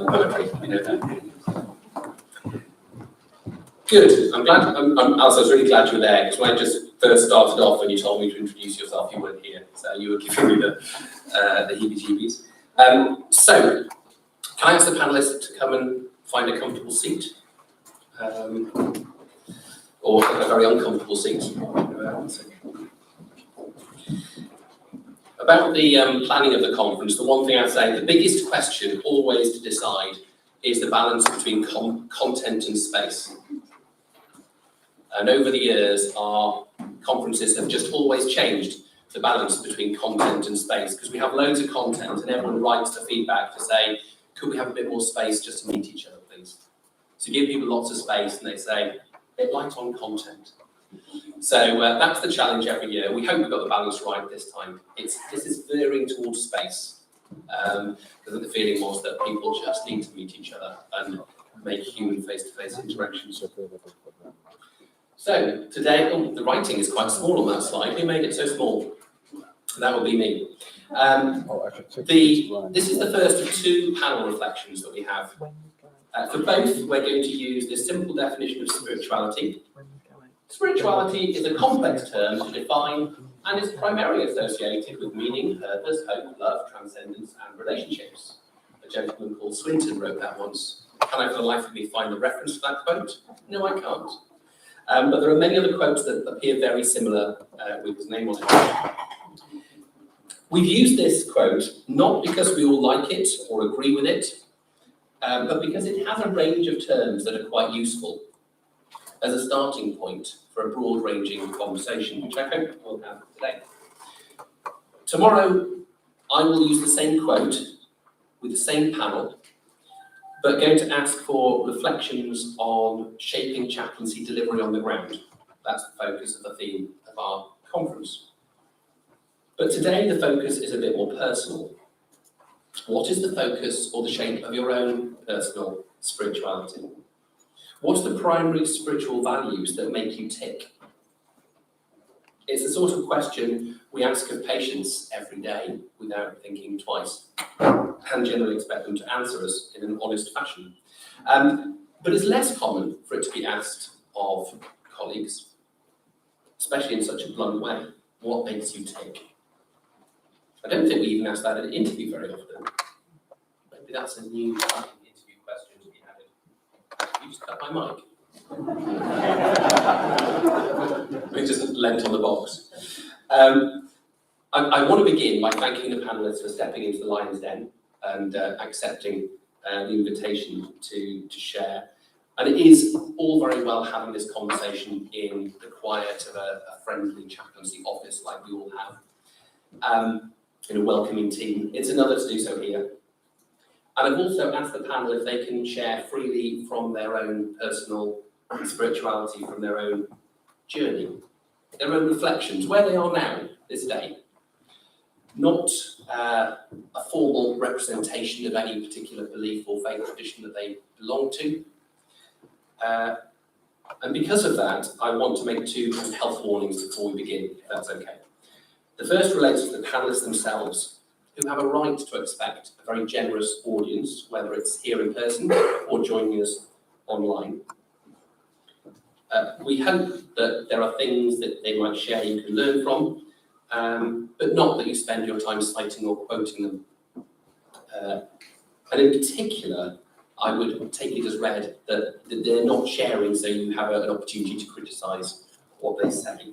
the poetry, you know that. Good. I'm glad. Also, I was really glad you were there because when I just first started off, when you told me to introduce yourself, you weren't here, so you were giving me the heebie-jeebies. So, can I ask the panelists to come and find a comfortable seat, or a very uncomfortable seat? About the planning of the conference, the one thing I'd say, the biggest question always to decide is the balance between content and space. And over the years, our conferences have just always changed the balance between content and space, because we have loads of content and everyone writes the feedback to say, could we have a bit more space just to meet each other, please? So give people lots of space and they say, a bit light on content. So that's the challenge every year. We hope we've got the balance right this time. This is veering towards space. Because the feeling was that people just need to meet each other and make human face-to-face interactions. So today, the writing is quite small on that slide. Who made it so small? That will be me. This is the first of two panel reflections that we have. For both, we're going to use this simple definition of spirituality. Spirituality is a complex term to define and is primarily associated with meaning, purpose, hope, love, transcendence, and relationships. A gentleman called Swinton wrote that once. Can I, for the life of me, find the reference to that quote? No, I can't. But there are many other quotes that appear very similar with his name on it. We've used this quote not because we all like it or agree with it, but because it has a range of terms that are quite useful as a starting point for a broad-ranging conversation, which I hope we'll have today. Tomorrow, I will use the same quote with the same panel, but going to ask for reflections on shaping chaplaincy delivery on the ground. That's the focus of the theme of our conference. But today, the focus is a bit more personal. What is the focus or the shape of your own personal spirituality? What's the primary spiritual values that make you tick? It's the sort of question we ask of patients every day without thinking twice, and generally expect them to answer us in an honest fashion. But it's less common for it to be asked of colleagues, especially in such a blunt way. What makes you tick? I don't think we even ask that in an interview very often. Maybe that's a new interview question to be added. You just cut my mic. We just leant on the box. I want to begin by thanking the panelists for stepping into the lion's den and accepting the invitation to share. And it is all very well having this conversation in the quiet of a friendly chaplaincy office like we all have, in a welcoming team. It's another to do so here. And I've also asked the panel if they can share freely from their own personal spirituality, from their own journey, their own reflections, where they are now, this day. Not a formal representation of any particular belief or faith tradition that they belong to. And because of that, I want to make two health warnings before we begin, if that's okay. The first relates to the panelists themselves, who have a right to expect a very generous audience, whether it's here in person or joining us online. We hope that there are things that they might share you can learn from, but not that you spend your time citing or quoting them. And in particular, I would take it as read that they're not sharing so you have an opportunity to criticise what they say.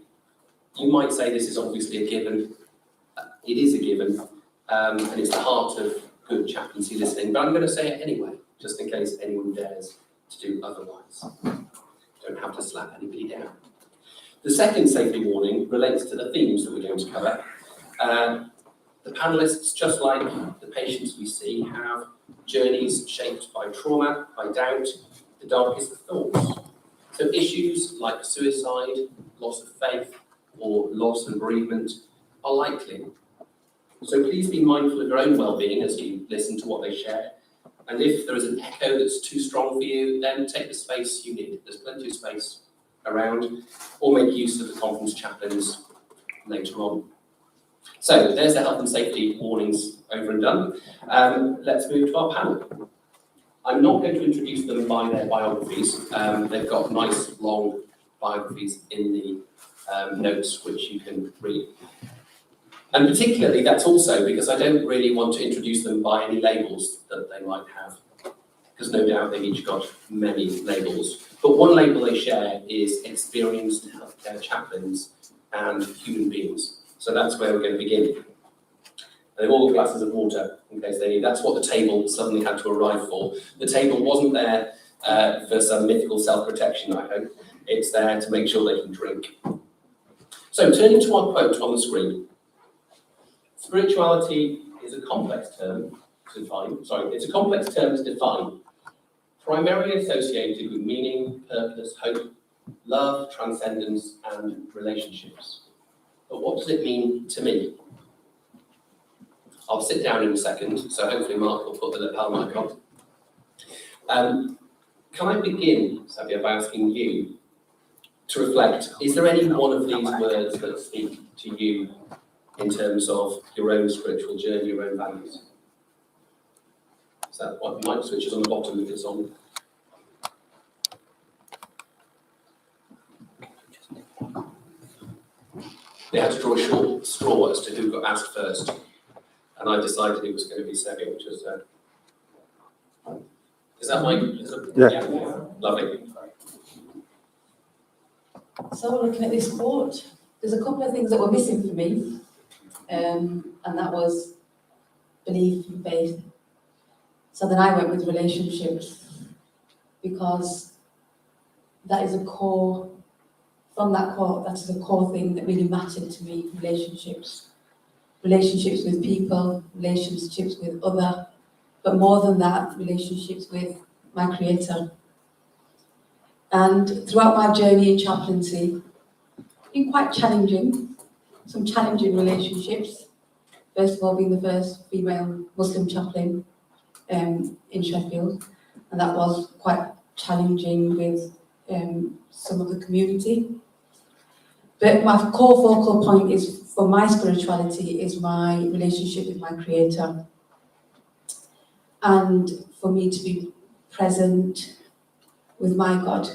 You might say this is obviously a given. It is a given, and it's the heart of good chaplaincy listening, but I'm going to say it anyway, just in case anyone dares to do otherwise. Don't have to slap anybody down. The second safety warning relates to the themes that we're going to cover. The panelists, just like the patients we see, have journeys shaped by trauma, by doubt, the darkest of thoughts. So issues like suicide, loss of faith, or loss and bereavement are likely. So please be mindful of your own well-being as you listen to what they share. And if there is an echo that's too strong for you, then take the space you need. There's plenty of space around, or make use of the conference chaplains later on. So there's the health and safety warnings over and done. Let's move to our panel. I'm not going to introduce them by their biographies. They've got nice long biographies in the notes which you can read. And particularly that's also because I don't really want to introduce them by any labels that they might have, because no doubt they've each got many labels. But one label they share is experienced healthcare chaplains and human beings. So that's where we're going to begin. And they've all got glasses of water in case they need. That's what the table suddenly had to arrive for. The table wasn't there for some mythical self-protection, I hope. It's there to make sure they can drink. So turning to our quote on the screen. Spirituality is a complex term to define. It's a complex term to define. Primarily associated with meaning, purpose, hope, love, transcendence, and relationships. But what does it mean to me? I'll sit down in a second, so hopefully Mark will put the lapel mic on. Can I begin, Savia, by asking you to reflect, is there any one of these words that speak to you in terms of your own spiritual journey, your own values? Is that what mic switches on the bottom if it's on? They had to draw a short straw as to who got asked first, and I decided it was going to be Savia, which was. Is that my? Yeah. Lovely. So looking at this quote, there's a couple of things that were missing for me, and that was belief and faith. So then I went with relationships, because that is a core, from that quote, that is a core thing that really mattered to me, relationships. Relationships with people, relationships with other, but more than that, relationships with my Creator. And throughout my journey in chaplaincy, it's been quite challenging, some challenging relationships. First of all, being the first female Muslim chaplain in Sheffield, and that was quite challenging with some of the community. But my core focal point is, for my spirituality, is my relationship with my Creator. And for me to be present with my God,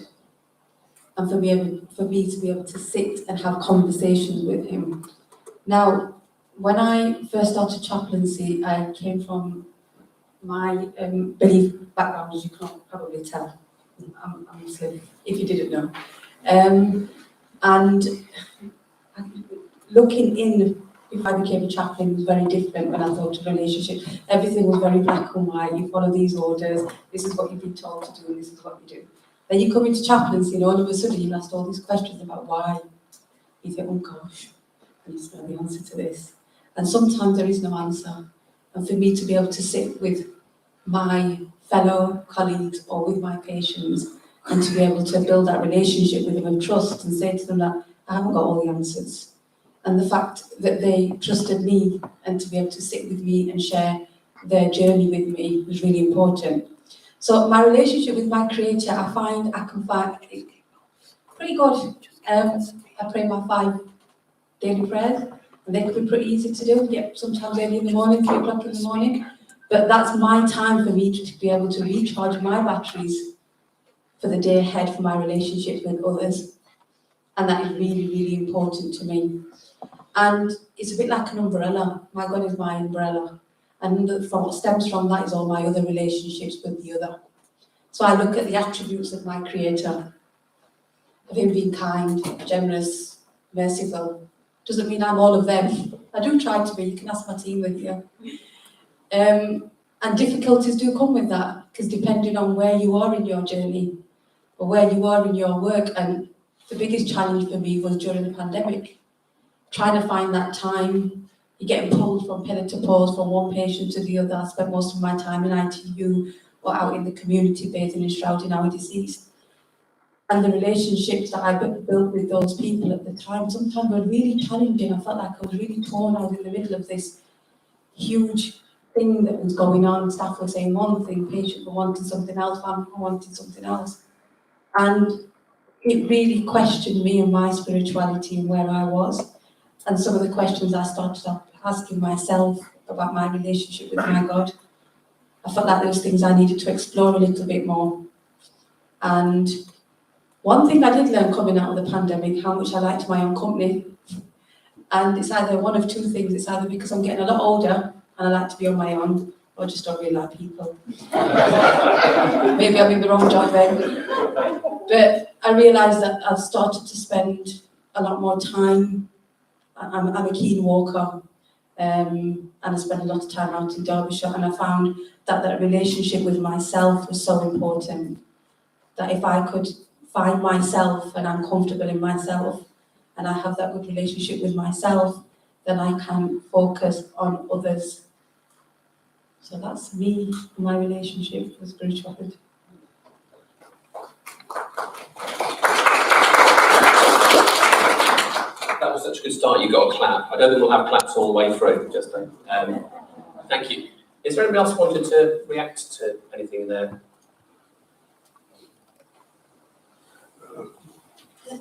and for me to be able to sit and have conversations with Him. Now, when I first started chaplaincy, I came from my belief background, as you can probably tell. I'm Muslim, if you didn't know. And looking in, if I became a chaplain, was very different when I thought of relationship. Everything was very black and white. You follow these orders, this is what you've been told to do, and this is what you do. Then you come into chaplaincy, and all of a sudden you're asked all these questions about why. You think, oh gosh, I need to know the answer to this. And sometimes there is no answer. And for me to be able to sit with my fellow colleagues or with my patients, and to be able to build that relationship with them and trust, and say to them that I haven't got all the answers. And the fact that they trusted me, and to be able to sit with me and share their journey with me, was really important. So my relationship with my Creator, I can find it pretty good. I pray my 5 daily prayers, and they can be pretty easy to do. Yeah, sometimes early in the morning, 3 o'clock in the morning. But that's my time for me to be able to recharge my batteries for the day ahead, for my relationships with others. And that is really, really important to me. And it's a bit like an umbrella. My God is my umbrella. And from what stems from that is all my other relationships with the other. So I look at the attributes of my Creator, of Him being kind, generous, merciful. Doesn't mean I'm all of them. I do try to be. You can ask my team with you. And difficulties do come with that, because depending on where you are in your journey, or where you are in your work, and the biggest challenge for me was during the pandemic, trying to find that time. You're getting pulled from pillar to post, from one patient to the other. I spent most of my time in ITU or out in the community bathing and shrouding our deceased. And the relationships that I built with those people at the time sometimes were really challenging. I felt like I was really torn. I was in the middle of this huge thing that was going on. Staff were saying one thing, patients were wanting something else, family were wanting something else. And it really questioned me and my spirituality and where I was. And some of the questions I started asking myself about my relationship with my God. I felt like there was things I needed to explore a little bit more. And one thing I did learn coming out of the pandemic, how much I liked my own company. And it's either one of two things. It's either because I'm getting a lot older and I like to be on my own, or just don't really like people. Maybe I'm in the wrong job then. But I realised that I've started to spend a lot more time. I'm a keen walker, and I spend a lot of time out in Derbyshire, and I found that relationship with myself was so important. That if I could find myself and I'm comfortable in myself, and I have that good relationship with myself, then I can focus on others. So that's me, my relationship with spirituality. That was such a good start, you got a clap. I don't think we'll have claps all the way through, just thank you. Is there anybody else who wanted to react to anything there?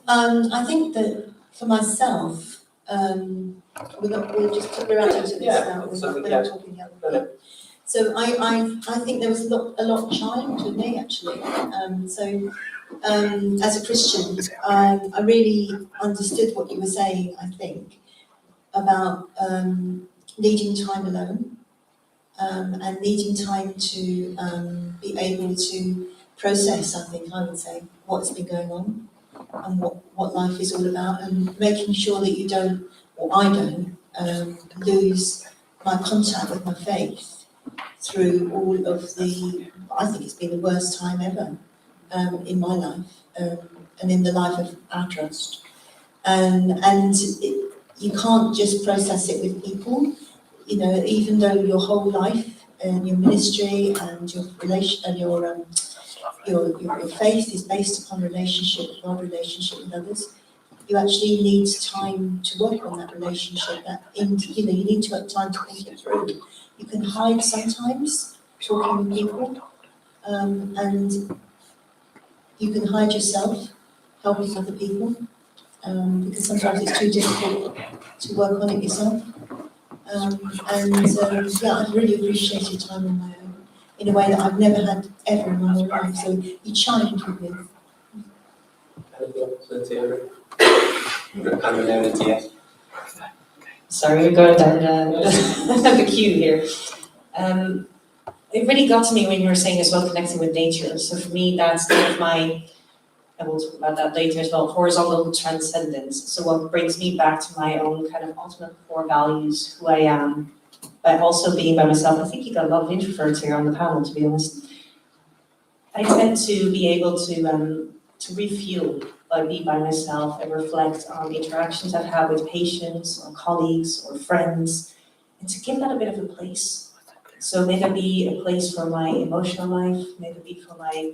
I think that for myself, we'll just put around into this now. We're not talking the other way. So I think there was a lot chimed with me actually. As a Christian, I really understood what you were saying. I think about needing time alone and needing time to be able to process. I think I would say what's been going on and what life is all about, and making sure that you don't, or I don't, lose my contact with my faith through all of the, I think it's been the worst time ever in my life and in the life of our trust. You can't just process it with people, you know, even though your whole life and your ministry and your relation and your faith is based upon relationship with God, relationship with others. You actually need time to work on that relationship. You need to have time to think it through. You can hide sometimes talking with people, and you can hide yourself helping other people, because sometimes it's too difficult to work on it yourself. I've really appreciated time on my own in a way that I've never had ever in my whole life. So you chimed with me. Sorry, we're going down the queue here. It really got to me when you were saying as well connecting with nature. So for me, that's kind of my, and we'll talk about that later as well, horizontal transcendence. So what brings me back to my own kind of ultimate core values, who I am, by also being by myself. I think you got a lot of introverts here on the panel, to be honest. I tend to be able to refuel by being by myself and reflect on the interactions I've had with patients or colleagues or friends, and to give that a bit of a place. So may there be a place for my emotional life, may there be for my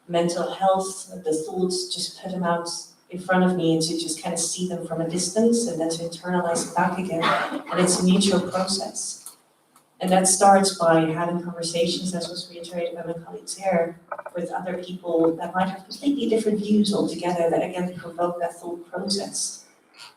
mental health, the thoughts, just put them out in front of me and to just kind of see them from a distance and then to internalize them back again. And it's a mutual process. And that starts by having conversations, as was reiterated by my colleagues here, with other people that might have completely different views altogether that again provoke that thought process.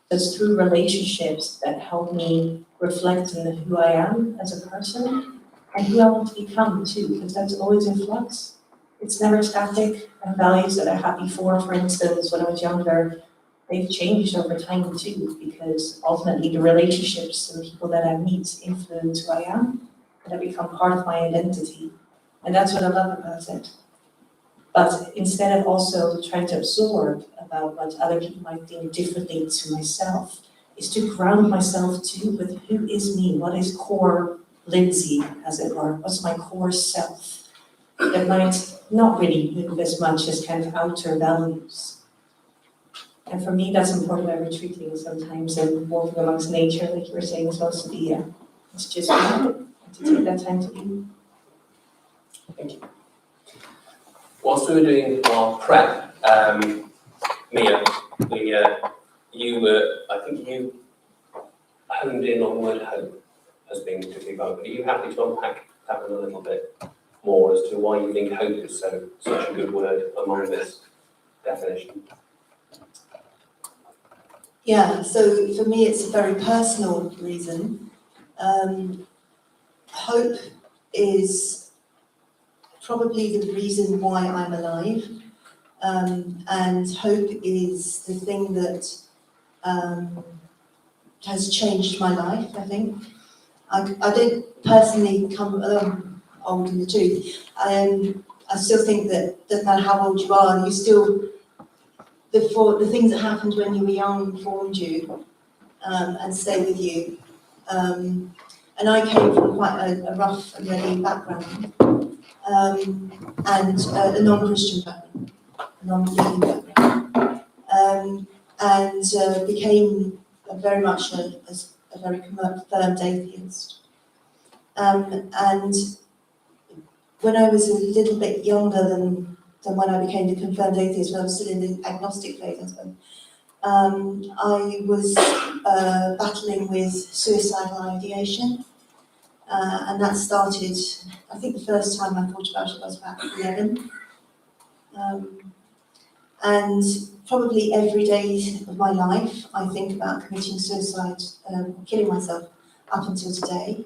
It's through relationships that help me reflect on who I am as a person and who I want to become too, because that's always in flux. It's never static, and values that I had before, for instance, when I was younger, they've changed over time too, because ultimately the relationships and the people that I meet influence who I am, and they become part of my identity. And that's what I love about it. But instead of also trying to absorb about what other people might think differently to myself, is to ground myself too with who is me, what is core Lindsay, as it were, what's my core self, that might not really move as much as kind of outer values. And for me, that's important by retreating sometimes and walking amongst nature, like you were saying, is supposed to be, it's just to take that time to be. Thank you. Whilst we were doing our prep, Mia, I think you honed in on the word hope as being particularly valuable. Are you happy to unpack that one a little bit more as to why you think hope is such a good word among this definition? Yeah, so for me it's a very personal reason. Hope is probably the reason why I'm alive. And hope is the thing that has changed my life, I think. I don't personally come old in the tooth. I still think that doesn't matter how old you are, you still, the things that happened when you were young formed you and stay with you. And I came from quite a rough and ready background, and a non-Christian background, a non-believing background, and became very much a very confirmed atheist. And when I was a little bit younger than when I became the confirmed atheist, when I was still in the agnostic phase, I suppose, I was battling with suicidal ideation. And that started, I think the first time I thought about it was about 11. And probably every day of my life, I think about committing suicide, killing myself up until today.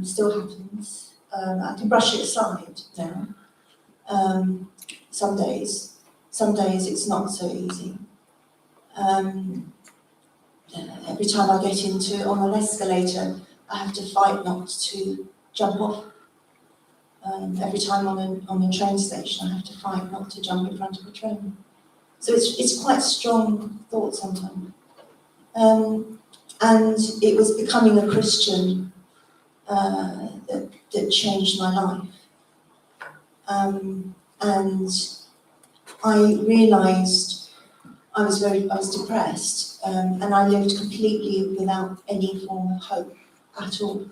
Still happens. I can brush it aside now. Some days it's not so easy. Every time I get on an escalator, I have to fight not to jump off. Every time on a train station, I have to fight not to jump in front of a train. So it's quite strong thought sometimes. And it was becoming a Christian that changed my life. And I realised I was depressed, and I lived completely without any form of hope at all.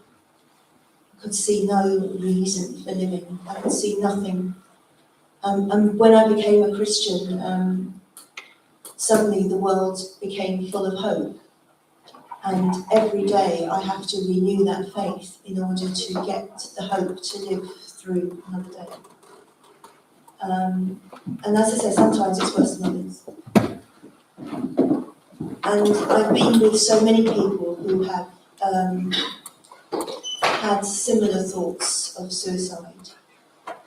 I could see no reason for living. I could see nothing. And when I became a Christian, suddenly the world became full of hope. And every day I have to renew that faith in order to get the hope to live through another day. And as I say, sometimes it's worse than others. And I've been with so many people who have had similar thoughts of suicide.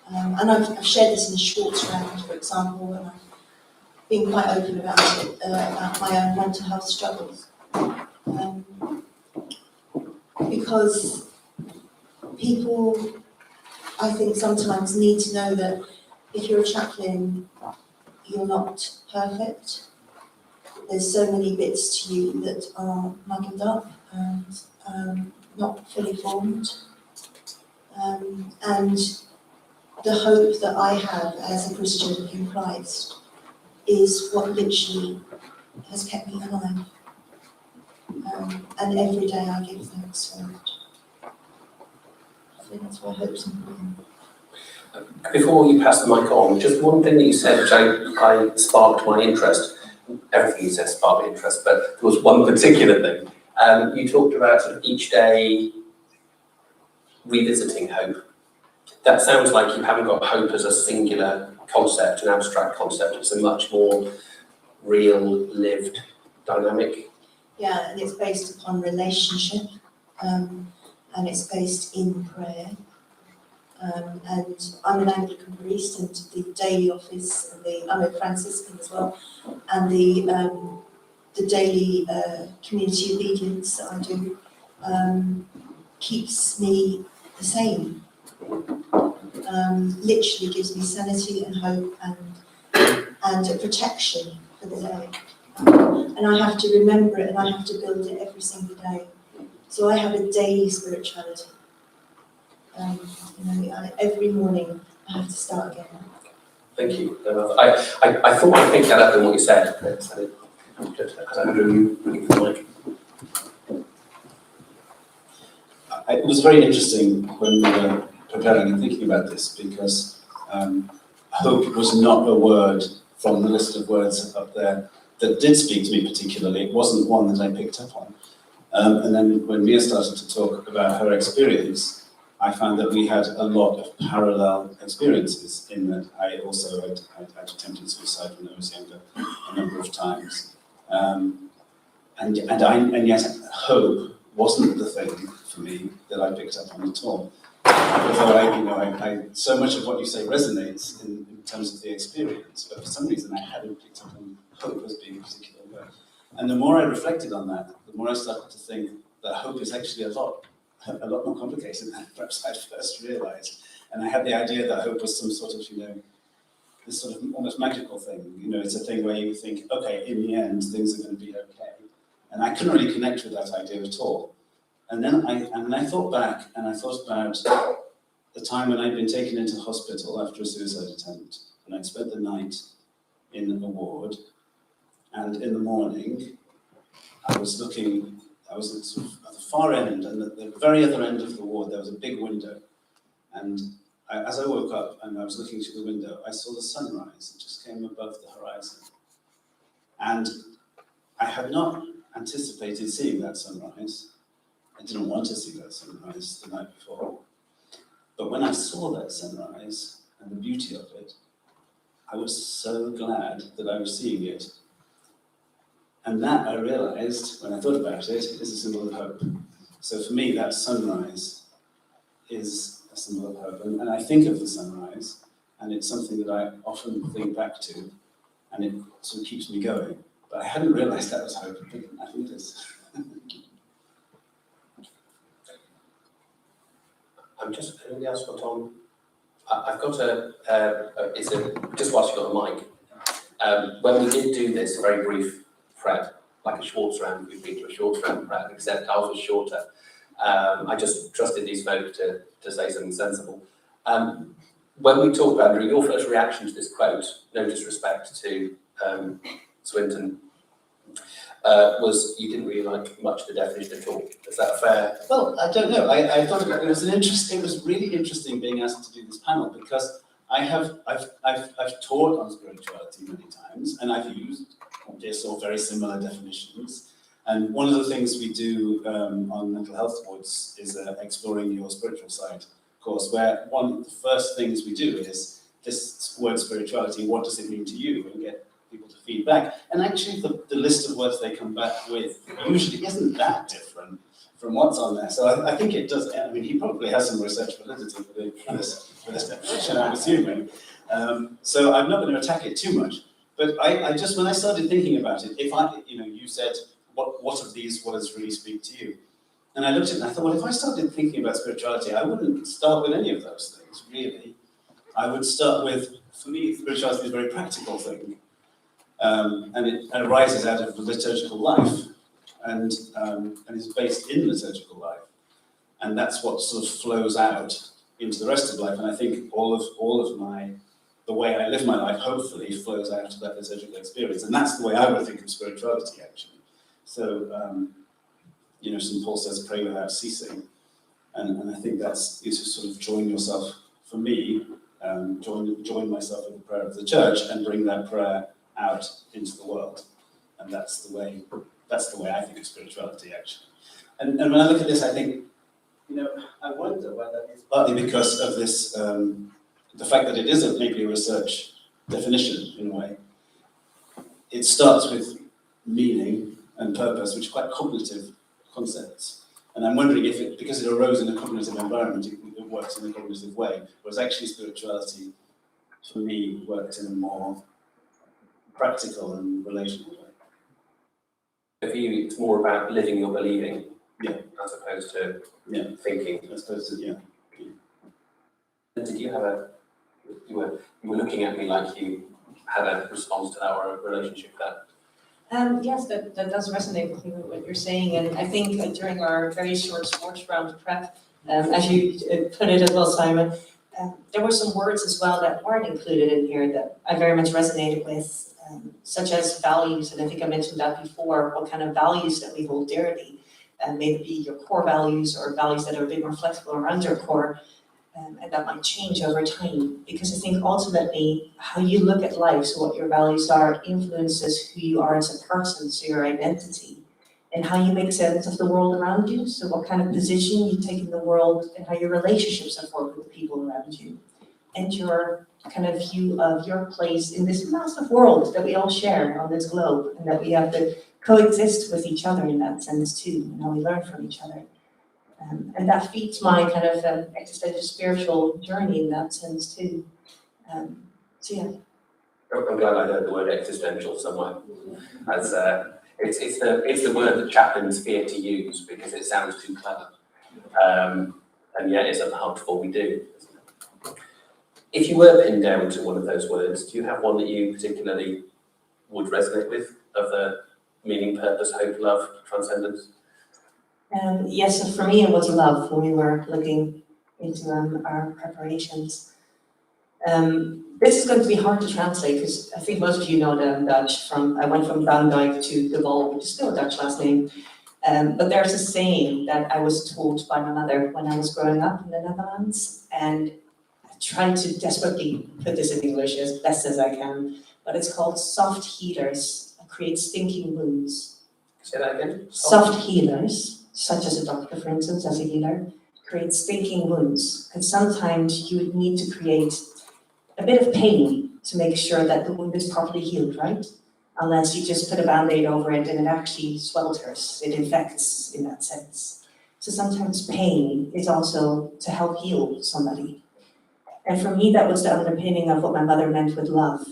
And I've shared this in the Schwartz round, for example, and I've been quite open about it, about my own mental health struggles. Because people, I think, sometimes need to know that if you're a chaplain, you're not perfect. There's so many bits to you that are muddled up and not fully formed. And the hope that I have as a Christian in Christ is what literally has kept me alive. And every day I give thanks for it. So that's why hope's important. Before you pass the mic on, just one thing that you said which I sparked my interest. Everything you said sparked my interest, but there was one particular thing. You talked about sort of each day revisiting hope. That sounds like you haven't got hope as a singular concept, an abstract concept. It's a much more real, lived dynamic. Yeah, and it's based upon relationship, and it's based in prayer. And I'm an Anglican priest, and the daily office, I'm a Franciscan as well, and the daily community obedience that I do keeps me the same. Literally gives me sanity and hope and a protection for the day. And I have to remember it, and I have to build it every single day. So I have a daily spirituality. Every morning I have to start again. Thank you. I thought I'd pick that up in what you said. But I don't know you bring the mic. It was very interesting when we were preparing and thinking about this, because hope was not a word from the list of words up there that did speak to me particularly. It wasn't one that I picked up on. And then when Mia started to talk about her experience, I found that we had a lot of parallel experiences, in that I also had attempted suicide when I was younger a number of times. And yet hope wasn't the thing for me that I picked up on at all. I so much of what you say resonates in terms of the experience, but for some reason I hadn't picked up on hope as being a particular word. And the more I reflected on that, the more I started to think that hope is actually a lot more complicated than perhaps I'd first realised. And I had the idea that hope was some sort of, this sort of almost magical thing. It's a thing where you think, okay, in the end, things are going to be okay. And I couldn't really connect with that idea at all. And then I thought back, and I thought about the time when I'd been taken into hospital after a suicide attempt, and I'd spent the night in a ward, and in the morning, I was sort of at the far end, and at the very other end of the ward, there was a big window. And as I woke up and I was looking through the window, I saw the sunrise. It just came above the horizon. And I had not anticipated seeing that sunrise. I didn't want to see that sunrise the night before. But when I saw that sunrise and the beauty of it, I was so glad that I was seeing it. And that, I realised, when I thought about it, is a symbol of hope. So for me, that sunrise is a symbol of hope. And I think of the sunrise, and it's something that I often think back to, and it sort of keeps me going. But I hadn't realised that was hope, but I think it is. Anybody else got on? I've got just whilst you've got the mic. When we did do this, a very brief prep, like a short round, we've been to a short round prep, except ours was shorter. I just trusted these folk to say something sensible. When we talked about, Andrew, your first reaction to this quote, no disrespect to Swinton, was you didn't really like much of the definition at all. Is that fair? Well, I don't know. I thought it was really interesting being asked to do this panel, because I've taught on spirituality many times, and I've used this or very similar definitions. And one of the things we do on mental health wards is exploring your spiritual side course, where one of the first things we do is this word spirituality, what does it mean to you? And get people to feedback. And actually the list of words they come back with usually isn't that different from what's on there. So I think it does. I mean, he probably has some research validity for this definition, I'm assuming. So I'm not going to attack it too much. But I just, when I started thinking about it, if you said, what of these words really speak to you? And I looked at it and I thought, well, if I started thinking about spirituality, I wouldn't start with any of those things, really. I would start with, for me, spirituality is a very practical thing. And it arises out of the liturgical life and is based in liturgical life. And that's what sort of flows out into the rest of life. And I think all of the way I live my life, hopefully, flows out of that liturgical experience. And that's the way I would think of spirituality, actually. So, St. Paul says, pray without ceasing. And I think that's, you sort of join yourself, for me, join myself in the prayer of the church and bring that prayer out into the world. And that's the way I think of spirituality, actually. And when I look at this, I think, I wonder whether it's partly because of this, the fact that it isn't maybe a research definition, in a way. It starts with meaning and purpose, which are quite cognitive concepts. And I'm wondering if because it arose in a cognitive environment, it works in a cognitive way, whereas actually spirituality, for me, works in a more practical and relational way. For you, it's more about living or believing, as opposed to thinking. As opposed to, Did you have you were looking at me like you had a response to our relationship there? Yes, that does resonate with me with what you're saying, and I think during our very short sports round prep, as you put it as well, Simon, there were some words as well that weren't included in here that I very much resonated with, such as values, and I think I mentioned that before, what kind of values that we hold dearly, may it be your core values or values that are a bit more flexible around your core, and that might change over time, because I think ultimately how you look at life, so what your values are, influences who you are as a person, so your identity, and how you make sense of the world around you, so what kind of position you take in the world, and how your relationships have worked with the people around you, and your kind of view of your place in this massive world that we all share on this globe, and that we have to coexist with each other in that sense too, and how we learn from each other. And that feeds my kind of existential spiritual journey in that sense too. So yeah. I'm glad I heard the word existential somewhere. As it's the word that chaplains fear to use because it sounds too clever, and yet it's at the heart of what we do. If you were pinned down to one of those words, do you have one that you particularly would resonate with of the meaning, purpose, hope, love, transcendence? Yes, so for me it was love when we were looking into our preparations. This is going to be hard to translate because I think most of you know the Dutch. I went from Van Dijk to De Wol, which is still a Dutch last name. But there's a saying that I was taught by my mother when I was growing up in the Netherlands, and I tried to desperately put this in English as best as I can, but it's called soft healers create stinking wounds. Say that again. Soft healers, such as a doctor, for instance, as a healer, create stinking wounds. And sometimes you would need to create a bit of pain to make sure that the wound is properly healed, right? Unless you just put a Band-Aid over it and it actually swelters, it infects in that sense. So sometimes pain is also to help heal somebody. And for me, that was the underpinning of what my mother meant with love.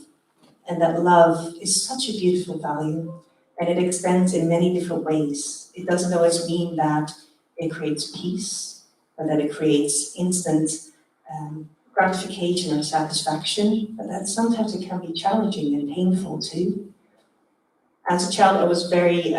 And that love is such a beautiful value, and it extends in many different ways. It doesn't always mean that it creates peace, or that it creates instant gratification or satisfaction, but that sometimes it can be challenging and painful too. As a child, I was very,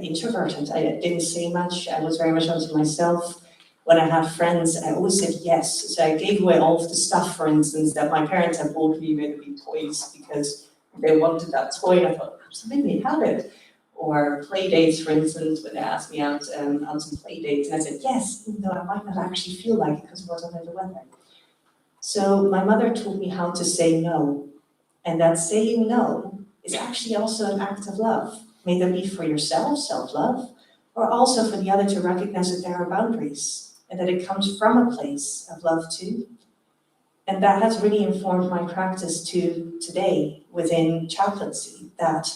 introverted. I didn't say much. I was very much onto myself. When I had friends, I always said yes. So I gave away all of the stuff, for instance, that my parents had bought me, whether it be toys, because they wanted that toy. And I thought, absolutely, have it. Or play dates, for instance, when they asked me out on some play dates, and I said yes, even though I might not actually feel like it because I was under the weather. So my mother taught me how to say no, and that saying no is actually also an act of love. May that be for yourself, self-love, or also for the other to recognize that there are boundaries and that it comes from a place of love too. And that has really informed my practice to today within chaplaincy, that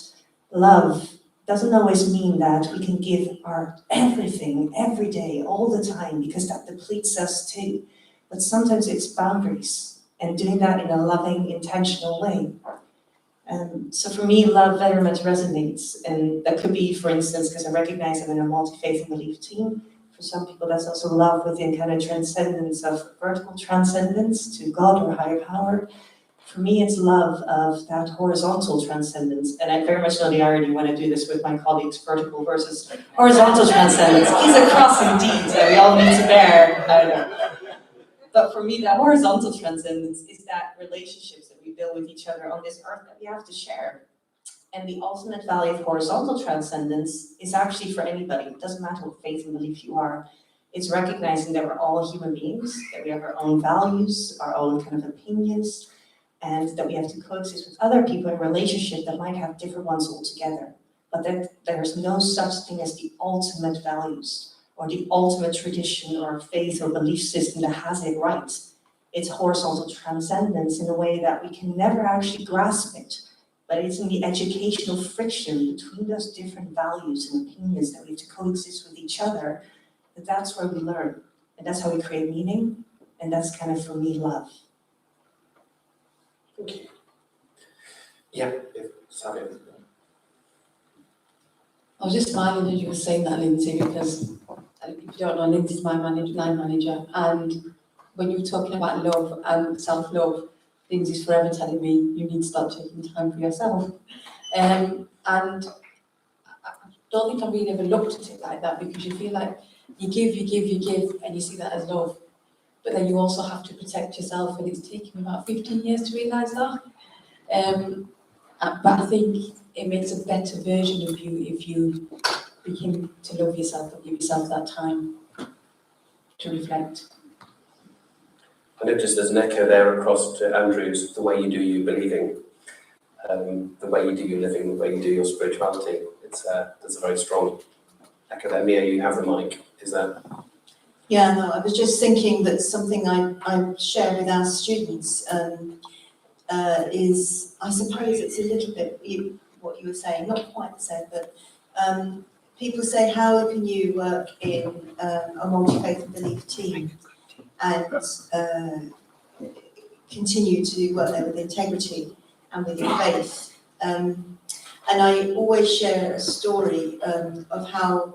love doesn't always mean that we can give our everything every day, all the time, because that depletes us too. But sometimes it's boundaries and doing that in a loving, intentional way. So for me, love very much resonates. And that could be, for instance, because I recognize I'm in a multi-faith and belief team. For some people, that's also love within kind of transcendence of vertical transcendence to God or higher power. For me, it's love of that horizontal transcendence. And I very much know the irony when I do this with my colleagues, vertical versus horizontal transcendence. Is a cross indeed that we all need to bear. I don't know. But for me, that horizontal transcendence is that relationships that we build with each other on this earth that we have to share. And the ultimate value of horizontal transcendence is actually for anybody. It doesn't matter what faith and belief you are. It's recognizing that we're all human beings, that we have our own values, our own kind of opinions, and that we have to coexist with other people in relationship that might have different ones altogether. But that there's no such thing as the ultimate values or the ultimate tradition or faith or belief system that has it right. It's horizontal transcendence in a way that we can never actually grasp it. But it's in the educational friction between those different values and opinions that we have to coexist with each other, that's where we learn. And that's how we create meaning. And that's kind of, for me, love. Thank you. Yeah, sorry. I was just smiling as you were saying that, Lindsay, because if you don't know, Lindsay's my line manager, and when you were talking about love and self-love, Lindsay's forever telling me you need to start taking time for yourself. And I don't think I've really ever looked at it like that, because you feel like you give, and you see that as love. But then you also have to protect yourself, and it's taken me about 15 years to realise that. But I think it makes a better version of you if you begin to love yourself and give yourself that time to reflect. I noticed there's an echo there across to Andrew's, the way you do your believing, the way you do your living, the way you do your spirituality. There's a very strong echo there. Mia, you have the mic. Is that? Yeah, no, I was just thinking that something I share with our students is, I suppose it's a little bit what you were saying, not quite the same, but people say, how can you work in a multi-faith and belief team and continue to work there with integrity and with your faith? And I always share a story of how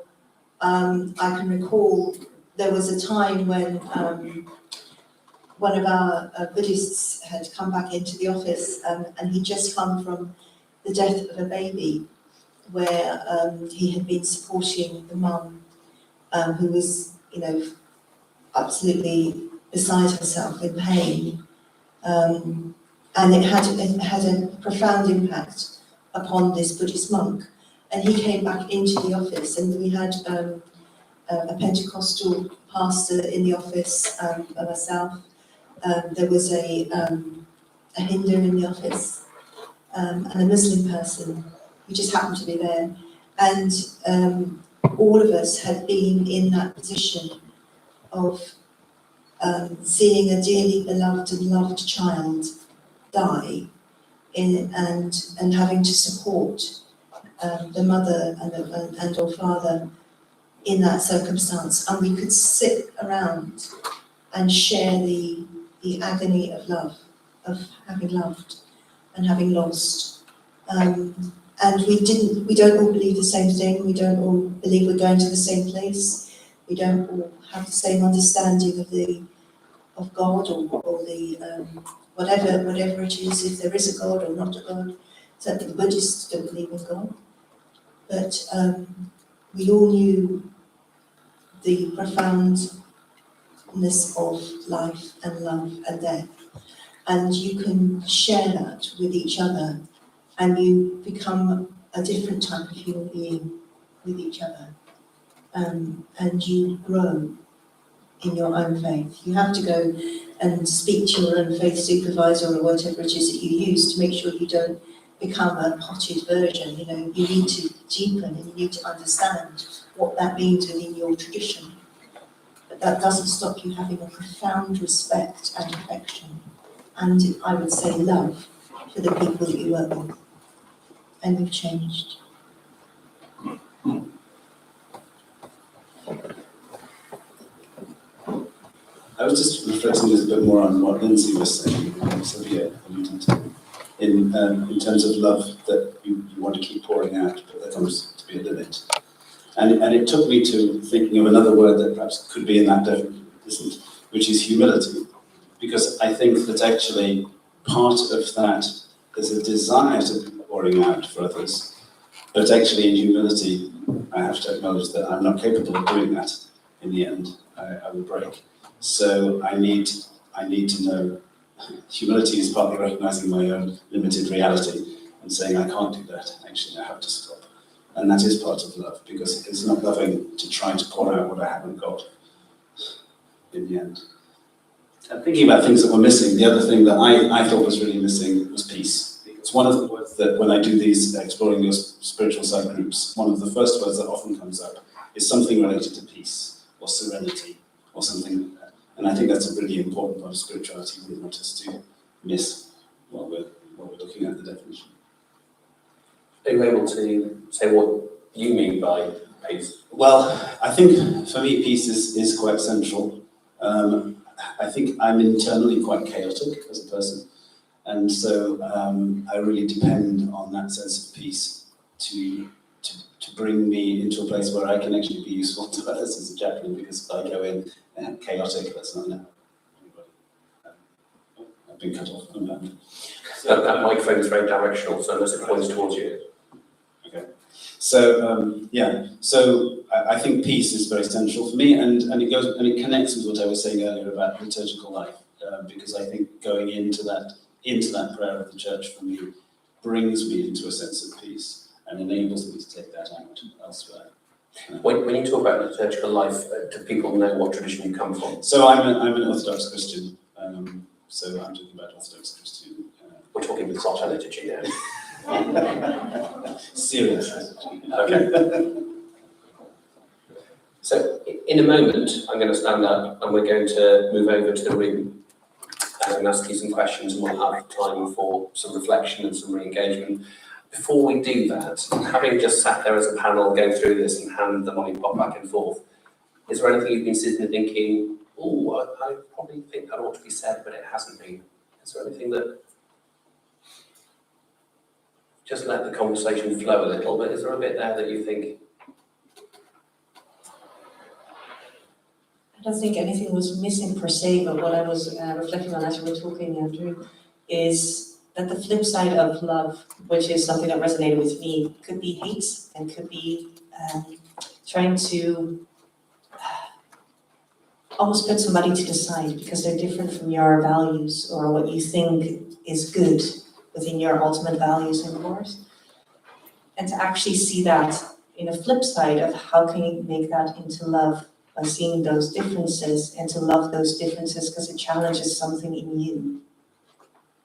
I can recall there was a time when one of our Buddhists had come back into the office and he'd just come from the death of a baby, where he had been supporting the mum who was, absolutely beside herself in pain. And it had a profound impact upon this Buddhist monk. And he came back into the office, and we had a Pentecostal pastor in the office, by myself. There was a Hindu in the office, and a Muslim person who just happened to be there. And all of us had been in that position of seeing a dearly beloved and loved child die and having to support the mother and or father in that circumstance. And we could sit around and share the agony of love, of having loved and having lost. And we don't all believe the same thing. We don't all believe we're going to the same place. We don't all have the same understanding of God or the whatever it is, if there is a God or not a God. Certainly the Buddhists don't believe in God. But we all knew the profoundness of life and love and death. And you can share that with each other, and you become a different type of human being with each other. And you grow in your own faith. You have to go and speak to your own faith supervisor or whatever it is that you use to make sure you don't become a potted version. You need to deepen and you need to understand what that means within your tradition. But that doesn't stop you having a profound respect and affection, and I would say love for the people that you work with. And you've changed. I was just reflecting a bit more on what Lindsay was saying, in terms of love that you want to keep pouring out, but there comes to be a limit. And it took me to thinking of another word that perhaps could be in that definition, isn't, which is humility. Because I think that actually part of that is a desire to be pouring out for others, but actually in humility, I have to acknowledge that I'm not capable of doing that in the end. I will break. So I need to know humility is partly recognizing my own limited reality and saying I can't do that. Actually, I have to stop. And that is part of love, because it's not loving to try to pour out what I haven't got in the end. And thinking about things that were missing, the other thing that I thought was really missing was peace. It's one of the words that when I do these exploring your spiritual side groups, one of the first words that often comes up is something related to peace or serenity or something like that. And I think that's a really important part of spirituality. We don't want us to miss what we're looking at, the definition. Are you able to say what you mean by peace? Well, I think for me peace is quite central. I think I'm internally quite chaotic as a person, and so I really depend on that sense of peace to bring me into a place where I can actually be useful to others as a chaplain, because if I go in chaotic, that's not enough. I've been cut off from that. That microphone is very directional, so unless it points towards you. Okay. So so I think peace is very central for me, and it connects with what I was saying earlier about liturgical life, because I think going into that prayer of the church for me brings me into a sense of peace and enables me to take that out elsewhere. When you talk about liturgical life, do people know what tradition you come from? So I'm an Orthodox Christian, so I'm talking about Orthodox Christian. We're talking with proper liturgy now. Serious. Okay. So in a moment, I'm going to stand up and we're going to move over to the room and ask you some questions, and we'll have time for some reflection and some re-engagement. before we do that, having just sat there as a panel going through this and hand the money pot back and forth, is there anything you've been sitting and thinking, oh, I probably think that ought to be said, but it hasn't been? Is there anything that, just let the conversation flow a little, but is there a bit there that you think, I don't think anything was missing per se, but what I was reflecting on as you were talking, Andrew, is that the flip side of love, which is something that resonated with me, could be hate and could be trying to almost put somebody to the side because they're different from your values or what you think is good within your ultimate values and cores. And to actually see that in a flip side of how can you make that into love by seeing those differences and to love those differences because it challenges something in you.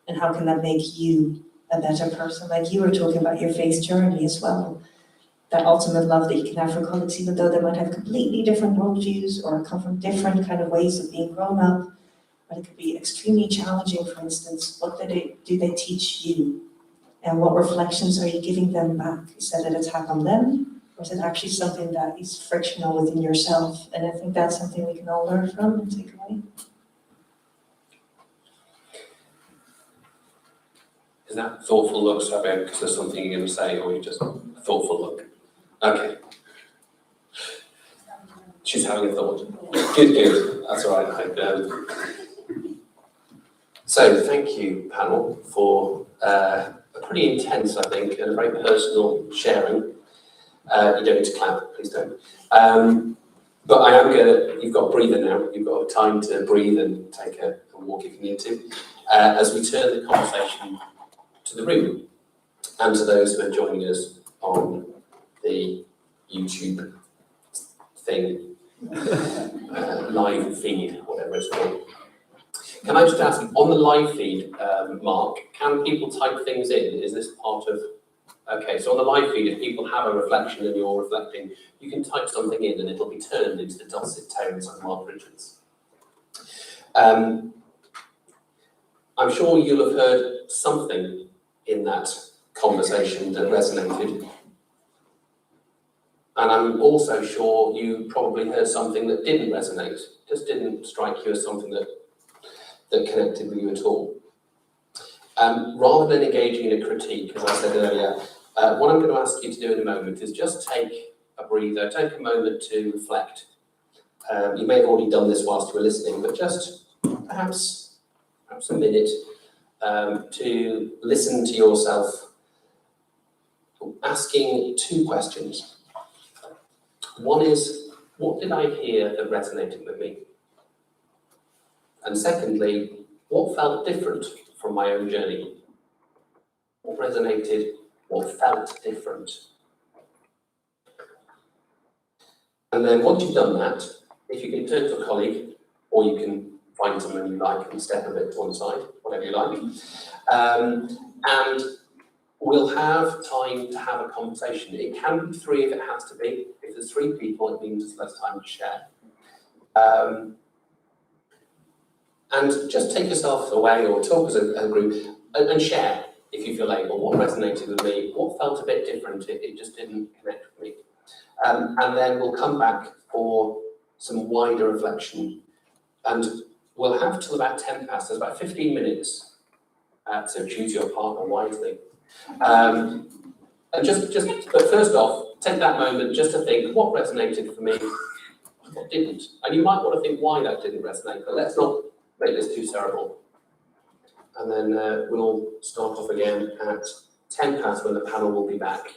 And how can that make you a better person? Like you were talking about your faith journey as well. That ultimate love that you can have for colleagues, even though they might have completely different worldviews or come from different kind of ways of being grown up. But it could be extremely challenging, for instance, what do they teach you? And what reflections are you giving them back? Is that an attack on them? Or is it actually something that is frictional within yourself? And I think that's something we can all learn from and take away. is that thoughtful look, Sabine, because there's something you're going to say, or you just a thoughtful look? Okay. She's having a thought. Good. That's all right. So thank you, panel, for a pretty intense, I think, and a very personal sharing. You don't need to clap, please don't. But I am you've got a breather now. You've got time to breathe and take a walk if you need to. As we turn the conversation to the room and to those who are joining us on the YouTube thing, live feed, whatever it's called. Can I just ask, on the live feed, Mark, can people type things in? Is this part of... Okay, so on the live feed, if people have a reflection and you're reflecting, you can type something in and it'll be turned into the dulcet tones of Mark Richards. I'm sure you'll have heard something in that conversation that resonated. And I'm also sure you probably heard something that didn't resonate, just didn't strike you as something that connected with you at all. Rather than engaging in a critique, as I said earlier, what I'm going to ask you to do in a moment is just take a breather, take a moment to reflect. You may have already done this whilst you were listening, but just perhaps a minute to listen to yourself, asking two questions. One is, what did I hear that resonated with me? And secondly, what felt different from my own journey? What resonated? What felt different? And then once you've done that, if you can turn to a colleague, or you can find someone you like and step a bit to one side, whatever you like, and we'll have time to have a conversation. It can be three if it has to be. If there's three people, it means there's less time to share. And just take yourself away or talk as a group and share, if you feel able, what resonated with me, what felt a bit different, it just didn't connect with me. And then we'll come back for some wider reflection. And we'll have till about 10 past, there's about 15 minutes, so choose your partner wisely. And but first off, take that moment just to think, what resonated for me, what didn't? And you might want to think why that didn't resonate, but let's not make this too cerebral. And then we'll start off again at 10 past when the panel will be back.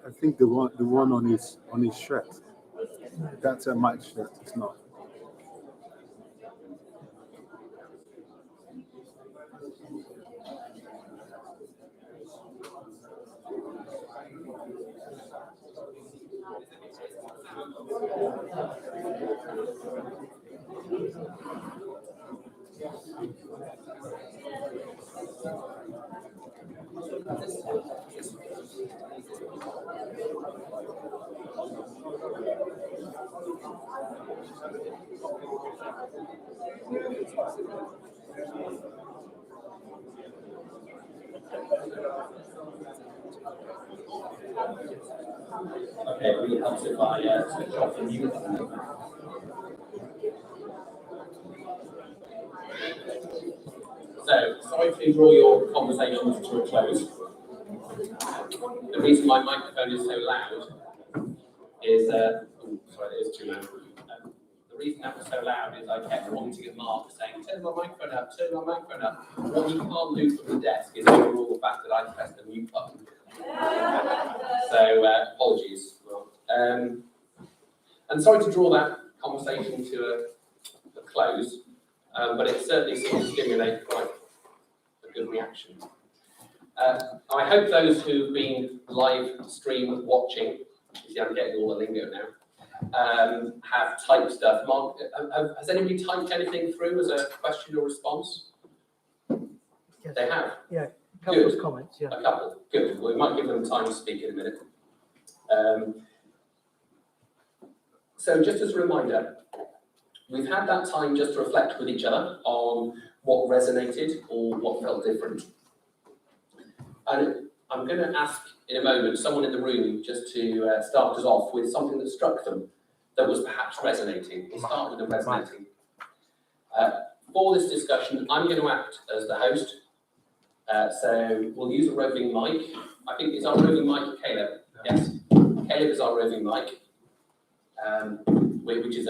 I think the one on his shirt, that's a match shirt. It's not. Okay, it really helps if I switch off the mute button. So, sorry to draw your conversations to a close. The reason my microphone is so loud is, sorry, it is too loud. The reason that was so loud is I kept wanting at Mark saying, turn my microphone up, turn my microphone up. What he can't do from the desk is overrule the fact that I pressed the mute button. So, apologies. And sorry to draw that conversation to a close, but it certainly seemed to stimulate quite a good reaction. I hope those who've been live stream watching, you see I'm getting all the lingo now, have typed stuff. Mark, has anybody typed anything through as a question or response? Yes. They have? Yeah, a couple Good. of comments, yeah. A couple, good. We might give them time to speak in a minute. So just as a reminder, we've had that time just to reflect with each other on what resonated or what felt different. And I'm going to ask in a moment someone in the room just to start us off with something that struck them that was perhaps resonating. We'll start with the resonating. For this discussion, I'm going to act as the host. So we'll use a roving mic. I think it's our roving mic, Caleb. Yes, Caleb is our roving mic, which is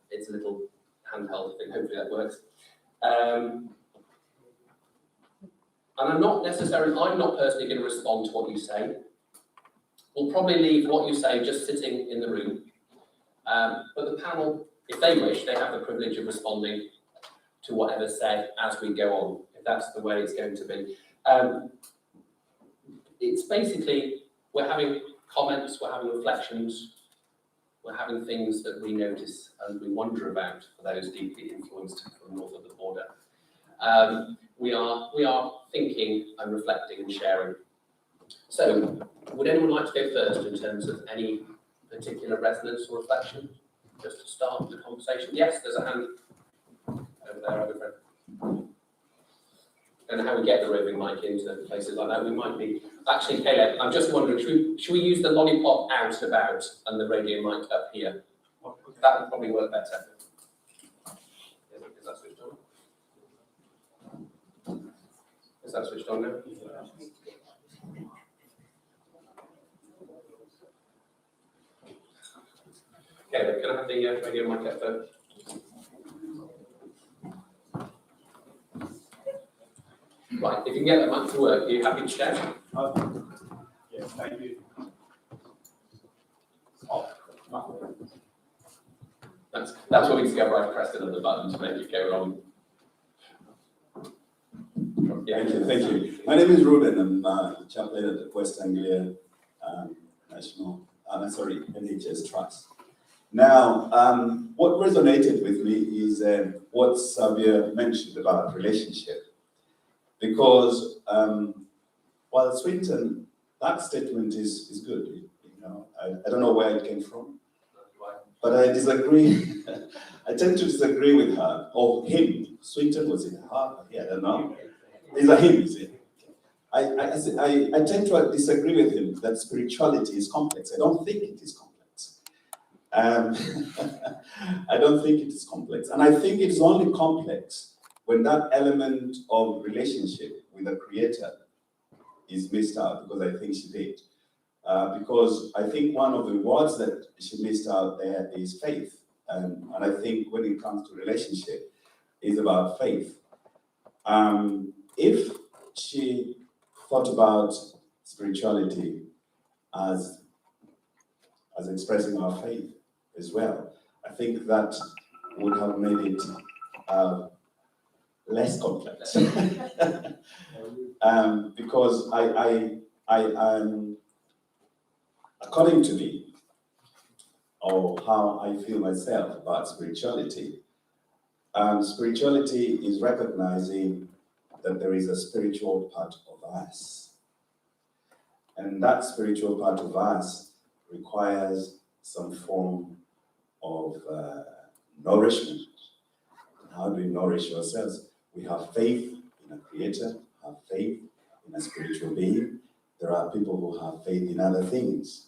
it's a little handheld thing. Hopefully that works. And I'm not personally going to respond to what you say. We'll probably leave what you say just sitting in the room. But the panel, if they wish, they have the privilege of responding to whatever's said as we go on, if that's the way it's going to be. It's basically, we're having comments, we're having reflections, we're having things that we notice and we wonder about for those deeply influenced from north of the border. We are thinking and reflecting and sharing. So, would anyone like to go first in terms of any particular resonance or reflection? Just to start the conversation. Yes, there's a hand over there, over friend. I don't know how we get the roving mic into places like that. We might be. Actually, Caleb, I'm just wondering, should we use the lollipop out and about and the radio mic up here? That would probably work better. Is that switched on? Is that switched on now? Okay, can I have the radio mic up first? Right, if you can get that mic to work, are you happy to share? Yes, thank you. That's what we discover. I pressed another button to make it go wrong. Yeah. Thank you. My name is Ruben. I'm a chaplain at the West Anglia NHS Trust. Now, what resonated with me is what Xavier mentioned about relationship. Because while Swinton, that statement is good. You know, I don't know where it came from, but I disagree. I tend to disagree with her or him. Swinton was in her. Yeah, I don't know. It's a him, is it? I tend to disagree with him that spirituality is complex. I don't think it is complex. I don't think it is complex. And I think it's only complex when that element of relationship with the Creator is missed out, because I think she did. Because I think one of the words that she missed out there is faith. And I think when it comes to relationship, it's about faith. If she thought about spirituality as expressing our faith as well, I think that would have made it less complex. Because I according to me, or how I feel myself about spirituality, spirituality is recognizing that there is a spiritual part of us. And that spiritual part of us requires some form of nourishment. And how do we nourish ourselves? We have faith in a creator, have faith in a spiritual being. There are people who have faith in other things.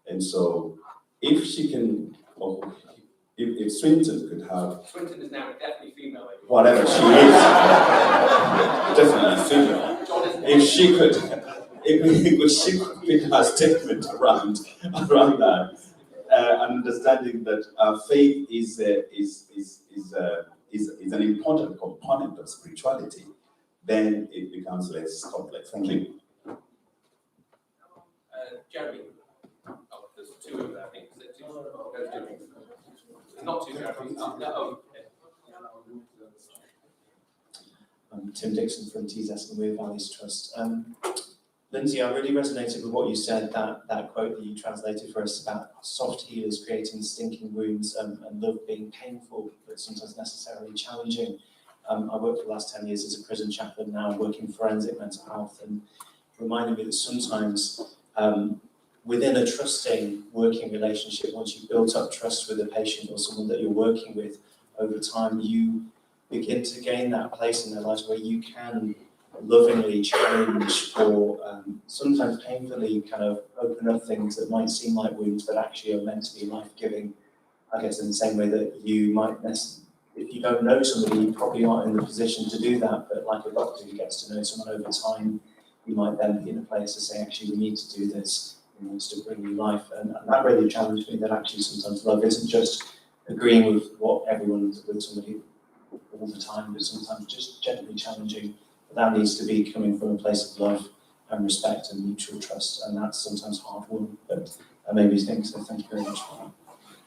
And so if she can, or if Swinton could have, Swinton is now definitely female. whatever she is, definitely female, if she could pick her statement around that, understanding that faith is an important component of spirituality, then it becomes less complex. Thank you. Jeremy. Oh, there's two over there, I think. Is it two? There's two. Not two Jeremys. No. I'm Tim Dixon from TZS and Weir Values Trust. Lindsay, I really resonated with what you said, that quote that you translated for us about soft healers creating stinking wounds, and love being painful, but sometimes necessarily challenging. I worked for the last 10 years as a prison chaplain, now working forensic mental health, and reminded me that sometimes within a trusting working relationship, once you've built up trust with a patient or someone that you're working with, over time you begin to gain that place in their lives where you can lovingly challenge or sometimes painfully kind of open up things that might seem like wounds but actually are meant to be life-giving. I guess in the same way that you might, if you don't know somebody, you probably aren't in the position to do that, but like a doctor who gets to know someone over time, you might then be in a place to say, actually, we need to do this. It wants to bring you life. And that really challenged me that actually sometimes love isn't just agreeing with what everyone with somebody all the time, but sometimes just gently challenging. But that needs to be coming from a place of love and respect and mutual trust. And that's sometimes hard won, but that made me think, so thank you very much for that.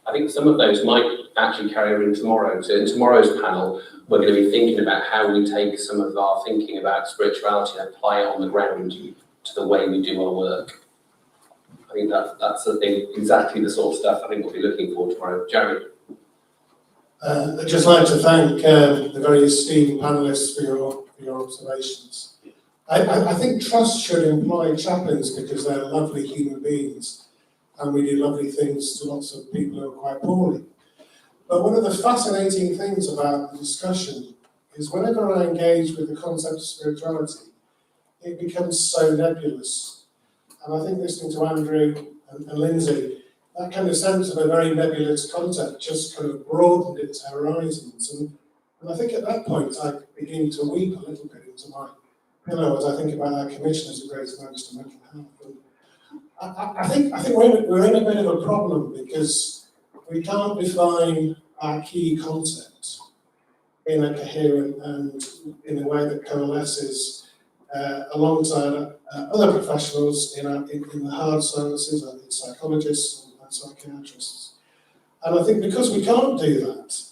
I think some of those might actually carry over into tomorrow. So in tomorrow's panel, we're going to be thinking about how we take some of our thinking about spirituality and apply it on the ground to the way we do our work. I think that's exactly the sort of stuff I think we'll be looking for tomorrow. Jeremy. I'd just like to thank the very esteemed panellists for your observations. I think trust should employ chaplains because they're lovely human beings and we do lovely things to lots of people who are quite poorly. But one of the fascinating things about the discussion is whenever I engage with the concept of spirituality, it becomes so nebulous. And I think listening to Andrew and Lindsay, that kind of sense of a very nebulous concept just kind of broadened its horizons. And I think at that point I begin to weep a little bit into my pillow as I think about our commission as a great thanks to mental health. And I think we're in a bit of a problem because we can't define our key concept in a coherent and in a way that coalesces alongside other professionals in the hard sciences, I think psychologists and psychiatrists. And I think because we can't do that,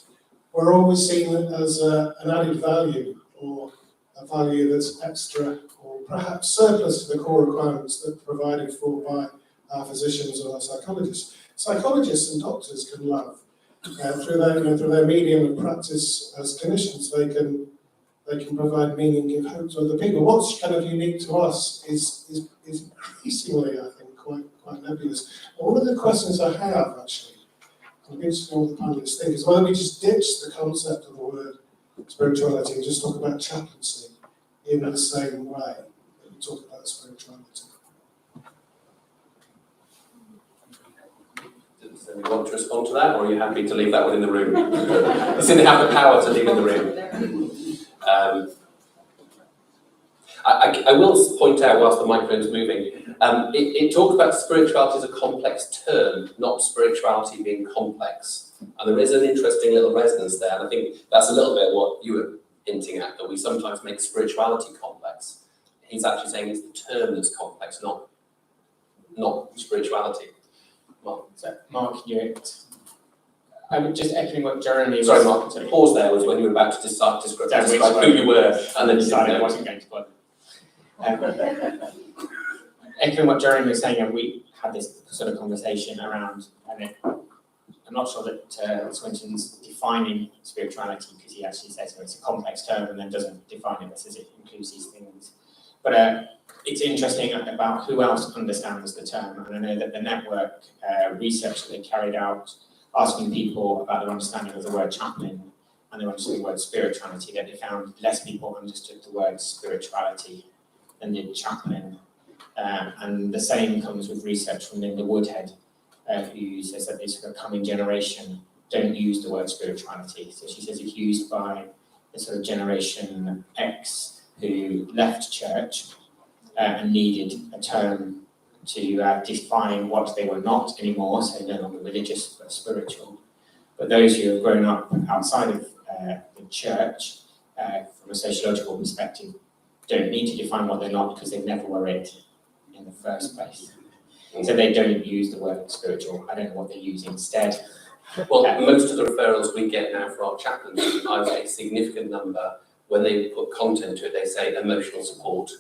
we're always seen as an added value or a value that's extra or perhaps surplus to the core requirements that are provided for by our physicians or our psychologists. Psychologists and doctors can love. Through their medium of practice as clinicians, they can provide meaning, give hope to other people. What's kind of unique to us is increasingly, I think, quite nebulous. And one of the questions I have, actually, I'm interested in what the panelists think, is whether we just ditch the concept of the word spirituality and just talk about chaplaincy in the same way that we talk about spirituality. Does anyone want to respond to that, or are you happy to leave that one in the room? You seem to have the power to leave in the room. I will point out, whilst the microphone's moving, it talks about spirituality as a complex term, not spirituality being complex. And there is an interesting little resonance there, and I think that's a little bit what you were hinting at, that we sometimes make spirituality complex. He's actually saying it's the term that's complex, not spirituality. Mark, I would just echoing what Jeremy was... Sorry, Mark, the pause there was when you were about to describe who you were, and then decided I wasn't going to put. Echoing what Jeremy was saying, and we had this sort of conversation around, and I'm not sure that Swinton's defining spirituality, because he actually says it's a complex term and then doesn't define it, says it includes these things. But it's interesting about who else understands the term, and I know that the network research that they carried out asking people about their understanding of the word chaplain and their understanding of the word spirituality, that they found less people understood the word spirituality than did chaplain. And the same comes with research from Linda Woodhead, who says that this sort of coming generation don't use the word spirituality. So she says it's used by the sort of generation X who left church and needed a term to define what they were not anymore, so no longer religious but spiritual. But those who have grown up outside of the church, from a sociological perspective, don't need to define what they're not because they never were it in the first place. So they don't use the word spiritual. I don't know what they use instead. Well, most of the referrals we get now for our chaplains, I get a significant number, when they put content to it, they say emotional support.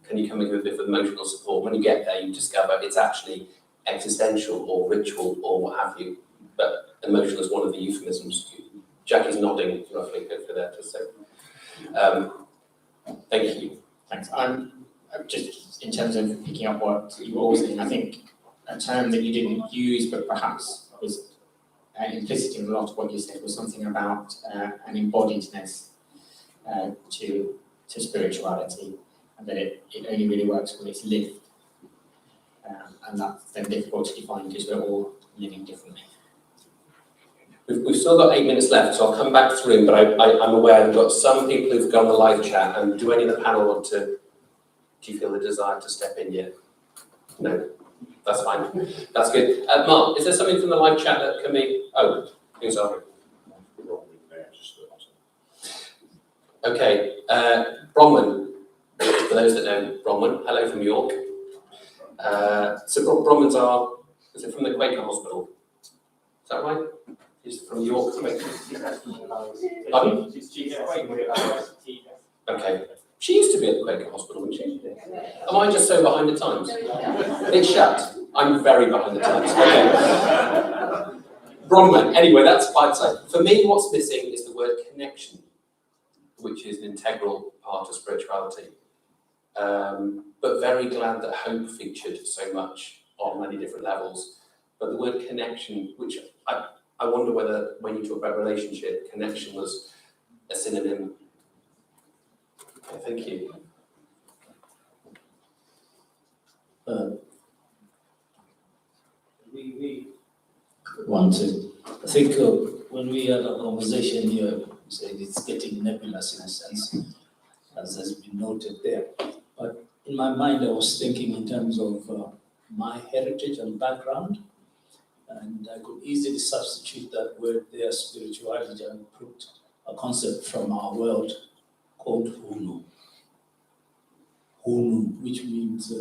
Can you come in with a bit of emotional support? When you get there, you discover it's actually existential or ritual or what have you. But emotional is one of the euphemisms. Jackie's nodding roughly for that to say. Thank you. Thanks. Just in terms of picking up what you were all saying, I think a term that you didn't use but perhaps was implicit in a lot of what you said was something about an embodiedness to spirituality, and that it only really works when it's lived. And that's then difficult to define because we're all living differently. We've still got 8 minutes left, so I'll come back to the room, but I'm aware we've got some people who've gone the live chat, and do any of the panel want to, do you feel the desire to step in yet? No, that's fine. That's good. Mark, is there something from the live chat that can be, who's on? Okay, Bronwyn, for those that know Bronwyn, hello from York. So Bronwyn's is it from the Quaker Hospital? Is that right? He's from York. Pardon? Okay. She used to be at the Quaker Hospital, wasn't she? Am I just so behind the times? It's shut. I'm very behind the times. Okay. Bronwyn. Anyway, that's by the side. For me, what's missing is the word connection, which is an integral part of spirituality. But very glad that hope featured so much on many different levels. But the word connection, which I wonder whether when you talk about relationship, connection was a synonym. Okay, thank you. We want to, I think when we had a conversation here, we said it's getting nebulous in a sense, as has been noted there. But in my mind, I was thinking in terms of my heritage and background, and I could easily substitute that word there, spirituality, and put a concept from our world called hunu. Hunu, which means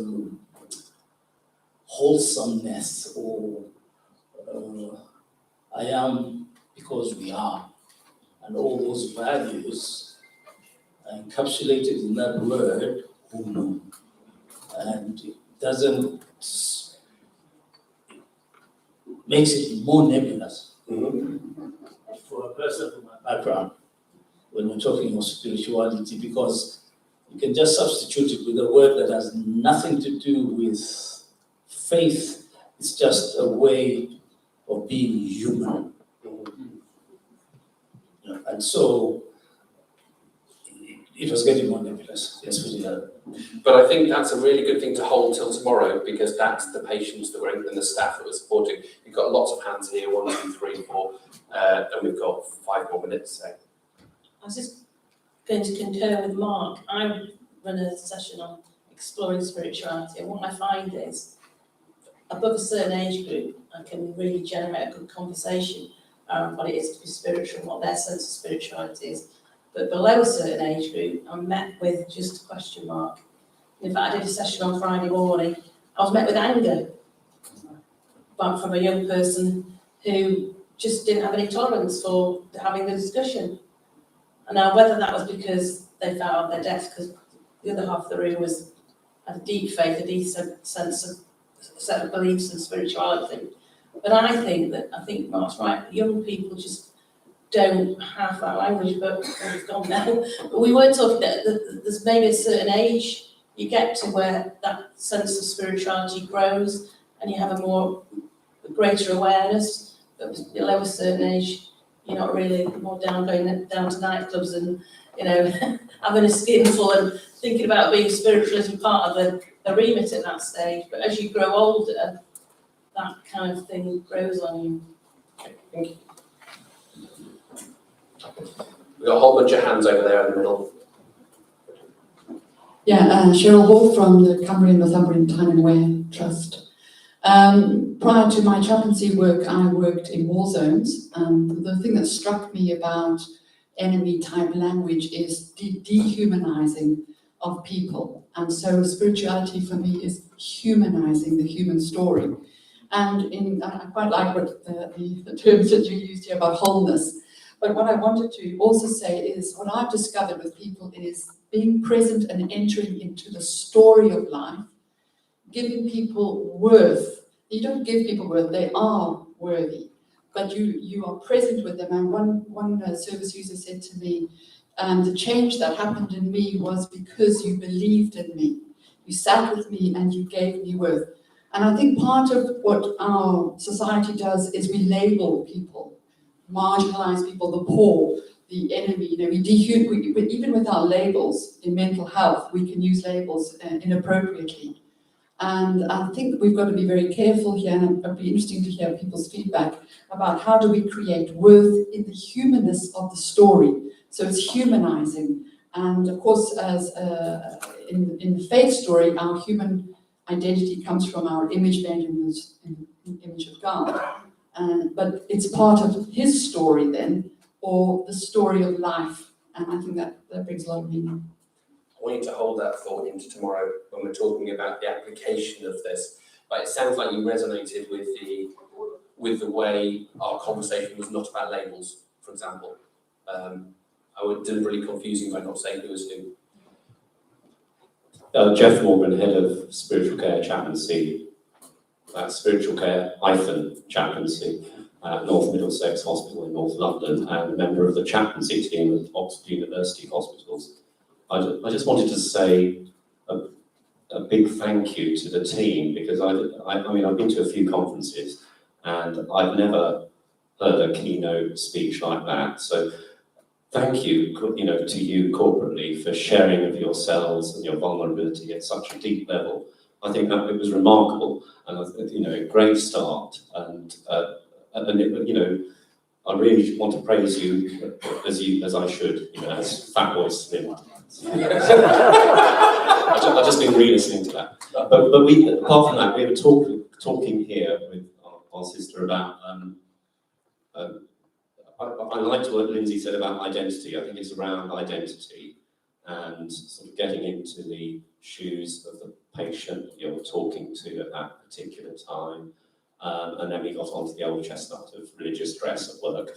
wholesomeness, or I am because we are. And all those values are encapsulated in that word, hunu. And it doesn't, makes it more nebulous. Mm-hmm. For a person from my background, when we're talking of spirituality, because you can just substitute it with a word that has nothing to do with faith. It's just a way of being human. And so it was getting more nebulous. Yes, we did. But I think that's a really good thing to hold till tomorrow, because that's the patients that were in and the staff that were supporting. We've got lots of hands here, 1, 2, 3, 4, and we've got 5 more minutes. So. I was just going to concur with Mark. I run a session on exploring spirituality, and what I find is above a certain age group, I can really generate a good conversation around what it is to be spiritual, what their sense of spirituality is. But below a certain age group, I'm met with just a question mark. In fact, I did a session on Friday morning. I was met with anger from a young person who just didn't have any tolerance for having the discussion. And now, whether that was because they felt at their desk, because the other half of the room had a deep faith, a deep sense of a set of beliefs and spirituality. But I think Mark's right. Young people just don't have that language, but we've gone now. But we were talking that there's maybe a certain age you get to where that sense of spirituality grows, and you have a greater awareness. below a certain age, you're not really more down going down to nightclubs and, you know, having a skinful and thinking about being spiritual as part of the remit at that stage. But as you grow older, that kind of thing grows on you. Okay, thank you. We've got a whole bunch of hands over there in the middle. Yeah, Cheryl Hall from the Cumbrian Northumbrian Time and Wear Trust. Prior to my chaplaincy work, I worked in war zones. The thing that struck me about enemy type language is dehumanizing of people. And so spirituality for me is humanizing the human story. And I quite like what the terms that you used here about wholeness. But what I wanted to also say is what I've discovered with people is being present and entering into the story of life, giving people worth. You don't give people worth, they are worthy, but you are present with them. And one service user said to me, the change that happened in me was because you believed in me. You sat with me and you gave me worth. And I think part of what our society does is we label people, marginalize people, the poor, the enemy. You know, we even with our labels in mental health, we can use labels inappropriately. And I think we've got to be very careful here, and it'd be interesting to hear people's feedback about how do we create worth in the humanness of the story. So it's humanizing. And of course, as in the faith story, our human identity comes from our image made in the image of God. But it's part of his story then, or the story of life. And I think that brings a lot of meaning. I want you to hold that thought into tomorrow when we're talking about the application of this. But it sounds like you resonated with the way our conversation was not about labels, for example. I would deliberately confuse you by not saying who was who. Jeff Morgan, Head of Spiritual Care Chaplaincy, Spiritual Care - Chaplaincy at North Middlesex Hospital in North London, and a member of the chaplaincy team at Oxford University Hospitals. I just wanted to say a big thank you to the team, because I mean, I've been to a few conferences and I've never heard a keynote speech like that. So thank you, to you corporately for sharing of yourselves and your vulnerability at such a deep level. I think that it was remarkable, and a great start. And I really want to praise you as I should, as Fatboy Slim. I've just been re-listening to that. But we, apart from that, we were talking here with our sister about. I liked what Lindsay said about identity. I think it's around identity and sort of getting into the shoes of the patient you're talking to at that particular time. And then we got onto the old chestnut of religious dress at work.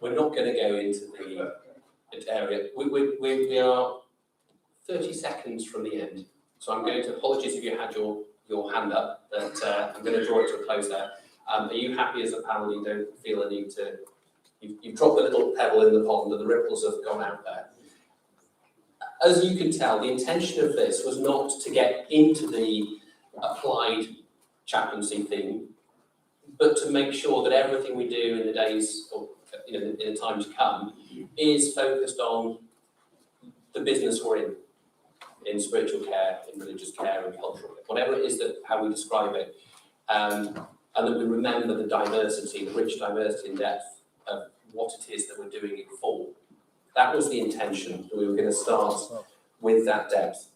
We're not going to go into the area. We are 30 seconds from the end. So I'm going to, apologies if you had your hand up, but I'm going to draw it to a close there. Are you happy as a panel? You don't feel a need to, you've dropped a little pebble in the pond and the ripples have gone out there. As you can tell, the intention of this was not to get into the applied chaplaincy theme, but to make sure that everything we do in the days, or in the time to come, is focused on the business we're in spiritual care, in religious care, and cultural care, whatever it is that how we describe it, and that we remember the diversity, the rich diversity and depth of what it is that we're doing it for. That was the intention, that we were going to start with that depth.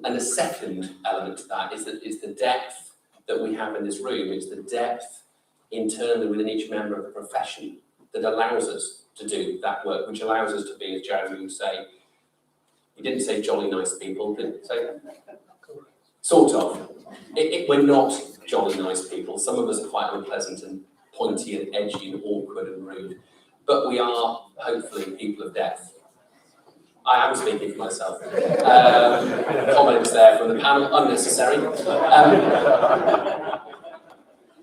And the second element to that is the depth that we have in this room. It's the depth internally within each member of the profession that allows us to do that work, which allows us to be, as Jeremy would say, he didn't say jolly nice people, didn't he? Sort of. We're not jolly nice people. Some of us are quite unpleasant and pointy and edgy and awkward and rude, but we are hopefully people of depth. I am speaking for myself. Comments there from the panel, unnecessary.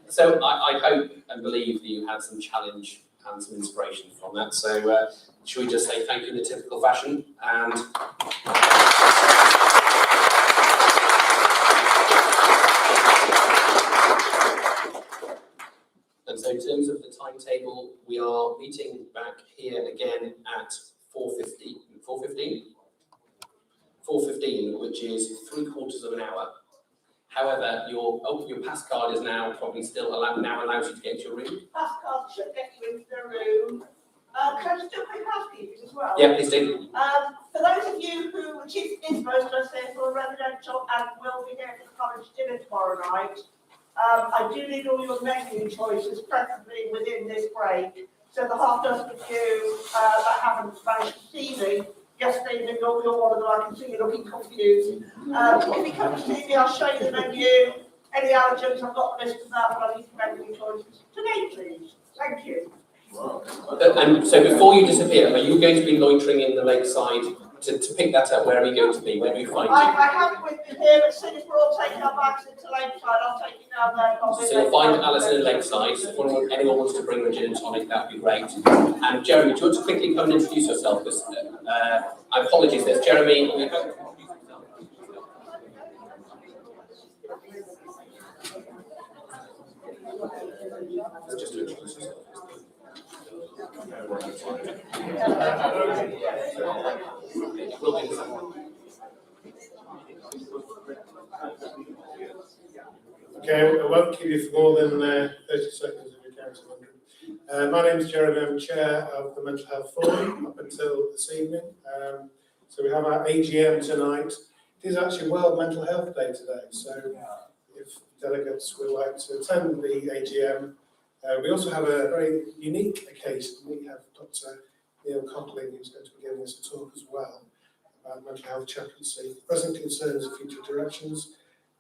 So I hope and believe that you had some challenge and some inspiration from that. So should we just say thank you in the typical fashion? And Ritual. We are meeting back here again at 4:15, which is 3/4 of an hour. However, your pass card is now probably still allows you to get to your room. Pass card should get you into the room. Can I just do a quick housekeeping as well? Yeah, please do. For those of you which is most of us here for residential and will be here for college dinner tomorrow night, I do need all your menu choices, preferably within this break. So the half dozen of you that haven't managed to see me yesterday evening, you're one of them. I can see you looking confused. If you come to see me, I'll show you the menu. Any allergens, I've got the list of that, but I need the menu choices today, please. Thank you. And so before you disappear, are you going to be loitering in the lakeside to pick that up? Where are you going to be? Where do you find you? I have with me here, but since we're all taking our bags into Lakeside, I'll take you down there. So you'll find Alison in Lakeside. If anyone wants to bring a gin and tonic, that would be great. And Jeremy, do you want to quickly come and introduce yourself? Because apologies, there's Jeremy. Just to introduce yourself. Okay, I won't keep you for more than 30 seconds if you count to 100. My name is Jeremy, I'm Chair of the Mental Health Forum up until this evening. So we have our AGM tonight. It is actually World Mental Health Day today, so if delegates would like to attend the AGM. We also have a very unique occasion. We have Dr. Neil Conkling, who's going to be giving us a talk as well about mental health chaplaincy, present concerns and future directions.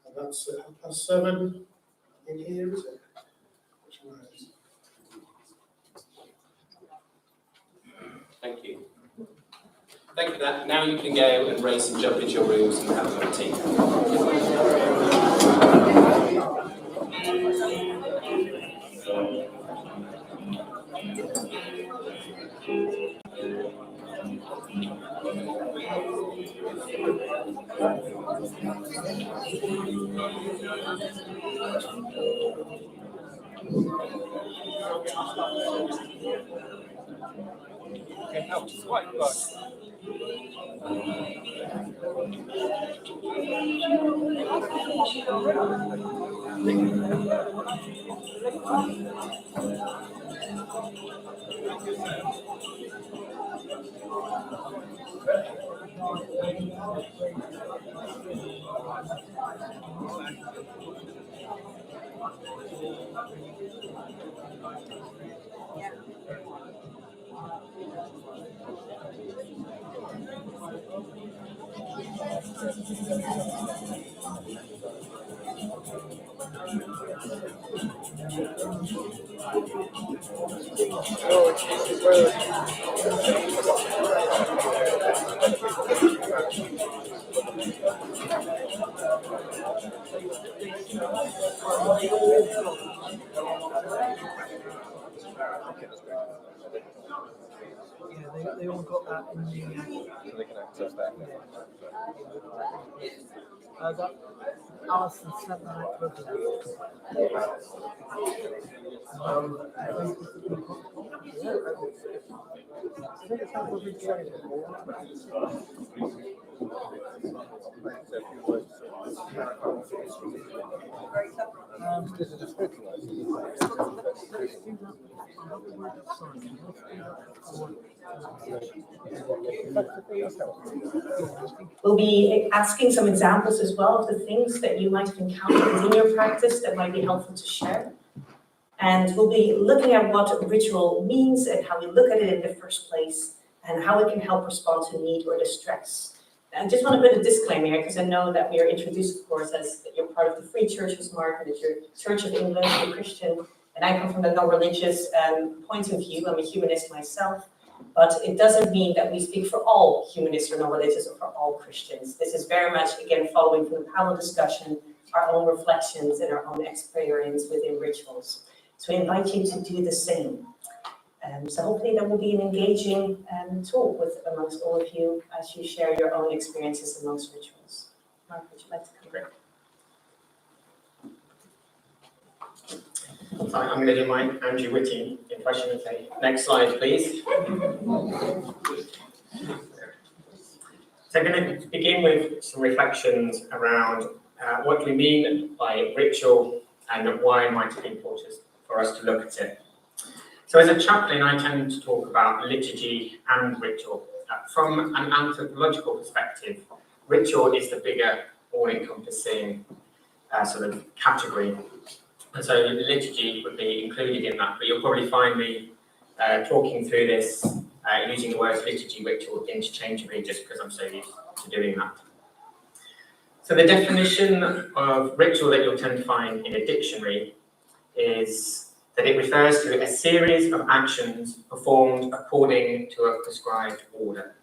And that's at 7:30 in here, is it? Which one is it? Thank you. Thank you for that. Now you can go and race and jump into your rooms and have a cup of tea. Yeah, they all got that in the. So they can access that. That Alison sent that We'll be asking some examples as well of the things that you might have encountered within your practice that might be helpful to share. And we'll be looking at what ritual means and how we look at it in the first place and how it can help respond to need or distress. I just want to put a disclaimer here because I know that we are introduced, of course, as that you're part of the Free Churches, Mark, and that you're Church of England, you're Christian, and I come from the non-religious point of view. I'm a humanist myself, but it doesn't mean that we speak for all humanists or non-religious or for all Christians. This is very much, again, following from the panel discussion, our own reflections and our own experience within rituals. So we invite you to do the same. So hopefully that will be an engaging talk amongst all of you as you share your own experiences amongst rituals. Mark, would you like to come? Great. So I'm going to do my Andrew Whitty question. Okay, next slide, please. So I'm going to begin with some reflections around what do we mean by ritual and why might it be important for us to look at it. So as a chaplain, I tend to talk about liturgy and ritual. From an anthropological perspective, ritual is the bigger, all-encompassing sort of category. And so liturgy would be included in that, but you'll probably find me talking through this using the words liturgy, ritual interchangeably just because I'm so used to doing that. So the definition of ritual that you'll tend to find in a dictionary is that it refers to a series of actions performed according to a prescribed order.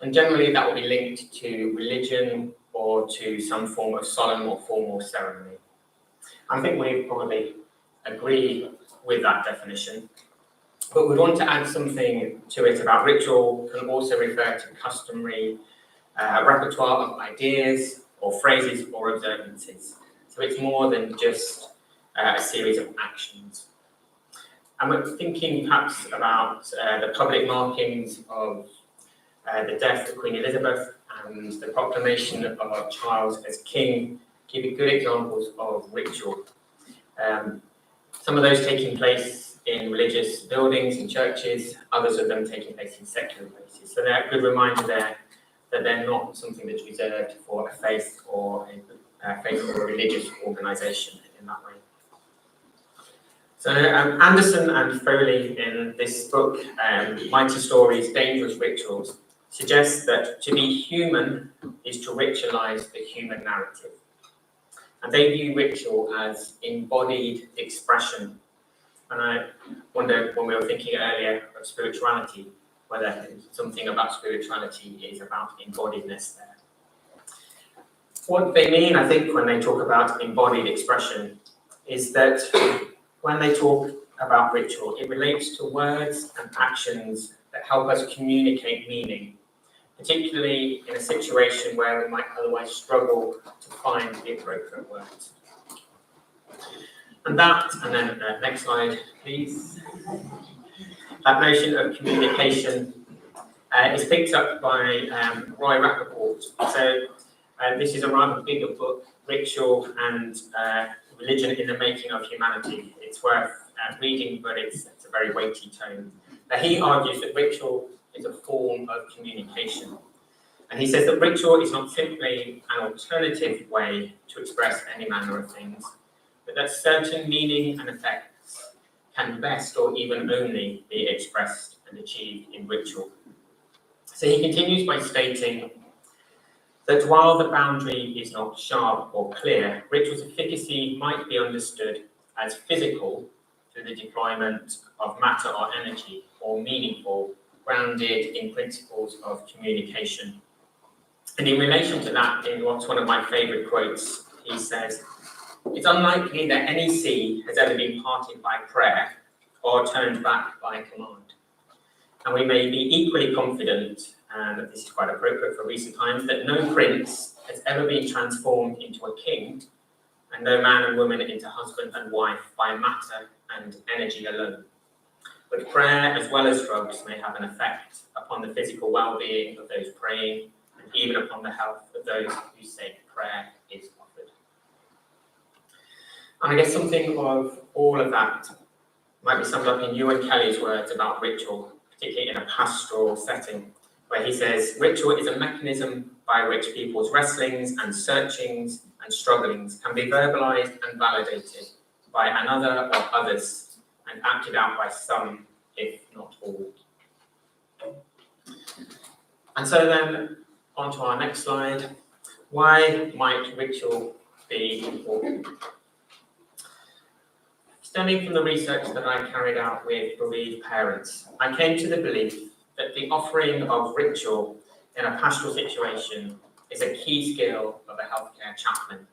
And generally that will be linked to religion or to some form of solemn or formal ceremony. I think we probably agree with that definition, but we want to add something to it about ritual can also refer to customary repertoire of ideas or phrases or observances. So it's more than just a series of actions. And we're thinking perhaps about the public markings of the death of Queen Elizabeth and the proclamation of Charles as king, giving good examples of ritual. Some of those taking place in religious buildings and churches, others of them taking place in secular places. So they're a good reminder there that they're not something that's reserved for a faith or a religious organisation in that way. So Anderson and Foley in this book, Mighty Stories, Dangerous Rituals, suggest that to be human is to ritualise the human narrative. And they view ritual as embodied expression. And I wonder, when we were thinking earlier of spirituality, whether something about spirituality is about embodiedness there. What they mean, I think, when they talk about embodied expression is that when they talk about ritual, it relates to words and actions that help us communicate meaning, particularly in a situation where we might otherwise struggle to find the appropriate words. And that, and then next slide, please. That notion of communication is picked up by Roy Rappaport. So this is a rather bigger book, Ritual and Religion in the Making of Humanity. It's worth reading, but it's a very weighty tome. He argues that ritual is a form of communication. And he says that ritual is not simply an alternative way to express any manner of things, but that certain meaning and effects can best or even only be expressed and achieved in ritual. So he continues by stating that while the boundary is not sharp or clear, ritual's efficacy might be understood as physical through the deployment of matter or energy, or meaningful, grounded in principles of communication. And in relation to that, in what's one of my favourite quotes, he says, "It's unlikely that any sea has ever been parted by prayer or turned back by command. And we may be equally confident, and this is quite appropriate for recent times, that no prince has ever been transformed into a king, and no man and woman into husband and wife by matter and energy alone. But prayer, as well as drugs, may have an effect upon the physical well-being of those praying, and even upon the health of those whose sake prayer is offered." And I guess something of all of that might be summed up in Ewan Kelly's words about ritual, particularly in a pastoral setting, where he says, "Ritual is a mechanism by which people's wrestlings and searchings and strugglings can be verbalized and validated by another or others and acted out by some, if not all." And so then, on to our next slide. Why might ritual be important? Stemming from the research that I carried out with bereaved parents, I came to the belief that the offering of ritual in a pastoral situation is a key skill of a healthcare chaplain.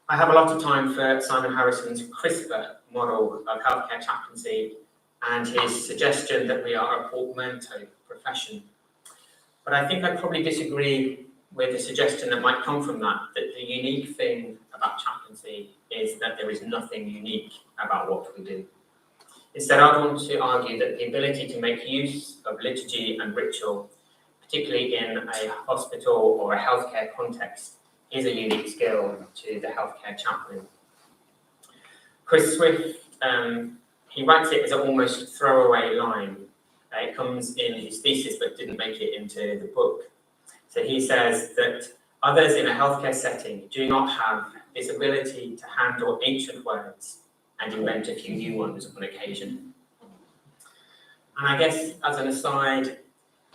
I have a lot of time for Simon Harrison's CRISPR model of healthcare chaplaincy and his suggestion that we are a portmanteau profession. But I think I probably disagree with the suggestion that might come from that the unique thing about chaplaincy is that there is nothing unique about what we do. Instead, I want to argue that the ability to make use of liturgy and ritual, particularly in a hospital or a healthcare context, is a unique skill to the healthcare chaplain. Chris Swift, he writes it as an almost throwaway line. It comes in his thesis but didn't make it into the book. So he says that others in a healthcare setting do not have this ability to handle ancient words and invent a few new ones on occasion. And I guess, as an aside,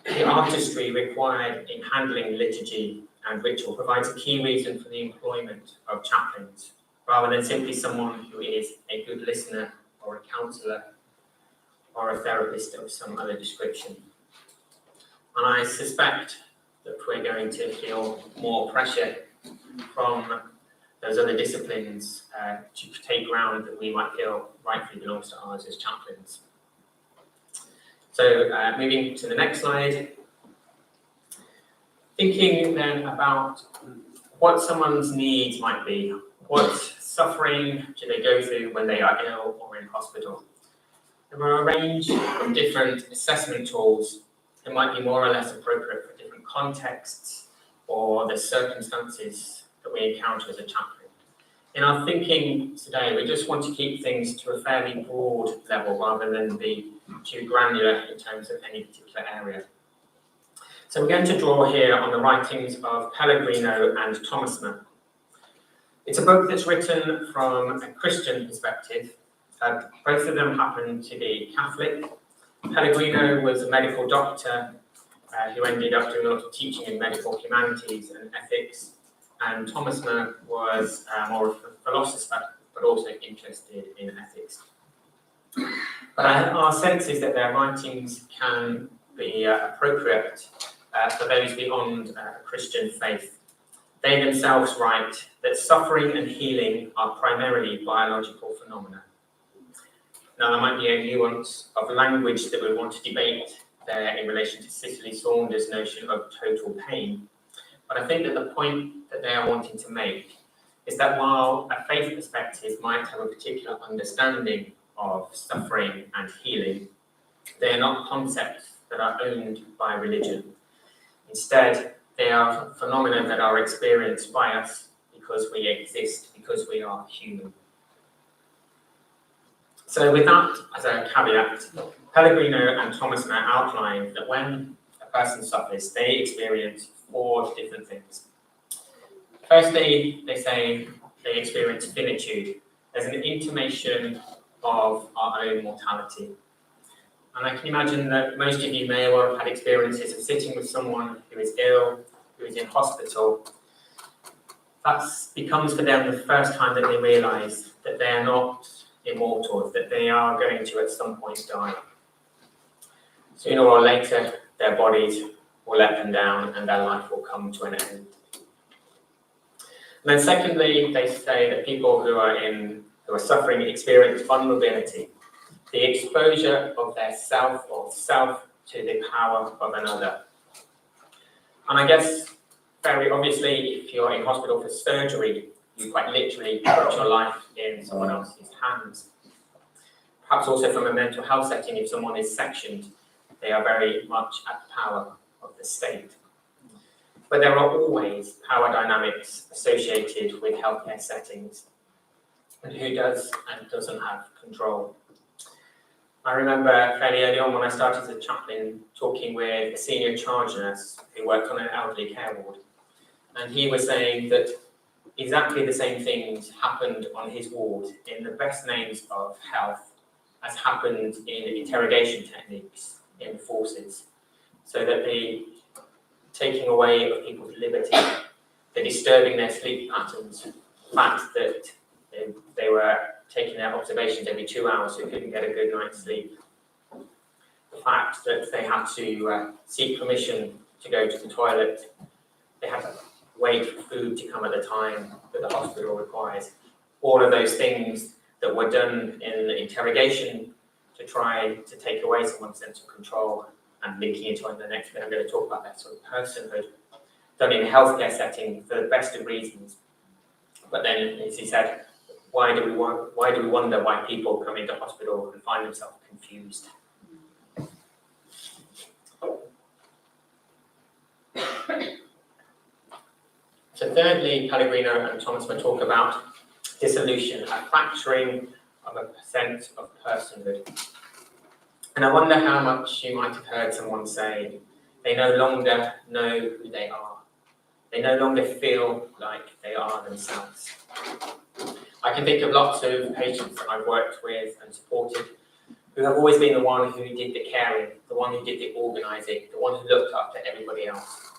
the artistry required in handling liturgy and ritual provides a key reason for the employment of chaplains, rather than simply someone who is a good listener or a counsellor or a therapist of some other description. And I suspect that we're going to feel more pressure from those other disciplines to take ground that we might feel rightfully belongs to ours as chaplains. So moving to the next slide. Thinking then about what someone's needs might be. What suffering do they go through when they are ill or in hospital? There are a range of different assessment tools that might be more or less appropriate for different contexts or the circumstances that we encounter as a chaplain. In our thinking today, we just want to keep things to a fairly broad level rather than be too granular in terms of any particular area. So we're going to draw here on the writings of Pellegrino and Thomasma. It's a book that's written from a Christian perspective. Both of them happen to be Catholic. Pellegrino was a medical doctor who ended up doing a lot of teaching in medical humanities and ethics. And Thomasma was more of a philosopher, but also interested in ethics. But our sense is that their writings can be appropriate for those beyond Christian faith. They themselves write that suffering and healing are primarily biological phenomena. Now, there might be a nuance of language that we want to debate there in relation to Cicely Saunders' notion of total pain. But I think that the point that they are wanting to make is that while a faith perspective might have a particular understanding of suffering and healing, they are not concepts that are owned by religion. Instead, they are phenomena that are experienced by us because we exist, because we are human. So with that as a caveat, Pellegrino and Thomasma outlined that when a person suffers, they experience 4 different things. Firstly, they say they experience finitude. There's an intimation of our own mortality. And I can imagine that most of you may well have had experiences of sitting with someone who is ill, who is in hospital. That becomes for them the first time that they realise that they are not immortal, that they are going to at some point die. Sooner or later, their bodies will let them down and their life will come to an end. And then secondly, they say that people who are suffering experience vulnerability, the exposure of their self or self to the power of another. And I guess very obviously, if you're in hospital for surgery, you quite literally put your life in someone else's hands. Perhaps also from a mental health setting, if someone is sectioned, they are very much at the power of the state. But there are always power dynamics associated with healthcare settings, and who does and doesn't have control. I remember fairly early on when I started as a chaplain talking with a senior charge nurse who worked on an elderly care ward, and he was saying that exactly the same things happened on his ward in the best names of health as happened in interrogation techniques in forces. So that the taking away of people's liberty, the disturbing their sleep patterns, the fact that they were taking their observations every 2 hours so they couldn't get a good night's sleep, the fact that they had to seek permission to go to the toilet, they had to wait for food to come at the time that the hospital requires. All of those things that were done in the interrogation to try to take away someone's sense of control, and linking into the next bit, I'm going to talk about that sort of personhood, done in a healthcare setting for the best of reasons. But then, as he said, why do we wonder why people come into hospital and find themselves confused? So thirdly, Pellegrino and Thomas will talk about dissolution, a fracturing of a sense of personhood. And I wonder how much you might have heard someone say, they no longer know who they are. They no longer feel like they are themselves. I can think of lots of patients that I've worked with and supported who have always been the one who did the caring, the one who did the organising, the one who looked after everybody else.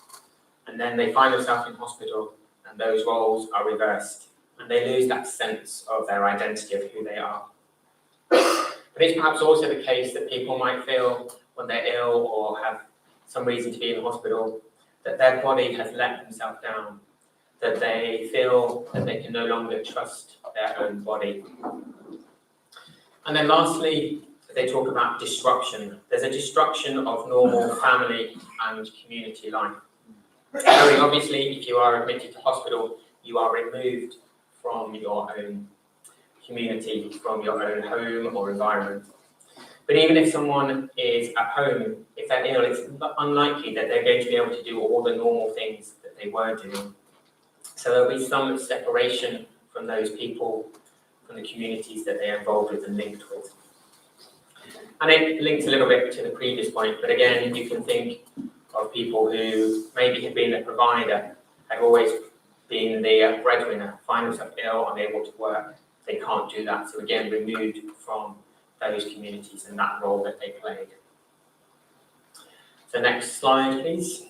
And then they find themselves in hospital and those roles are reversed and they lose that sense of their identity of who they are. But it's perhaps also the case that people might feel when they're ill or have some reason to be in hospital that their body has let themselves down, that they feel that they can no longer trust their own body. And then lastly, they talk about disruption. There's a disruption of normal family and community life. Very obviously, if you are admitted to hospital, you are removed from your own community, from your own home or environment. But even if someone is at home, if they're ill, it's unlikely that they're going to be able to do all the normal things that they were doing. So there'll be some separation from those people, from the communities that they're involved with and linked with. And it links a little bit to the previous point, but again, you can think of people who maybe have been a provider, have always been the breadwinner, find themselves ill, unable to work. They can't do that. So again, removed from those communities and that role that they played. So next slide, please.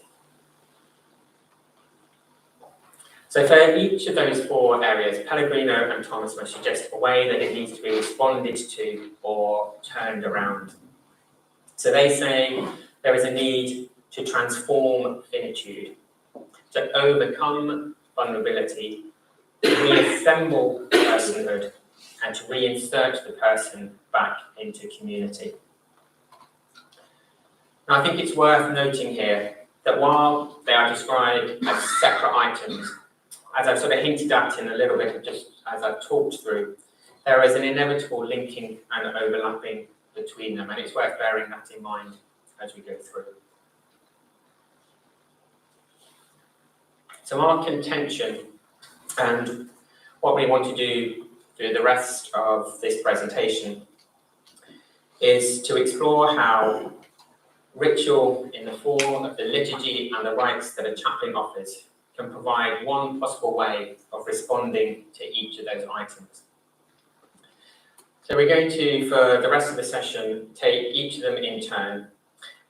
So for each of those four areas, Pellegrino and Thomas must suggest a way that it needs to be responded to or turned around. So they say there is a need to transform finitude, to overcome vulnerability, to reassemble personhood, and to reinsert the person back into community. Now, I think it's worth noting here that while they are described as separate items, as I've sort of hinted at in a little bit, just as I've talked through, there is an inevitable linking and overlapping between them, and it's worth bearing that in mind as we go through. So our contention and what we want to do through the rest of this presentation is to explore how ritual in the form of the liturgy and the rites that a chaplain offers can provide one possible way of responding to each of those items. So we're going to, for the rest of the session, take each of them in turn.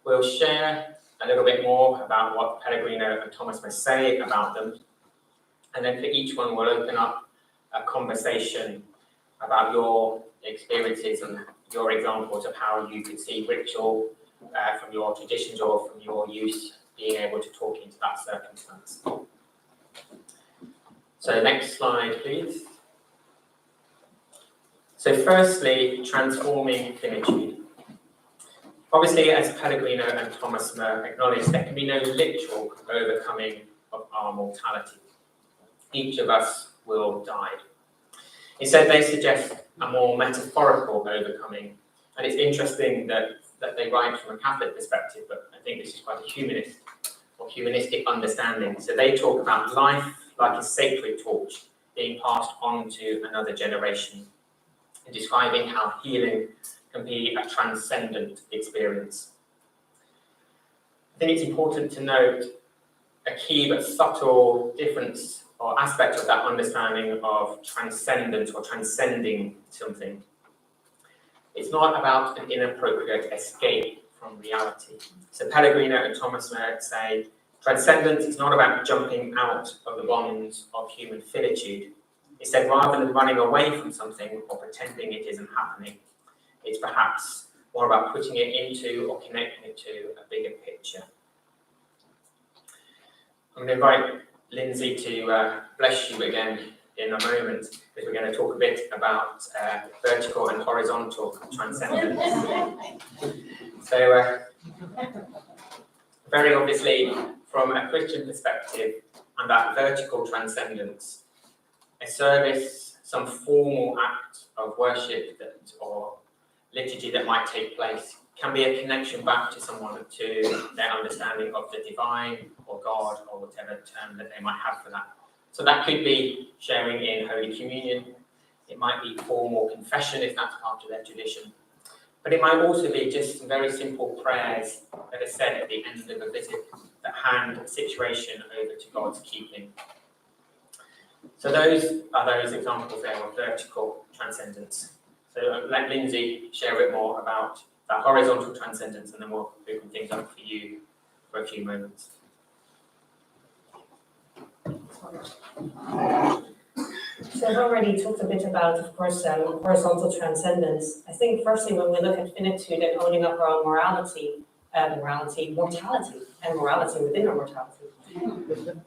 We'll share a little bit more about what Pellegrino and Thomas must say about them. And then for each one, we'll open up a conversation about your experiences and your examples of how you could see ritual from your traditions or from your use being able to talk into that circumstance. So next slide, please. So firstly, transforming finitude. Obviously, as Pellegrino and Thomas acknowledge, there can be no literal overcoming of our mortality. Each of us will die. Instead, they suggest a more metaphorical overcoming. And it's interesting that they write from a Catholic perspective, but I think this is quite a humanist or humanistic understanding. So they talk about life like a sacred torch being passed on to another generation, and describing how healing can be a transcendent experience. I think it's important to note a key but subtle difference or aspect of that understanding of transcendence or transcending something. It's not about an inappropriate escape from reality. So Pellegrino and Thomas say transcendence is not about jumping out of the bonds of human finitude. Instead, rather than running away from something or pretending it isn't happening, it's perhaps more about putting it into or connecting it to a bigger picture. I'm going to invite Lindsay to bless you again in a moment, because we're going to talk a bit about vertical and horizontal transcendence. So, very obviously, from a Christian perspective, and that vertical transcendence, a service some formal act of worship or liturgy that might take place can be a connection back to someone, to their understanding of the divine or God or whatever term that they might have for that. So that could be sharing in Holy Communion. It might be formal confession if that's part of their tradition. But it might also be just some very simple prayers that are said at the end of a visit that hand a situation over to God's keeping. So those are those examples there of vertical transcendence. So let Lindsay share a bit more about that horizontal transcendence, and then we'll open things up for you for a few moments. So I've already talked a bit about, of course, horizontal transcendence. I think firstly, when we look at finitude and owning up our own mortality within our mortality,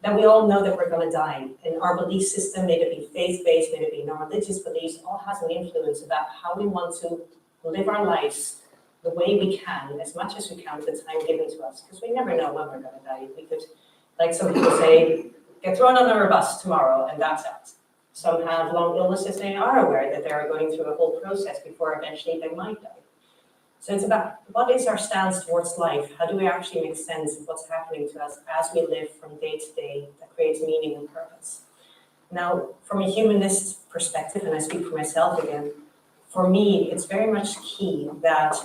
then we all know that we're going to die. And our belief system, may it be faith-based, may it be non-religious beliefs, all has an influence about how we want to live our lives the way we can, as much as we can with the time given to us, because we never know when we're going to die. We could, like some people say, get thrown under a bus tomorrow and that's it. Some have long illnesses, they are aware that they're going through a whole process before eventually they might die. So it's about, what is our stance towards life? How do we actually make sense of what's happening to us as we live from day to day that creates meaning and purpose? Now, from a humanist perspective, and I speak for myself again, for me, it's very much key that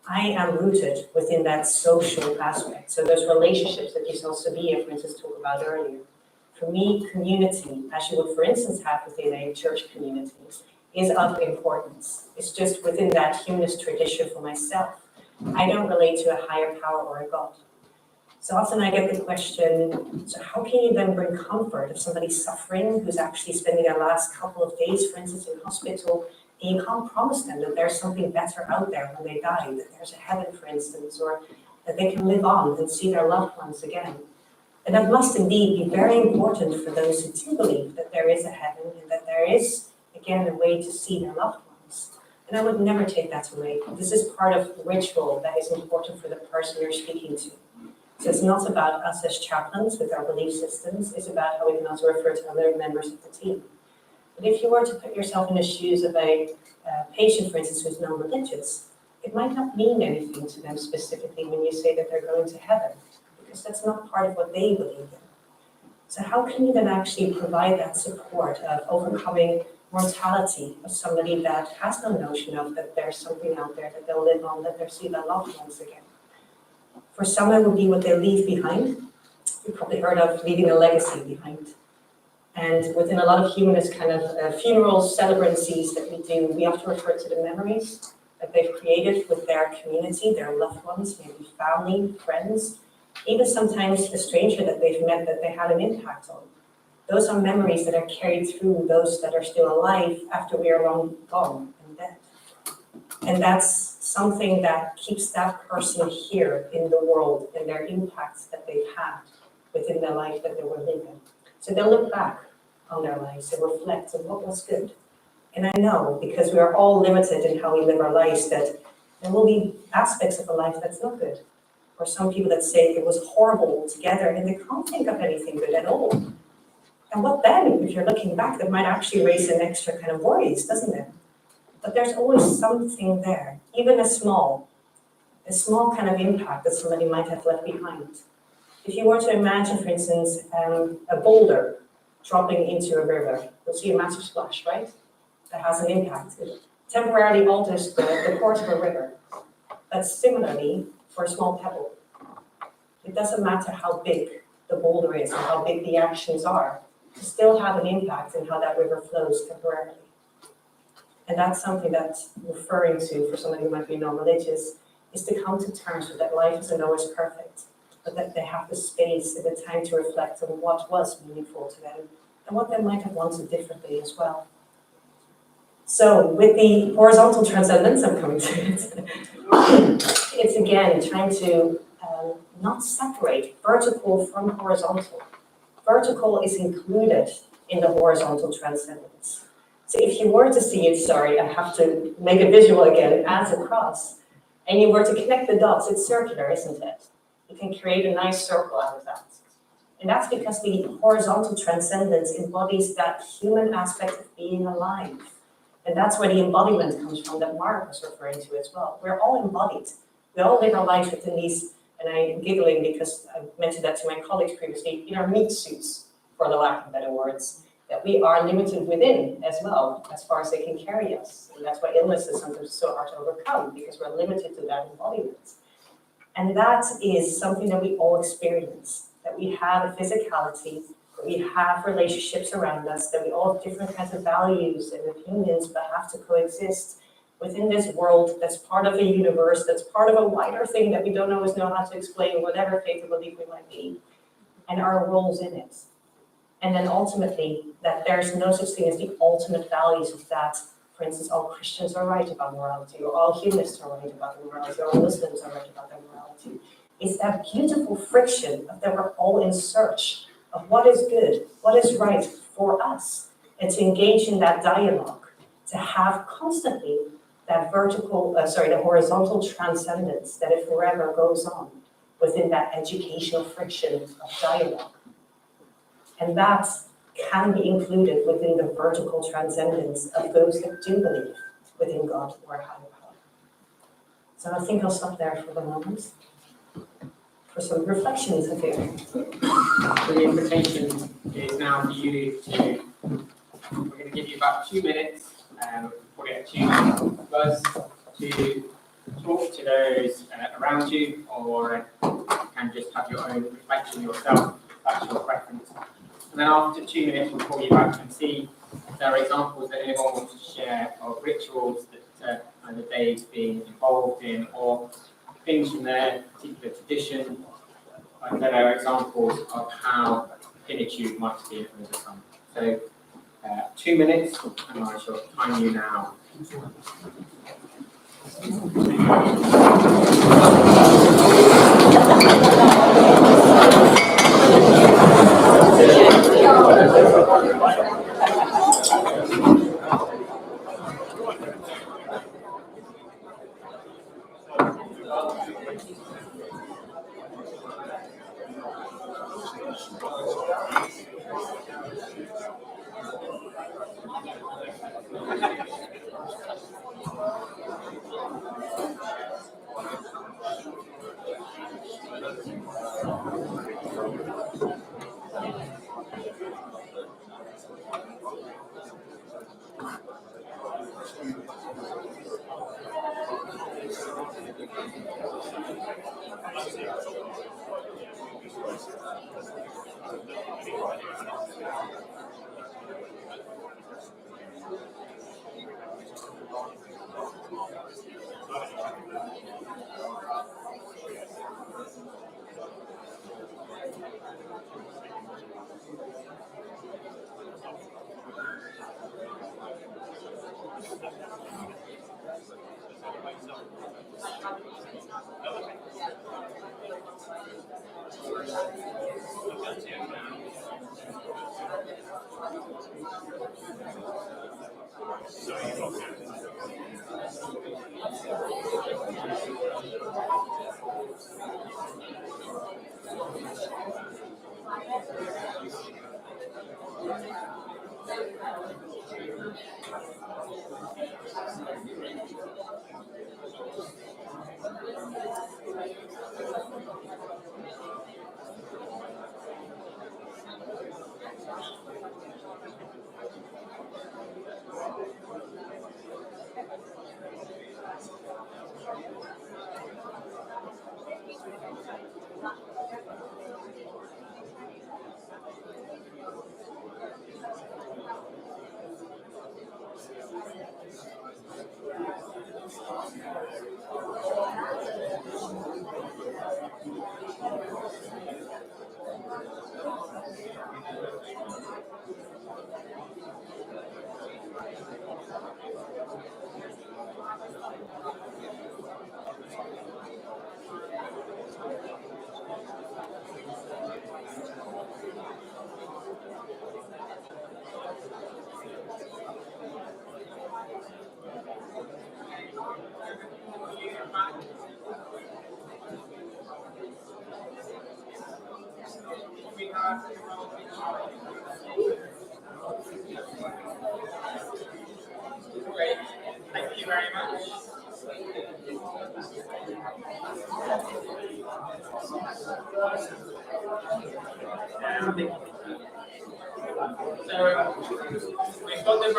I am rooted within that social aspect. So those relationships that you saw Sabia, for instance, talk about earlier. For me, community, as you would, for instance, have within a church community, is of importance. It's just within that humanist tradition for myself. I don't relate to a higher power or a God. So often I get the question, so how can you then bring comfort if somebody's suffering, who's actually spending their last couple of days, for instance, in hospital, and you can't promise them that there's something better out there when they die, that there's a heaven, for instance, or that they can live on and see their loved ones again. And that must indeed be very important for those who do believe that there is a heaven and that there is, again, a way to see their loved ones. And I would never take that away. This is part of the ritual that is important for the person you're speaking to. So it's not about us as chaplains with our belief systems, it's about how we can also refer to other members of the team. But if you were to put yourself in the shoes of a patient, for instance, who's non-religious, it might not mean anything to them specifically when you say that they're going to heaven, because that's not part of what they believe in. So how can you then actually provide that support of overcoming mortality of somebody that has no notion of that there's something out there that they'll live on, that they'll see their loved ones again? For some, it would be what they leave behind. You've probably heard of leaving a legacy behind. And within a lot of humanist kind of funerals, celebrancies that we do, we often refer to the memories that they've created with their community, their loved ones, maybe family, friends, even sometimes a stranger that they've met that they had an impact on. Those are memories that are carried through those that are still alive after we are long gone and dead. And that's something that keeps that person here in the world and their impacts that they've had within their life that they were living. So they'll look back on their lives and reflect on what was good. And I know, because we are all limited in how we live our lives, that there will be aspects of a life that's not good. Or some people that say it was horrible altogether and they can't think of anything good at all. And what then, if you're looking back, that might actually raise an extra kind of worries, doesn't it? But there's always something there, even a small kind of impact that somebody might have left behind. If you were to imagine, for instance, a boulder dropping into a river, you'll see a massive splash, right? That has an impact. It temporarily alters the course of a river. But similarly, for a small pebble, it doesn't matter how big the boulder is or how big the actions are, to still have an impact in how that river flows temporarily. And that's something that's referring to, for somebody who might be non-religious, is to come to terms with that life isn't always perfect, but that they have the space and the time to reflect on what was meaningful to them and what they might have wanted differently as well. So with the horizontal transcendence, I'm coming to it, it's again trying to not separate vertical from horizontal. Vertical is included in the horizontal transcendence. So if you were to see it, sorry, I have to make a visual again, as a cross, and you were to connect the dots, it's circular, isn't it? You can create a nice circle out of that. And that's because the horizontal transcendence embodies that human aspect of being alive. And that's where the embodiment comes from that Mark was referring to as well. We're all embodied. We all live our lives within these, and I'm giggling because I mentioned that to my colleagues previously, in our meat suits, for the lack of better words, that we are limited within as well, as far as they can carry us. And that's why illness is sometimes so hard to overcome, because we're limited to that embodiment. And that is something that we all experience, that we have a physicality, that we have relationships around us, that we all have different kinds of values and opinions, but have to coexist within this world that's part of a universe, that's part of a wider thing that we don't always know how to explain, whatever faith or belief we might be, and our roles in it. And then ultimately, that there's no such thing as the ultimate values of that. For instance, all Christians are right about morality, or all humanists are right about morality, or all Muslims are right about their morality. It's that beautiful friction of that we're all in search of what is good, what is right for us, and to engage in that dialogue, to have constantly that the horizontal transcendence that it forever goes on within that educational friction of dialogue. And that can be included within the vertical transcendence of those that do believe within God or higher power. So I think I'll stop there for the moment for some reflections of you. So the invitation is now for you to, we're going to give you about 2 minutes, probably a 2 minute buzz to talk to those around you, or you can just have your own reflection yourself, that's your preference. And then after 2 minutes, we'll call you back and see if there are examples that anyone wants to share of rituals that either they've been involved in, or things from their particular tradition. And there are examples of how finitude might be overcome. So 2 minutes, and I shall time you now.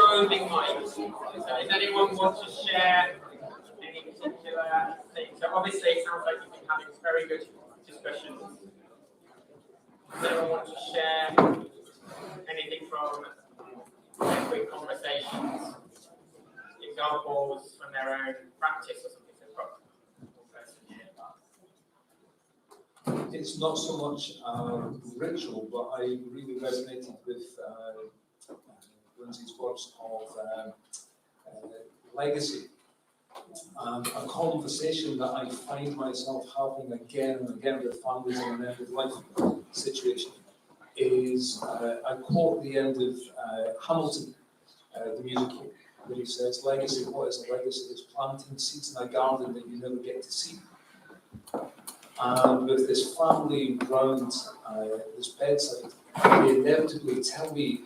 roving mics. So does anyone want to share any particular thing? So obviously it sounds like you've been having very good discussions. Does anyone want to share anything from quick conversations, examples from their own practice or something they've got? It's not so much ritual, but I really resonated with Lindsay's words of legacy. A conversation that I find myself having again and again with families in an end-of-life situation is, I quote the end of Hamilton, the musical, where he says, legacy, what is a legacy? It's planting seeds in a garden that you never get to see. And with this family round this bedside, they inevitably tell me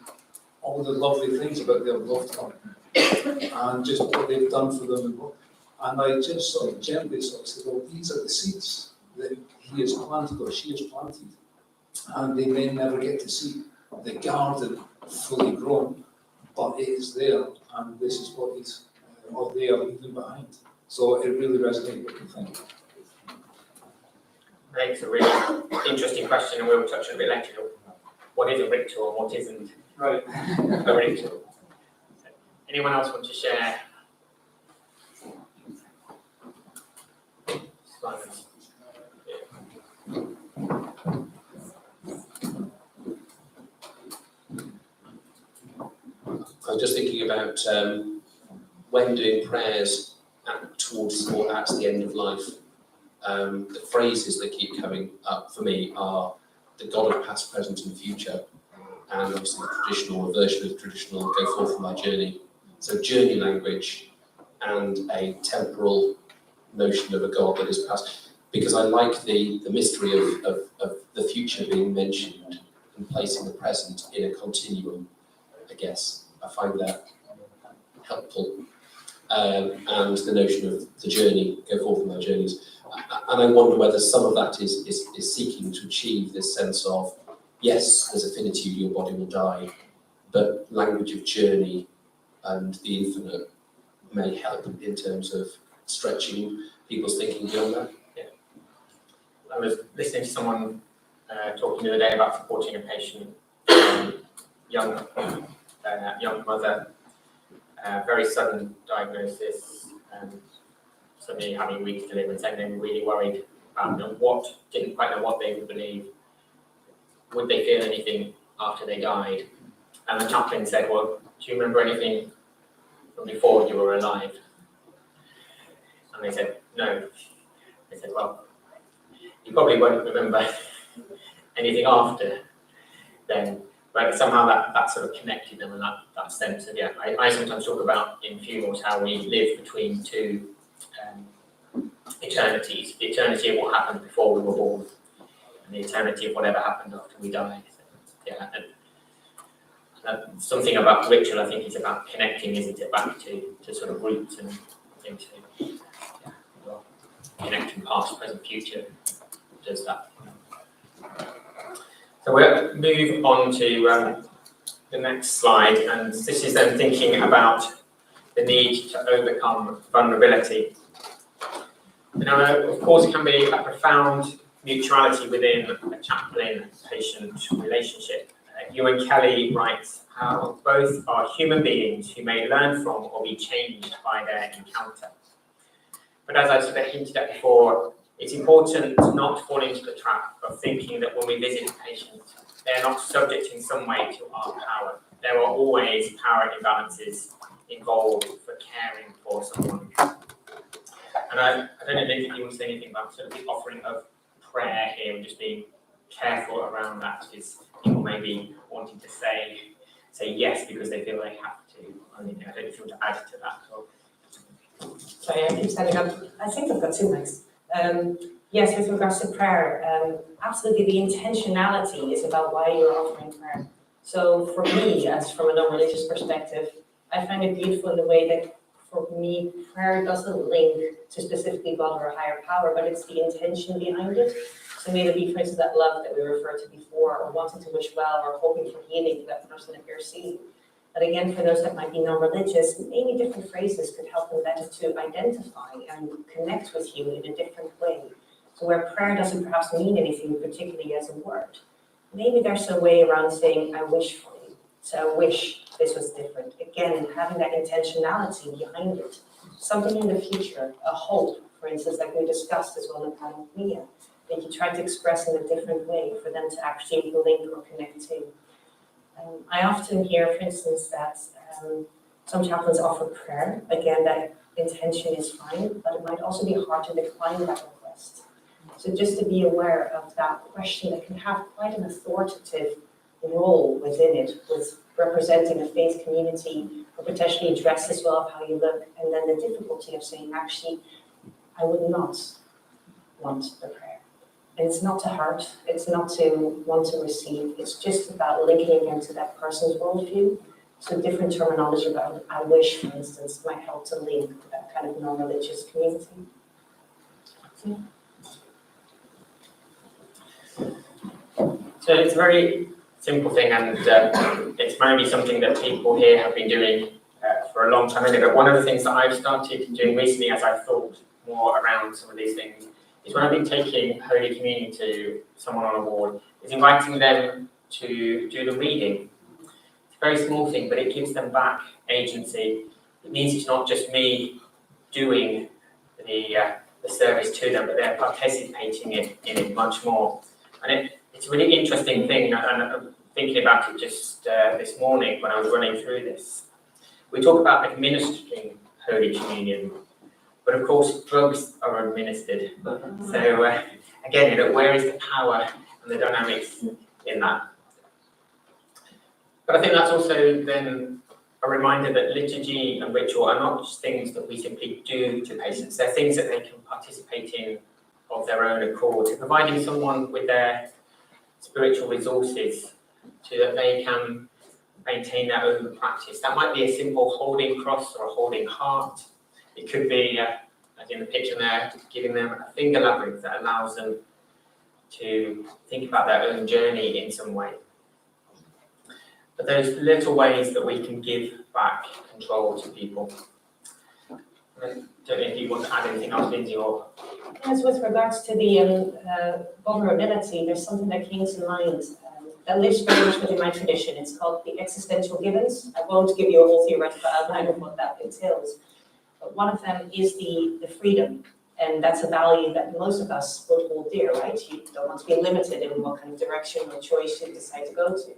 all the lovely things about their loved one and just what they've done for them. And I just sort of gently sort of said, well, these are the seeds that he has planted or she has planted. And they may never get to see the garden fully grown, but it is there, and this is what is what they are leaving behind. So it really resonated with me. Thank you. I think it's a really interesting question, and we'll touch on a bit later. What is a ritual and what isn't a ritual? Anyone else want to share? Simon. I was just thinking about when doing prayers towards or at the end of life. The phrases that keep coming up for me are the God of past, present and future, and obviously the traditional, a version of the traditional go forth on my journey. So journey language and a temporal notion of a God that is past, because I like the mystery of the future being mentioned and placing the present in a continuum, I guess. I find that helpful. And the notion of the journey, go forth on my journeys. And I wonder whether some of that is seeking to achieve this sense of, yes, there's a finitude, your body will die, but language of journey and the infinite may help in terms of stretching people's thinking beyond that. Yeah. I was listening to someone talking the other day about supporting a patient, young mother, very sudden diagnosis, suddenly having weeks to live, and saying they were really worried about didn't quite know what they would believe. Would they feel anything after they died? And the chaplain said, well, do you remember anything from before you were alive? And they said, no. They said, well, you probably won't remember anything after then. But somehow that sort of connected them, and that sense of, yeah, I sometimes talk about in funerals how we live between two eternities, the eternity of what happened before we were born, and the eternity of whatever happened after we died. So, yeah, and something about ritual, I think, is about connecting, isn't it, back to sort of roots and into connecting past, present, future, does that. So we'll move on to the next slide, and this is then thinking about the need to overcome vulnerability. Now, of course, it can be a profound mutuality within a chaplain-patient relationship. Ewan Kelly writes how both are human beings who may learn from or be changed by their encounter. But as I sort of hinted at before, it's important not to fall into the trap of thinking that when we visit a patient, they're not subject in some way to our power. There are always power imbalances involved for caring for someone. And I don't know if you want to say anything about sort of the offering of prayer here and just being careful around that, because people may be wanting to say yes because they feel they have to. I don't know if you want to add to that. Sorry, I keep standing up. I think I've got two mics. Yes, with regards to prayer, absolutely the intentionality is about why you're offering prayer. So for me, as from a non-religious perspective, I find it beautiful in the way that for me, prayer doesn't link to specifically God or a higher power, but it's the intention behind it. So may it be, for instance, that love that we referred to before, or wanting to wish well, or hoping for healing to that person that you're seeing. But again, for those that might be non-religious, maybe different phrases could help them better to identify and connect with you in a different way. So where prayer doesn't perhaps mean anything particularly as a word, maybe there's a way around saying, I wish for you. So I wish this was different. Again, having that intentionality behind it. Something in the future, a hope, for instance, like we discussed as well in the panel with Mia, that you try to express in a different way for them to actually link or connect to. I often hear, for instance, that some chaplains offer prayer. Again, that intention is fine, but it might also be hard to decline that request. So just to be aware of that question that can have quite an authoritative role within it, with representing a faith community, or potentially dressed as well of how you look, and then the difficulty of saying, actually, I would not want the prayer. And it's not to hurt, it's not to want to receive, it's just about linking again to that person's worldview. So different terminology about I wish, for instance, might help to link to that kind of non-religious community. So it's a very simple thing, and it's maybe something that people here have been doing for a long time anyway. But one of the things that I've started doing recently, as I've thought more around some of these things, is when I've been taking Holy Communion to someone on a ward, is inviting them to do the reading. It's a very small thing, but it gives them back agency. It means it's not just me doing the service to them, but they're participating in it much more. And it's a really interesting thing, and I'm thinking about it just this morning when I was running through this. We talk about administering Holy Communion, but of course drugs are administered. So again, where is the power and the dynamics in that? But I think that's also then a reminder that liturgy and ritual are not just things that we simply do to patients, they're things that they can participate in of their own accord, to providing someone with their spiritual resources so that they can maintain their own practice. That might be a simple holding cross or a holding heart. It could be, as in the picture there, giving them a finger labyrinth that allows them to think about their own journey in some way. But those little ways that we can give back control to people. I don't know if you want to add anything else, Lindsay, or... Yes, with regards to the vulnerability, there's something that came to mind that lives very much within my tradition. It's called the existential givens. I won't give you a whole theoretical outline of what that entails, but one of them is the freedom, and that's a value that most of us would hold dear, right? You don't want to be limited in what kind of direction or choice you decide to go to.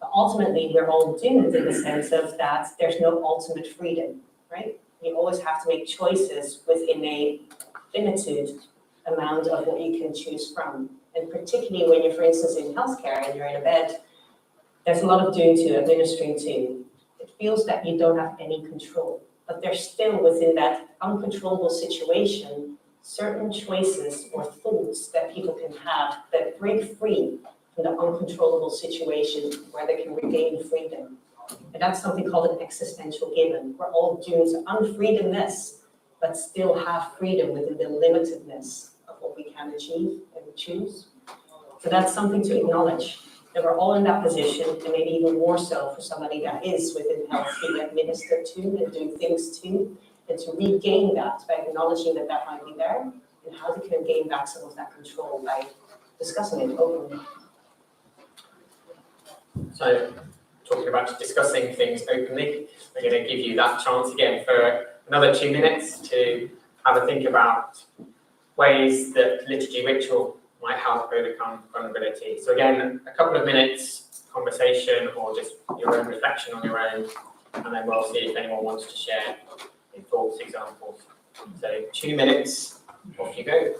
But ultimately, we're all doomed in the sense of that there's no ultimate freedom, right? You always have to make choices within a limited amount of what you can choose from. And particularly when you're, for instance, in healthcare and you're in a bed, there's a lot of doing to, administering to. It feels that you don't have any control, but there's still within that uncontrollable situation, certain choices or thoughts that people can have that break free from the uncontrollable situation where they can regain freedom. And that's something called an existential given. We're all doomed to unfreedomness, but still have freedom within the limitedness of what we can achieve and choose. So that's something to acknowledge, that we're all in that position, and maybe even more so for somebody that is within health being administered to and doing things to, and to regain that by acknowledging that that might be there, and how they can gain back some of that control by discussing it openly. So, talking about discussing things openly, we're going to give you that chance again for another 2 minutes to have a think about ways that liturgy ritual might help overcome vulnerability. So again, a couple of minutes conversation or just your own reflection on your own, and then we'll see if anyone wants to share in thoughts, examples. So 2 minutes, off you go.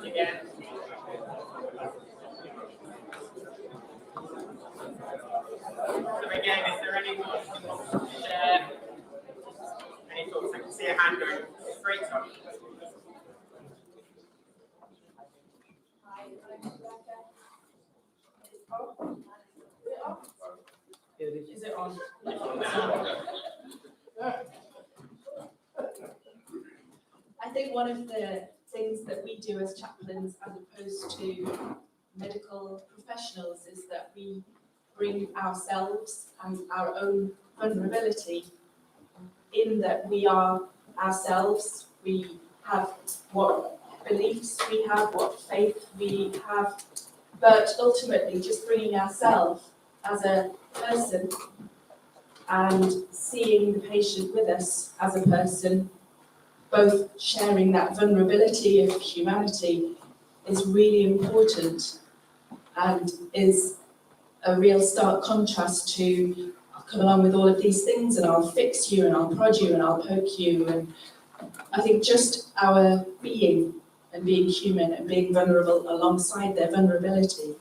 Again. So again, is there anyone who wants to share any thoughts? I can see a hand going straight up. Is it on? I think one of the things that we do as chaplains, as opposed to medical professionals, is that we bring ourselves and our own vulnerability in that we are ourselves, we have what beliefs we have, what faith we have, but ultimately just bringing ourselves as a person and seeing the patient with us as a person, both sharing that vulnerability of humanity is really important and is a real stark contrast to I'll come along with all of these things and I'll fix you and I'll prod you and I'll poke you. And I think just our being and being human and being vulnerable alongside their vulnerability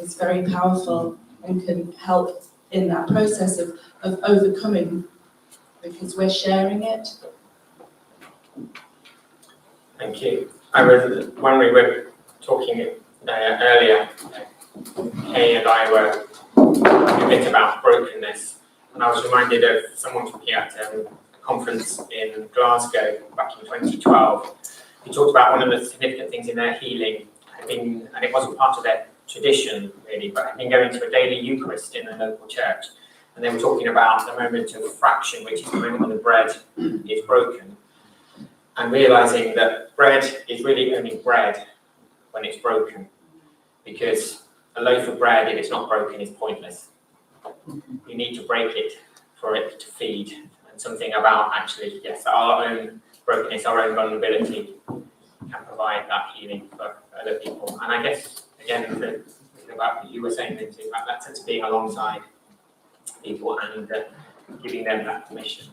is very powerful and can help in that process of overcoming, because we're sharing it. Thank you. I was, when we were talking earlier, Kay and I were talking a bit about brokenness, and I was reminded of someone talking at a conference in Glasgow back in 2012. He talked about one of the significant things in their healing had been, and it wasn't part of their tradition really, but had been going to a daily Eucharist in a local church. And they were talking about the moment of fraction, which is the moment when the bread is broken. And realizing that bread is really only bread when it's broken. Because a loaf of bread, if it's not broken, is pointless. You need to break it for it to feed. And something about actually, yes, our own brokenness, our own vulnerability can provide that healing for other people. And I guess, again, about what you were saying, Lindsay, about that sense of being alongside people and giving them that permission.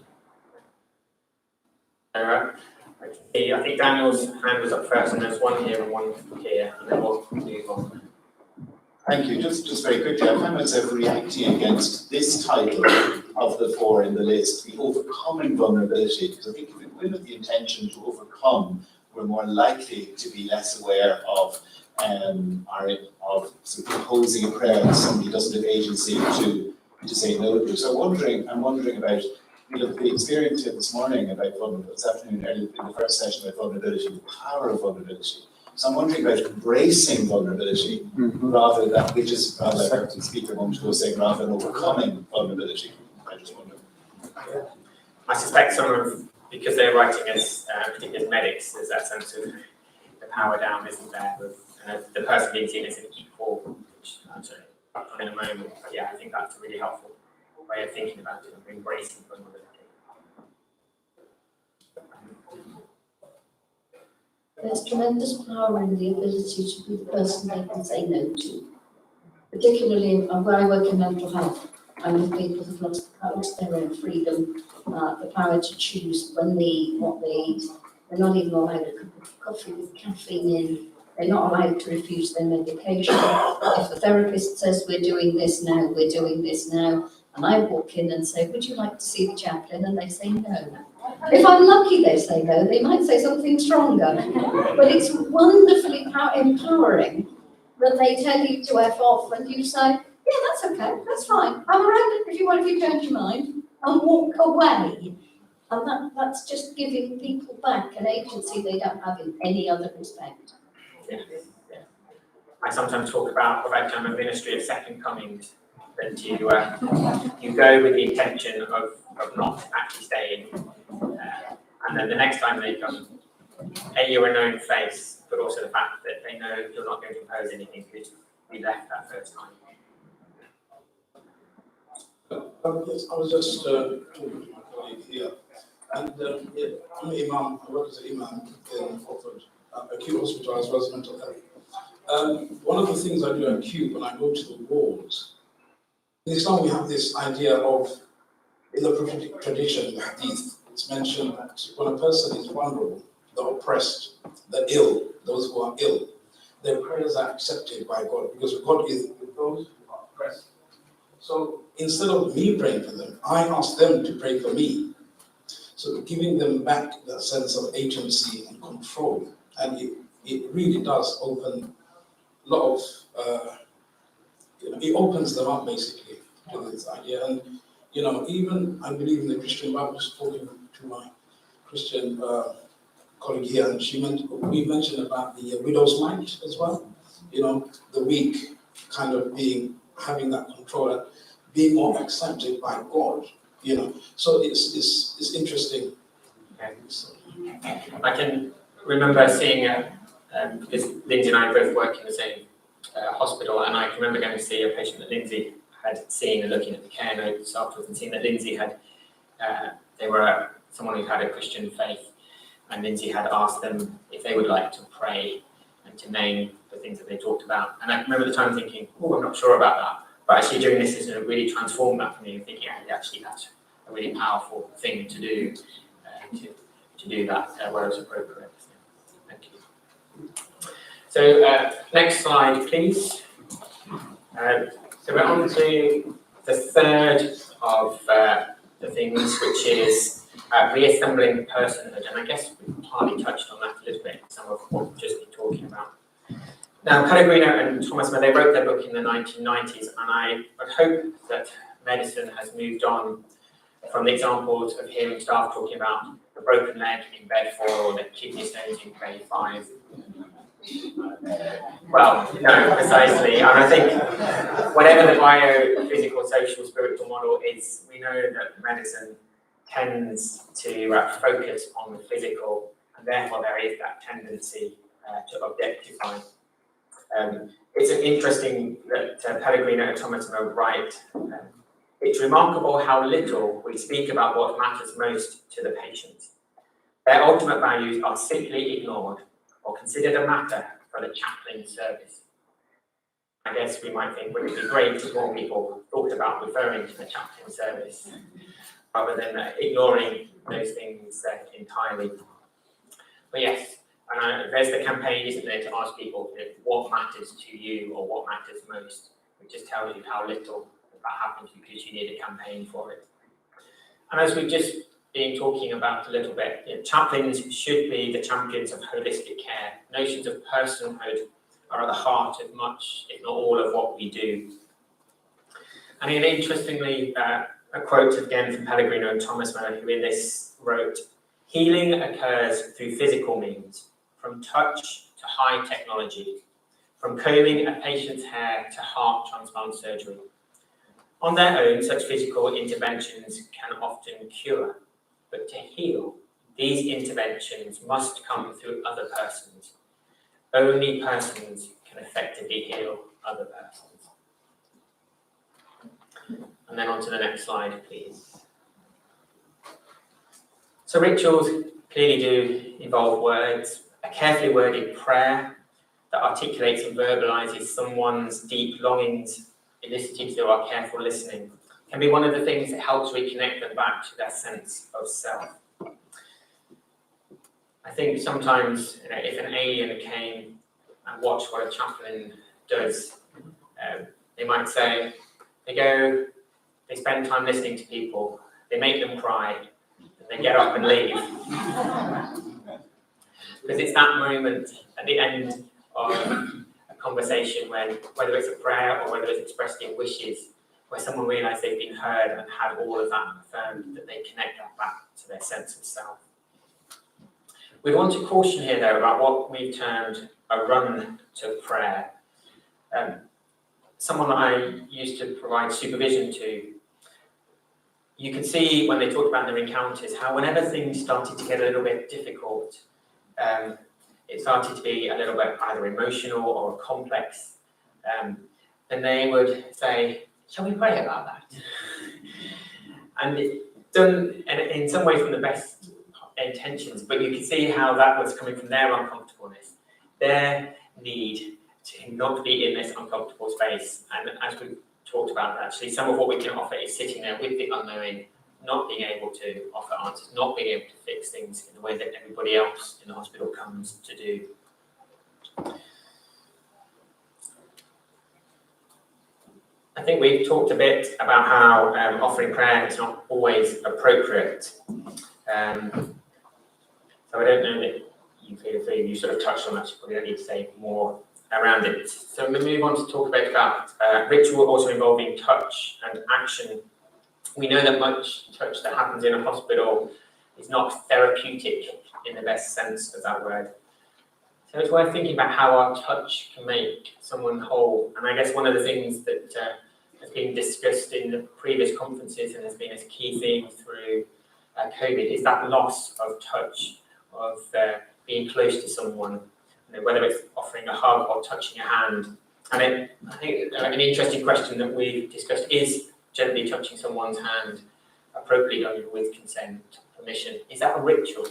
Okay, I think Daniel's hand was up first, and there's one here and one here, and then we'll move on. Thank you. Just very quickly, I find myself reacting against this title of the four in the list, the overcoming vulnerability, because I think if we win with the intention to overcome, we're more likely to be less aware of sort of imposing a prayer that somebody doesn't have agency to say no to. So I'm wondering about the experience here this morning about vulnerability, this afternoon, earlier in the first session about vulnerability, the power of vulnerability. So I'm wondering about embracing vulnerability rather than, which is rather like our speaker a moment ago saying, rather than overcoming vulnerability. I just wonder. I suspect some of, because they're writing as particularly as medics, there's that sense of the power down isn't there with the person being seen as an equal, which I'm sorry, in a moment. But yeah, I think that's a really helpful way of thinking about it, of embracing vulnerability. There's tremendous power in the ability to be the person they can say no to. Particularly where I work in mental health, and with people who've lost their own freedom, the power to choose when they eat, what they eat. They're not even allowed a cup of coffee with caffeine in. They're not allowed to refuse their medication. If the therapist says we're doing this now, we're doing this now, and I walk in and say, would you like to see the chaplain? And they say no. If I'm lucky, they say no. They might say something stronger. But it's wonderfully empowering that they tell you to F off and you say, yeah, that's okay, that's fine. I'm around if you change your mind, and walk away. And that's just giving people back an agency they don't have in any other respect. Yeah. I sometimes talk about a ministry of second comings, that you go with the intention of not actually staying, and then the next time they come, you're a known face, but also the fact that they know you're not going to impose anything because we left that first time. Yes, I was just talking to my colleague here, and I'm an imam. I work as an imam in Oxford, Acute Hospital as well as mental health. One of the things I do at Acute when I go to the wards, in Islam we have this idea of, in the prophetic tradition, the hadith, it's mentioned that when a person is vulnerable, the oppressed, the ill, those who are ill, their prayers are accepted by God because God is with those who are oppressed. So instead of me praying for them, I ask them to pray for me. So giving them back that sense of agency and control. And it really does open a lot of, it opens them up basically to this idea. And, even I believe in the Christian Bible, just talking to my Christian colleague here, and we mentioned about the widow's mite as well. The weak kind of having that control, being more accepted by God. So it's interesting. Okay. I can remember seeing because Lindsay and I both work in the same hospital, and I can remember going to see a patient that Lindsay had seen and looking at the care notes afterwards and seeing that Lindsay had, they were someone who had a Christian faith, and Lindsay had asked them if they would like to pray and to name the things that they talked about. And I remember the time thinking, oh, I'm not sure about that. But actually doing this has really transformed that for me, and thinking actually that's a really powerful thing to do, to do that where it's appropriate. Thank you. So next slide, please. So we're on to the third of the things, which is reassembling personhood. And I guess we've partly touched on that a little bit, some of what we've just been talking about. Now, Pellegrino and Thomas, they wrote their book in the 1990s, and I would hope that medicine has moved on from the examples of hearing staff talking about the broken leg in bed 4 or the kidney stones in bed 5. Well, no, precisely. And I think whatever the biophysical, social, spiritual model is, we know that medicine tends to focus on the physical, and therefore there is that tendency to objectify. It's interesting that Pellegrino and Thomas are right. It's remarkable how little we speak about what matters most to the patient. Their ultimate values are simply ignored or considered a matter for the chaplain service. I guess we might think, wouldn't it be great if more people thought about referring to the chaplain service rather than ignoring those things entirely. But yes, and there's the campaign, isn't there, to ask people what matters to you or what matters most. It just tells you how little that happens because you need a campaign for it. And as we've just been talking about a little bit, chaplains should be the champions of holistic care. Notions of personhood are at the heart of much, if not all, of what we do. And then interestingly, a quote again from Pellegrino and Thomas Miller, who in this wrote, "Healing occurs through physical means, from touch to high technology, from combing a patient's hair to heart transplant surgery. On their own, such physical interventions can often cure, but to heal, these interventions must come through other persons. Only persons can effectively heal other persons." And then on to the next slide, please. So rituals clearly do involve words. A carefully worded prayer that articulates and verbalizes someone's deep longings, elicited through our careful listening, can be one of the things that helps reconnect them back to their sense of self. I think sometimes, if an alien came and watched what a chaplain does, they might say, they spend time listening to people, they make them cry, and they get up and leave. Because it's that moment at the end of a conversation when, whether it's a prayer or whether it's expressed in wishes, where someone realised they've been heard and had all of that affirmed, that they connect that back to their sense of self. We want to caution here, though, about what we've termed a run to prayer. Someone that I used to provide supervision to, you could see when they talked about their encounters how whenever things started to get a little bit difficult, it started to be a little bit either emotional or complex, then they would say, "Shall we pray about that?" And it done in some way from the best intentions, but you could see how that was coming from their uncomfortableness, their need to not be in this uncomfortable space. And as we talked about, actually, some of what we can offer is sitting there with the unknowing, not being able to offer answers, not being able to fix things in the way that everybody else in the hospital comes to do. I think we've talked a bit about how offering prayer is not always appropriate. So I don't know that you feel free, you sort of touched on that, so you probably don't need to say more around it. So we move on to talk a bit about ritual also involving touch and action. We know that much touch that happens in a hospital is not therapeutic in the best sense of that word. So it's worth thinking about how our touch can make someone whole. And I guess one of the things that has been discussed in the previous conferences and has been a key theme through COVID is that loss of touch, of being close to someone, whether it's offering a hug or touching a hand. And I think an interesting question that we've discussed is gently touching someone's hand appropriately done with consent, permission. Is that a ritual?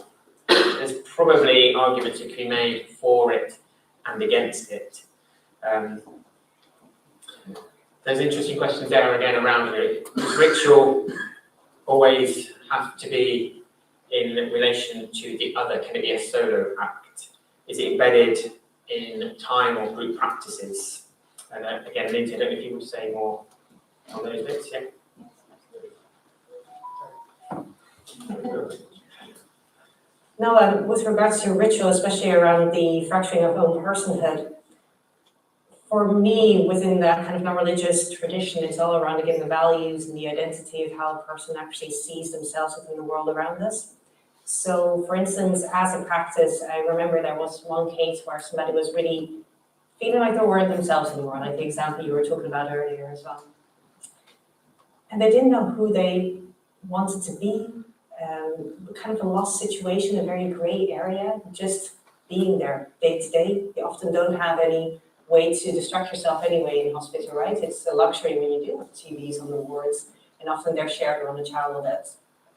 There's probably arguments that can be made for it and against it. There's interesting questions there again around it. Does ritual always have to be in relation to the other? Can it be a solo act? Is it embedded in time or group practices? And again, Lindsay, I don't know if you would say more on those bits, yeah? No, with regards to ritual, especially around the fracturing of own personhood, for me, within that kind of non-religious tradition, it's all around, again, the values and the identity of how a person actually sees themselves within the world around us. So, for instance, as a practice, I remember there was one case where somebody was really feeling like they weren't themselves anymore, like the example you were talking about earlier as well. And they didn't know who they wanted to be, kind of a lost situation, a very grey area, just being there day to day. You often don't have any way to distract yourself anyway in hospital, right? It's a luxury when you do have TVs on the wards, and often they're shared around a channel that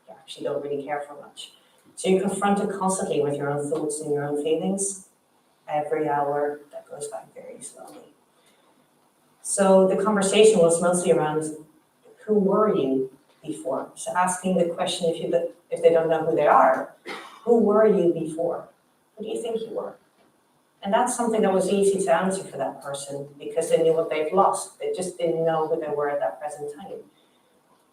you actually don't really care for much. So you're confronted constantly with your own thoughts and your own feelings. Every hour that goes by very slowly. So the conversation was mostly around who were you before? So asking the question, if they don't know who they are, who were you before? Who do you think you were? And that's something that was easy to answer for that person because they knew what they've lost. They just didn't know who they were at that present time.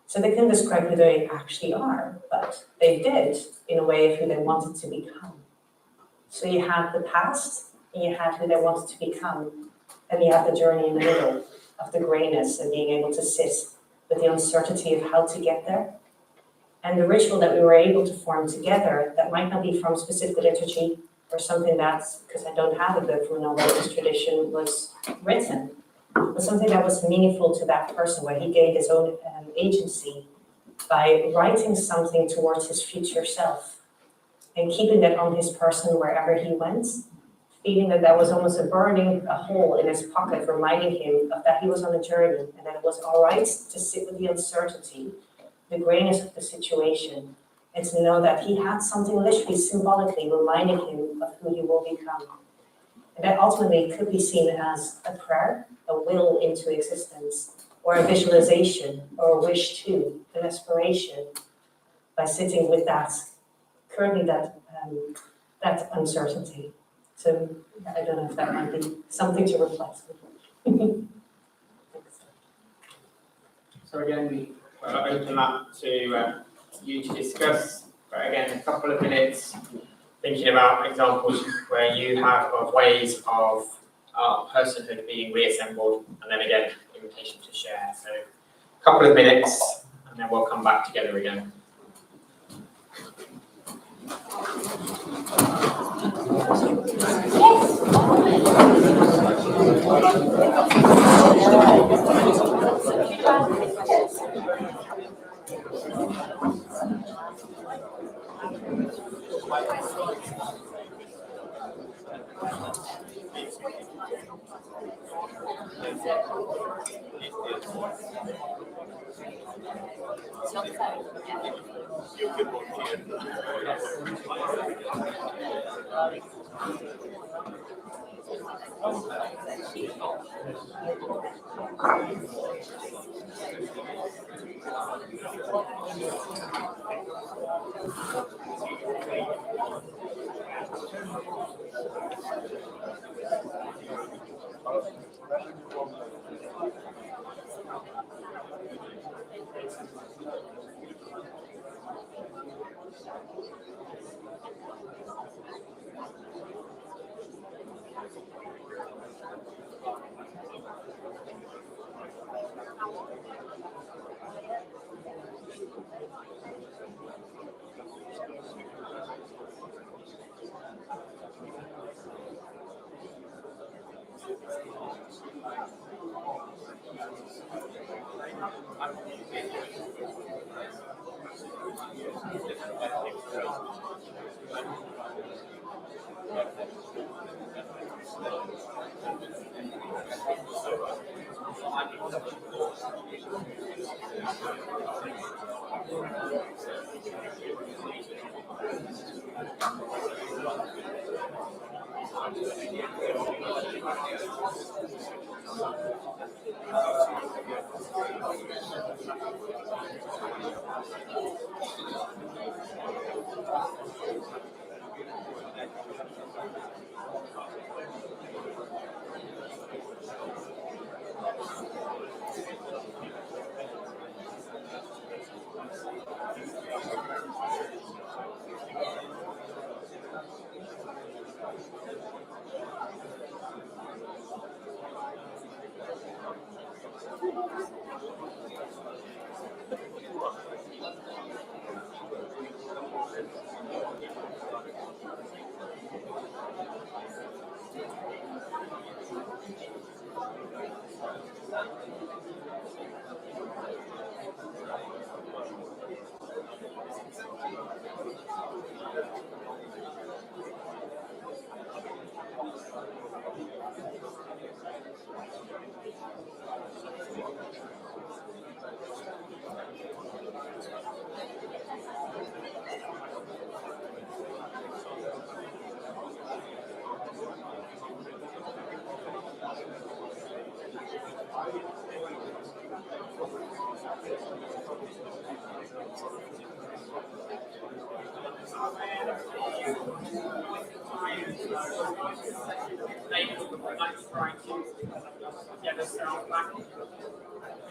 So they couldn't describe who they actually are, but they did in a way of who they wanted to become. So you had the past, and you had who they wanted to become, and you had the journey in the middle of the greyness and being able to sit with the uncertainty of how to get there. And the ritual that we were able to form together, that might not be from specific liturgy or something that's, because I don't have a book from an old Irish tradition, was written, but something that was meaningful to that person, where he gained his own agency by writing something towards his future self and keeping that on his person wherever he went, feeling that that was almost a hole in his pocket, reminding him of that he was on a journey and that it was all right to sit with the uncertainty, the grayness of the situation, and to know that he had something literally symbolically reminding him of who he will become. And that ultimately could be seen as a prayer, a will into existence, or a visualization, or a wish to, an aspiration, by sitting with that, currently that uncertainty. So I don't know if that might be something to reflect on. So again, we'll open up to you to discuss, but again, a couple of minutes thinking about examples where you have of ways of personhood being reassembled, and then again, invitation to share. So a couple of minutes, and then we'll come back together again.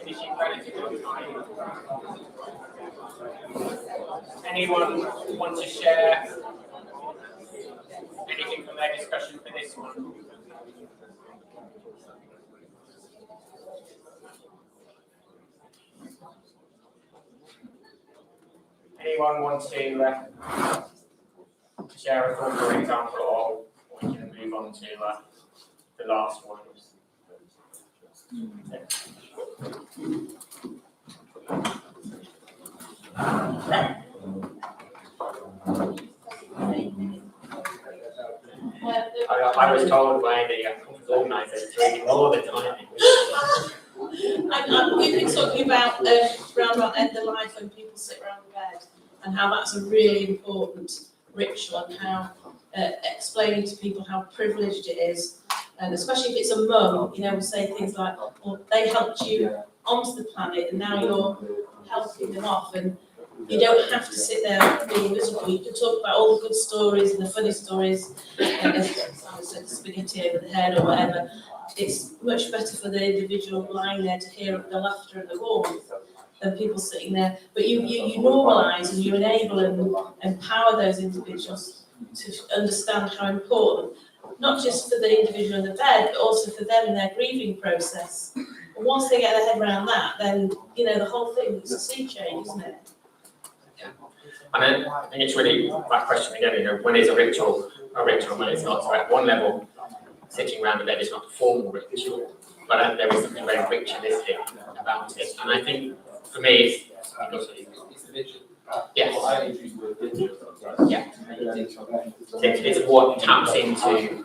issue relatively on time. Anyone want to share anything from their discussion for this one? Anyone want to share a thought or example, or we can move on to the last one? I was told by the organiser to ignore the timing. We've been talking about around about end of life when people sit around the bed, and how that's a really important ritual, and how explaining to people how privileged it is, and especially if it's a mum, you know, we'll say things like, well, they helped you onto the planet and now you're helping them off, and you don't have to sit there being miserable. You can talk about all the good stories and the funny stories, and I said spaghetti over the head or whatever. It's much better for the individual lying there to hear the laughter and the warmth than people sitting there. But you normalise and you enable and empower those individuals to understand how important, not just for the individual in the bed, but also for them in their grieving process. And once they get their head around that, then, you know, the whole thing is a sea change, isn't it? And I think it's really that question again, you know, when is a ritual, when it's not. So at one level, sitting around the bed is not a formal ritual, but there is something very ritualistic about it. And I think for me, it's because It's the vigil. yes. Well, I use the word vigil. Yeah. It's what taps into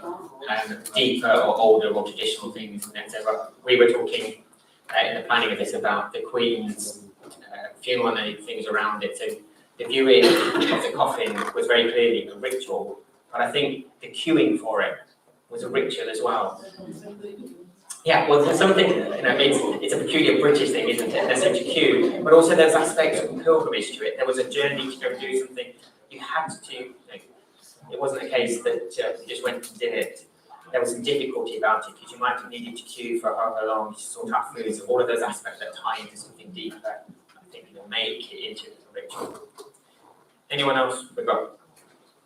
deeper or older or traditional things. And so we were talking in the planning of this about the Queen's funeral and the things around it. So the viewing of the coffin was very clearly a ritual, but I think the queuing for it was a ritual as well. Yeah, well, there's something, you know, it's a peculiar British thing, isn't it? There's such a queue, but also there's aspects of pilgrimage to it. There was a journey to go do something. You had to, you know, it wasn't a case that you just went and did it. There was some difficulty about it because you might have needed to queue for however long to sort out food. So all of those aspects that tie into something deeper, I think, you know, make it into a ritual. Anyone else? We've got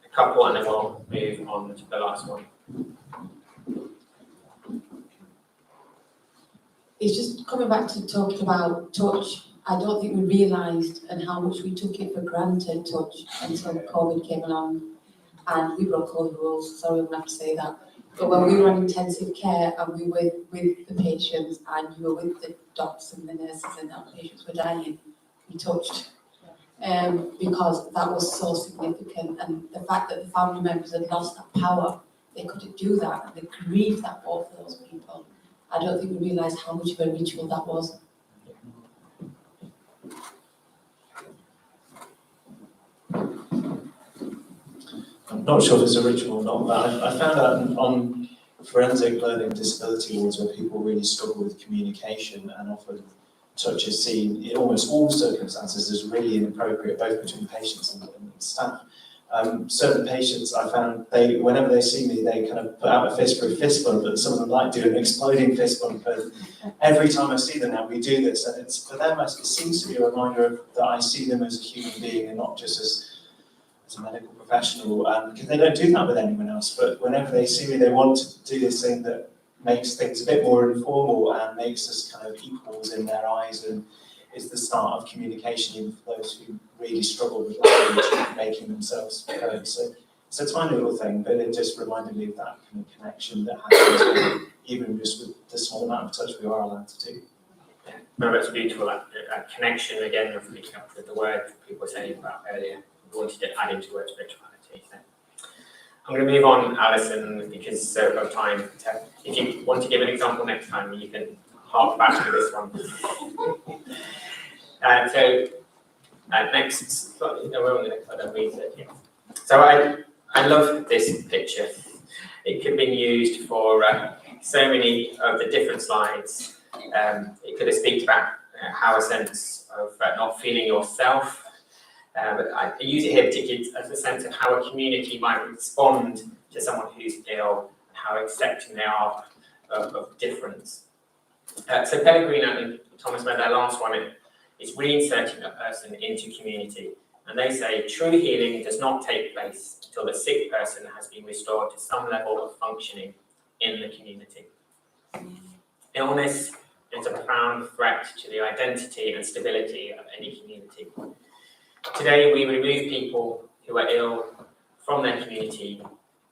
a couple and then we'll move on to the last one. It's just coming back to talking about touch. I don't think we realised and how much we took it for granted, touch, until COVID came along and we broke all the rules. Sorry, I'm going to have to say that. But when we were on intensive care and we were with the patients and you were with the doctors and the nurses and our patients were dying, we touched. Because that was so significant, and the fact that the family members had lost that power, they couldn't do that, and they grieved that more for those people. I don't think we realised how much of a ritual that was. I'm not sure if it's a ritual or not, but I found out on forensic learning disability wards where people really struggle with communication and often touch is seen in almost all circumstances as really inappropriate, both between patients and staff. Certain patients I found, whenever they see me, they kind of put out a fist for a fist bump, and some of them like do an exploding fist bump. And every time I see them now, we do this, and it's for them. It seems to be a reminder that I see them as a human being and not just as a medical professional, because they don't do that with anyone else. But whenever they see me, they want to do this thing that makes things a bit more informal and makes us kind of equals in their eyes, and is the start of communication even for those who really struggle with language and making themselves heard. So it's a tiny little thing, but it just reminded me of that kind of connection that happens even just with the small amount of touch we are allowed to do. Yeah, no, that's beautiful. That connection again of picking up the word people were saying about earlier. We wanted to add into word spirituality. So I'm going to move on, Alison, because of time. If you want to give an example next time, you can hark back to this one. Next, no, we're on the next one, I don't read it yet. So I love this picture. It could have been used for so many of the different slides. It could have speaks about how a sense of not feeling yourself. But I use it here particularly as a sense of how a community might respond to someone who's ill, and how accepting they are of difference. So Pellegrino and Thomas made their last one. It's reinserting a person into community. And they say true healing does not take place until the sick person has been restored to some level of functioning in the community. Illness is a profound threat to the identity and stability of any community. Today, we remove people who are ill from their community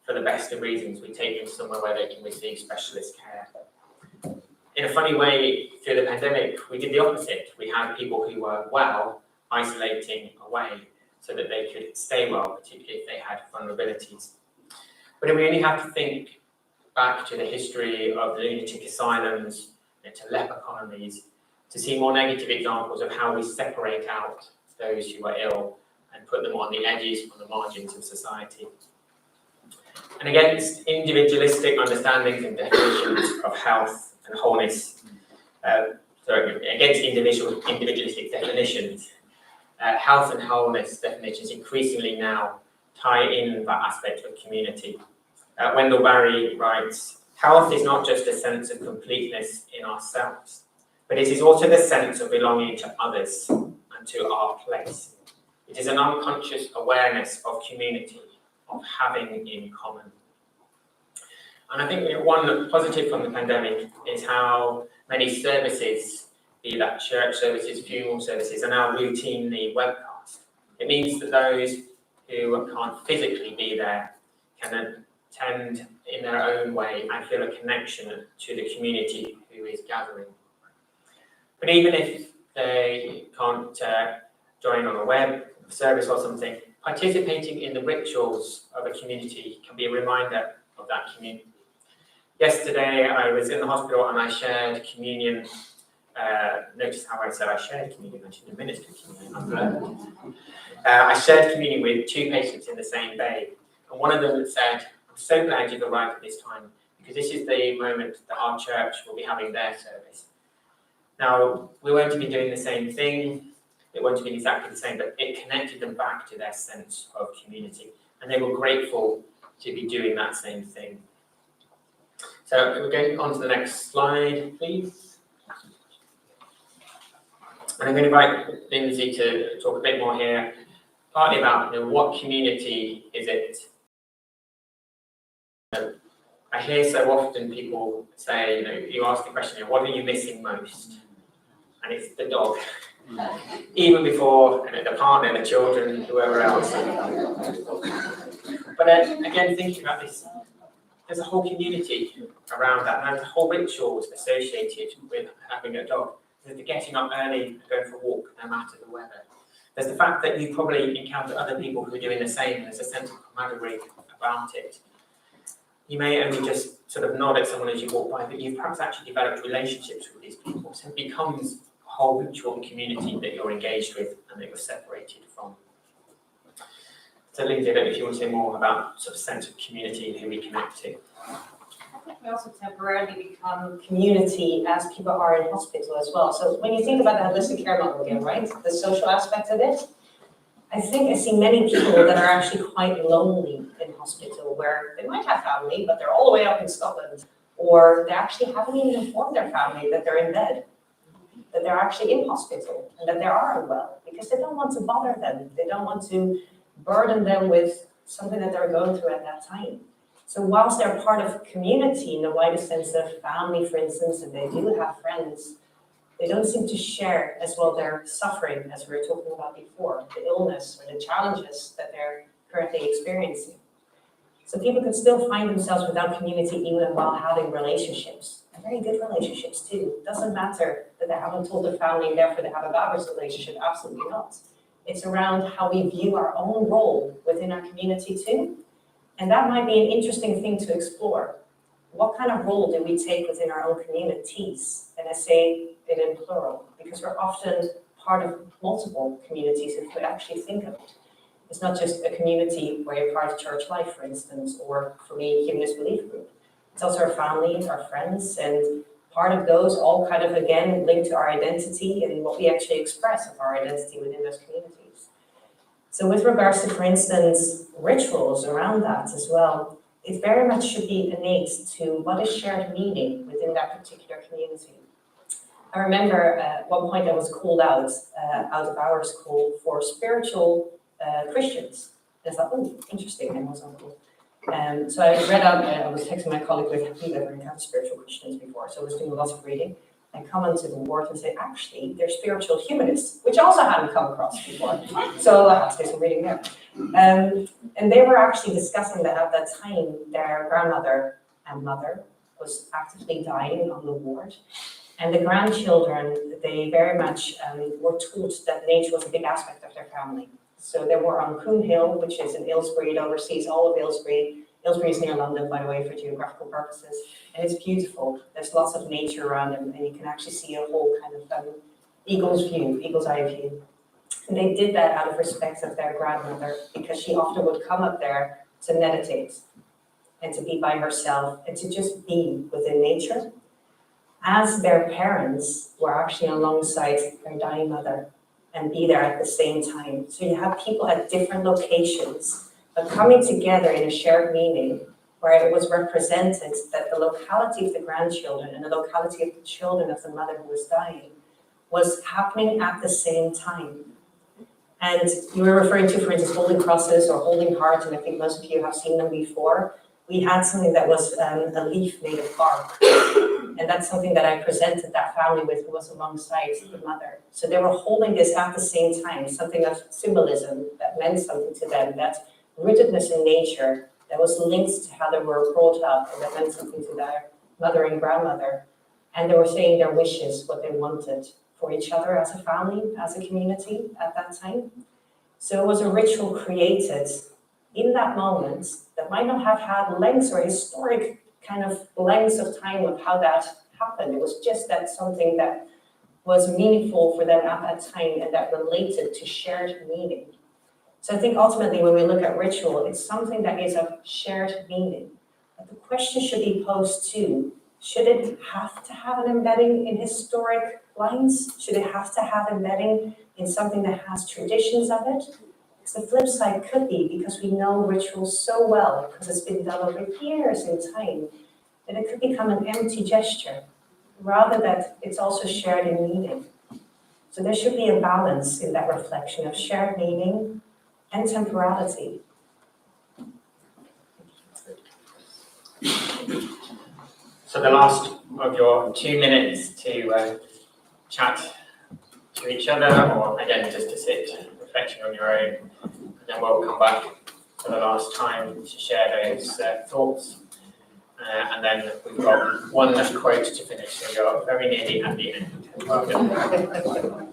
for the best of reasons. We take them somewhere where they can receive specialist care. In a funny way, through the pandemic, we did the opposite. We had people who were well isolating away so that they could stay well, particularly if they had vulnerabilities. But if we only have to think back to the history of lunatic asylums, to leper colonies, to see more negative examples of how we separate out those who are ill and put them on the edges, on the margins of society. And against individualistic understandings and definitions of health and wholeness, against individualistic definitions, health and wholeness definitions increasingly now tie in that aspect of community. Wendell Barry writes, health is not just a sense of completeness in ourselves, but it is also the sense of belonging to others and to our place. It is an unconscious awareness of community, of having in common. And I think one positive from the pandemic is how many services, be that church services, funeral services, are now routinely webcast. It means that those who can't physically be there can attend in their own way and feel a connection to the community who is gathering. But even if they can't join on a web service or something, participating in the rituals of a community can be a reminder of that community. Yesterday, I was in the hospital and I shared communion. Notice how I said I shared communion, I should have ministered communion. I shared communion with two patients in the same day. And one of them said, I'm so glad you've arrived at this time, because this is the moment that our church will be having their service. Now, we won't be doing the same thing. It won't be exactly the same, but it connected them back to their sense of community. And they were grateful to be doing that same thing. So we're going on to the next slide, please. And I'm going to invite Lindsay to talk a bit more here, partly about what community is it. I hear so often people say, you ask the question, what are you missing most? And it's the dog. Even before the partner, the children, whoever else. But again, thinking about this, there's a whole community around that. And there's whole rituals associated with having a dog. There's the getting up early and going for a walk, no matter the weather. There's the fact that you probably encounter other people who are doing the same, and there's a sense of camaraderie about it. You may only just sort of nod at someone as you walk by, but you've perhaps actually developed relationships with these people. So it becomes a whole ritual community that you're engaged with and that you're separated from. So Lindsay, I don't know if you want to say more about sort of sense of community and who we connect to. I think we also temporarily become community as people are in hospital as well. So when you think about the holistic care model again, right, the social aspect of it, I think I see many people that are actually quite lonely in hospital, where they might have family, but they're all the way up in Scotland, or they actually haven't even informed their family that they're in bed, that they're actually in hospital, and that they are unwell, because they don't want to bother them. They don't want to burden them with something that they're going through at that time. So whilst they're part of community in the widest sense of family, for instance, and they do have friends, they don't seem to share as well their suffering, as we were talking about before, the illness or the challenges that they're currently experiencing. So people can still find themselves without community even while having relationships, and very good relationships too. It doesn't matter that they haven't told their family and therefore they have a bad relationship, absolutely not. It's around how we view our own role within our community too. And that might be an interesting thing to explore. What kind of role do we take within our own communities? And I say it in plural, because we're often part of multiple communities if we actually think of it. It's not just a community where you're part of church life, for instance, or for me, Humanist Belief Group. It's also our family, our friends, and part of those all kind of, again, linked to our identity and what we actually express of our identity within those communities. So with regards to, for instance, rituals around that as well, it very much should be innate to what is shared meaning within that particular community. I remember at one point I was called out of our school for spiritual Christians. And I thought, oh, interesting, and was uncle. So I read up, I was texting my colleague with, have you ever encountered spiritual Christians before? So I was doing lots of reading. I come onto the word and say, actually, they're spiritual humanists, which I also hadn't come across before. So I had to do some reading there. And they were actually discussing that at that time, their grandmother and mother was actively dying on the ward. And the grandchildren, they very much were taught that nature was a big aspect of their family. So they were on Coombe Hill, which is in Aylesbury. It oversees all of Aylesbury. Aylesbury is near London, by the way, for geographical purposes. And it's beautiful. There's lots of nature around them, and you can actually see a whole kind of eagle's eye view. And they did that out of respect of their grandmother, because she often would come up there to meditate and to be by herself and to just be within nature, as their parents were actually alongside their dying mother and be there at the same time. So you have people at different locations, but coming together in a shared meaning where it was represented that the locality of the grandchildren and the locality of the children of the mother who was dying was happening at the same time. And you were referring to, for instance, holding crosses or holding hearts, and I think most of you have seen them before. We had something that was a leaf made of bark. And that's something that I presented that family with, who was alongside the mother. So they were holding this at the same time, something of symbolism that meant something to them, that rootedness in nature that was linked to how they were brought up, and that meant something to their mother and grandmother. And they were saying their wishes, what they wanted for each other as a family, as a community at that time. So it was a ritual created in that moment that might not have had lengths or historic kind of lengths of time of how that happened. It was just that something that was meaningful for them at that time and that related to shared meaning. So I think ultimately when we look at ritual, it's something that is of shared meaning. But the question should be posed to, should it have to have an embedding in historic lines? Should it have to have embedding in something that has traditions of it? Because the flip side could be, because we know rituals so well, because it's been done over years in time, that it could become an empty gesture, rather that it's also shared in meaning. So there should be a balance in that reflection of shared meaning and temporality. So the last of your 2 minutes to chat to each other, or again just to sit, reflection on your own, and then we'll come back for the last time to share those thoughts. And then we've got one quote to finish, so you're very nearly at the end. Well done.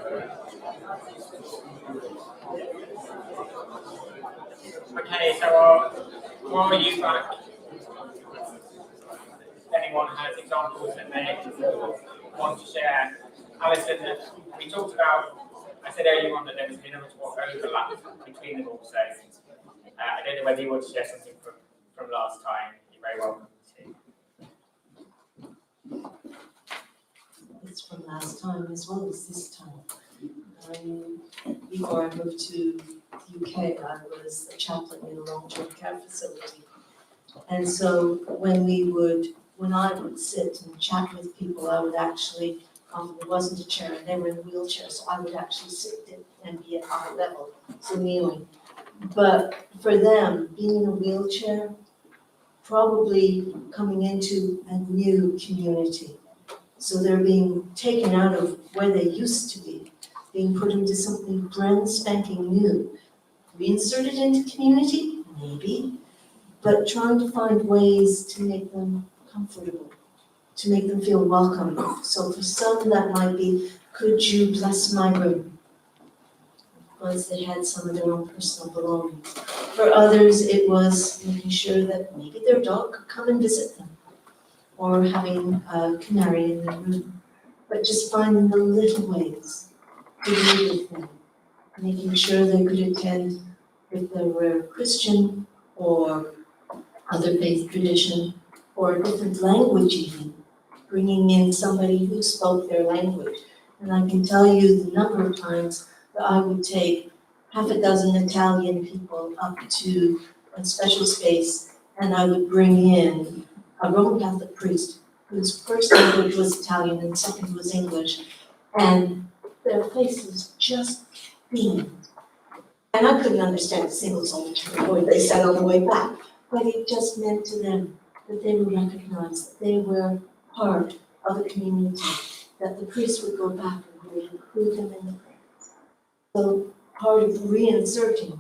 Okay, so while you back, if anyone has examples that they want to share. Alison, we talked about, I said earlier on that there was minimal overlap between them all, so I don't know whether you want to share something from last time. You're very welcome to. It's from last time as well as this time. Before I moved to the UK, I was a chaplain in a long-term care facility. And so when I would sit and chat with people, I would actually, there wasn't a chair and they were in a wheelchair, so I would actually sit and be at eye level, so kneeling. But for them, being in a wheelchair, probably coming into a new community. So they're being taken out of where they used to be, being put into something brand spanking new. Reinserted into community? Maybe. But trying to find ways to make them comfortable, to make them feel welcome. So for some that might be, could you bless my room? Because they had some of their own personal belongings. For others, it was making sure that maybe their dog could come and visit them, or having a canary in their room. But just finding the little ways to be with them, making sure they could attend if they were Christian or other faith tradition, or a different language even, bringing in somebody who spoke their language. And I can tell you the number of times that I would take half a dozen Italian people up to a special space, and I would bring in a Roman Catholic priest whose first language was Italian and second was English, and their faces just beamed. And I couldn't understand a single solitary word they said on the way back, but it just meant to them that they were recognized, that they were part of a community, that the priest would go back and would include them in the prayers. So part of reinserting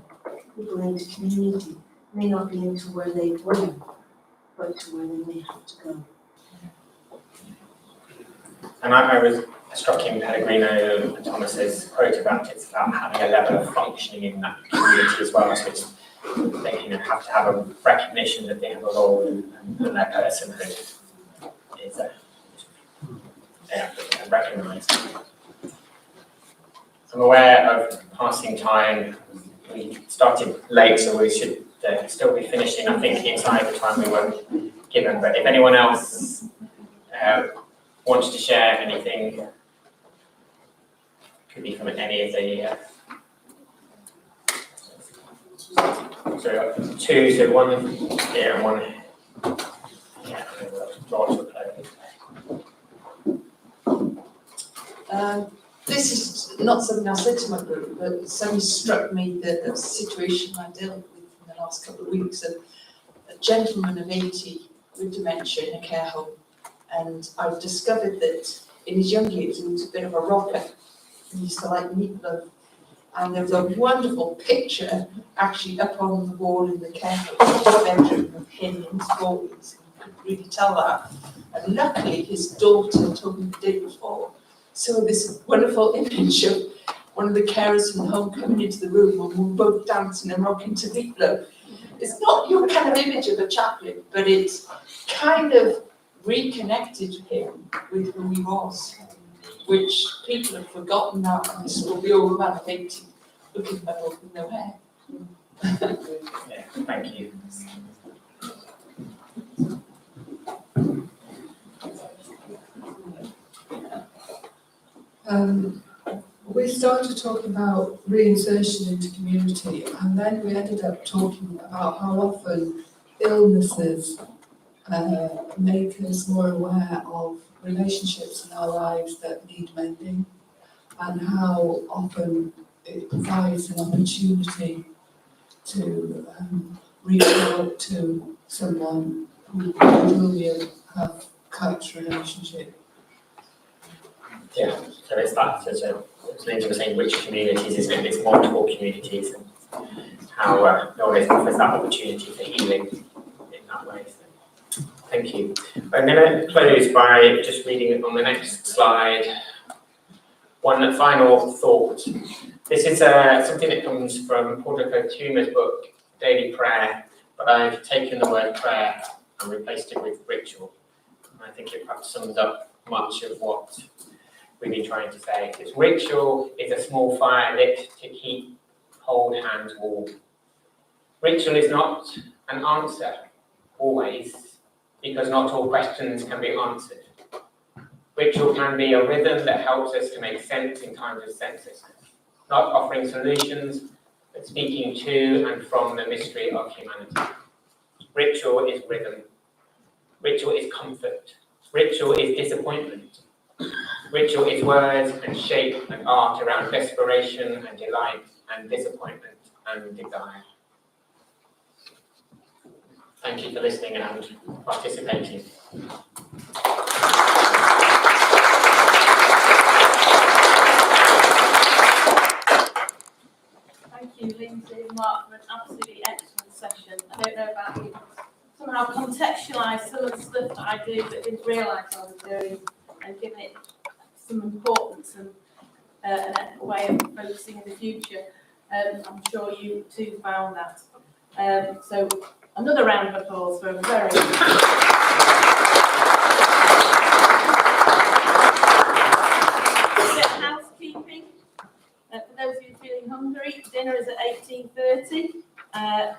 people into community may not be into where they were, but to where they may have to go. And I was struck in Pellegrino and Thomas's quote about it's about having a level of functioning in that community as well. So it's, they have to have a recognition that they have a role and their personhood is recognised. I'm aware of passing time. We started late, so we should still be finishing, I think, inside the time we were given. But if anyone else wants to share anything, could be from any of the so two, so one here and one here. This is not something I said to my group, but it suddenly struck me that the situation I dealt with in the last couple of weeks of a gentleman of 80 with dementia in a care home. And I've discovered that in his young years he was a bit of a rocker. He used to like meatloaf. And there was a wonderful picture actually up on the wall in the care home bedroom of him in his 40s. You could really tell that. And luckily his daughter told me the day before. So this wonderful image of one of the carers from the home coming into the room and we were both dancing and rocking to meatloaf. It's not your kind of image of a chaplain, but it's kind of reconnected him with who he was, which people have forgotten now, and this will be old man of 80 looking muddled with no hair. Yeah, thank you. We started talking about reinsertion into community, and then we ended up talking about how often illnesses make us more aware of relationships in our lives that need mending, and how often it provides an opportunity to reach out to someone who you have cut relationship. Yeah, so it's that, as Lindsay was saying, which communities, isn't it? It's multiple communities, and how it always offers that opportunity for healing in that way. So, thank you. I'm going to close by just reading it on the next slide One final thought. This is something that comes from Paul Tuma's book, Daily Prayer, but I've taken the word prayer and replaced it with ritual. And I think it perhaps sums up much of what we've been trying to say. This ritual is a small fire lit to keep cold hands warm. Ritual is not an answer, always, because not all questions can be answered. Ritual can be a rhythm that helps us to make sense in times of senselessness, not offering solutions, but speaking to and from the mystery of humanity. Ritual is rhythm. Ritual is comfort. Ritual is disappointment. Ritual is words and shape and art around desperation and delight and disappointment and desire. Thank you for listening and participating. Thank you, Lindsay and Mark, for an absolutely excellent session. I don't know about you, somehow contextualised some of the stuff that I do but didn't realise I was doing and given it some importance and a way of focusing in the future. I'm sure you too found that. So another round of applause for a very housekeeping. For those of you feeling hungry, dinner is at 18:30.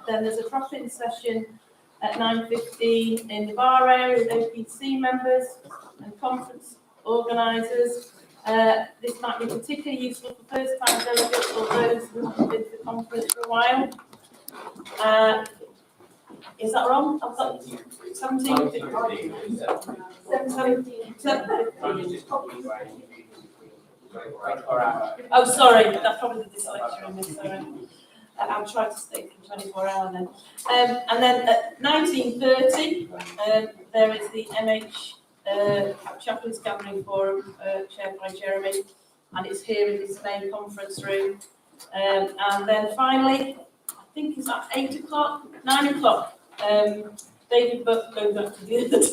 Then there's a drop-in session at 9:15 in the bar area with OPC members and conference organisers. This might be particularly useful for first-time delegates or those who haven't been to the conference for a while. Is that wrong? I've got 17. Oh, sorry, that's probably the dyslexia in this. Sorry. I'll try to stay for 24 hours then. And then at 19:30, there is the MH Chaplains Gathering Forum, chaired by Jeremy, and it's here in this main conference room. And then finally, I think it's at 8 o'clock, 9 o'clock. David Buck, going back to the other time.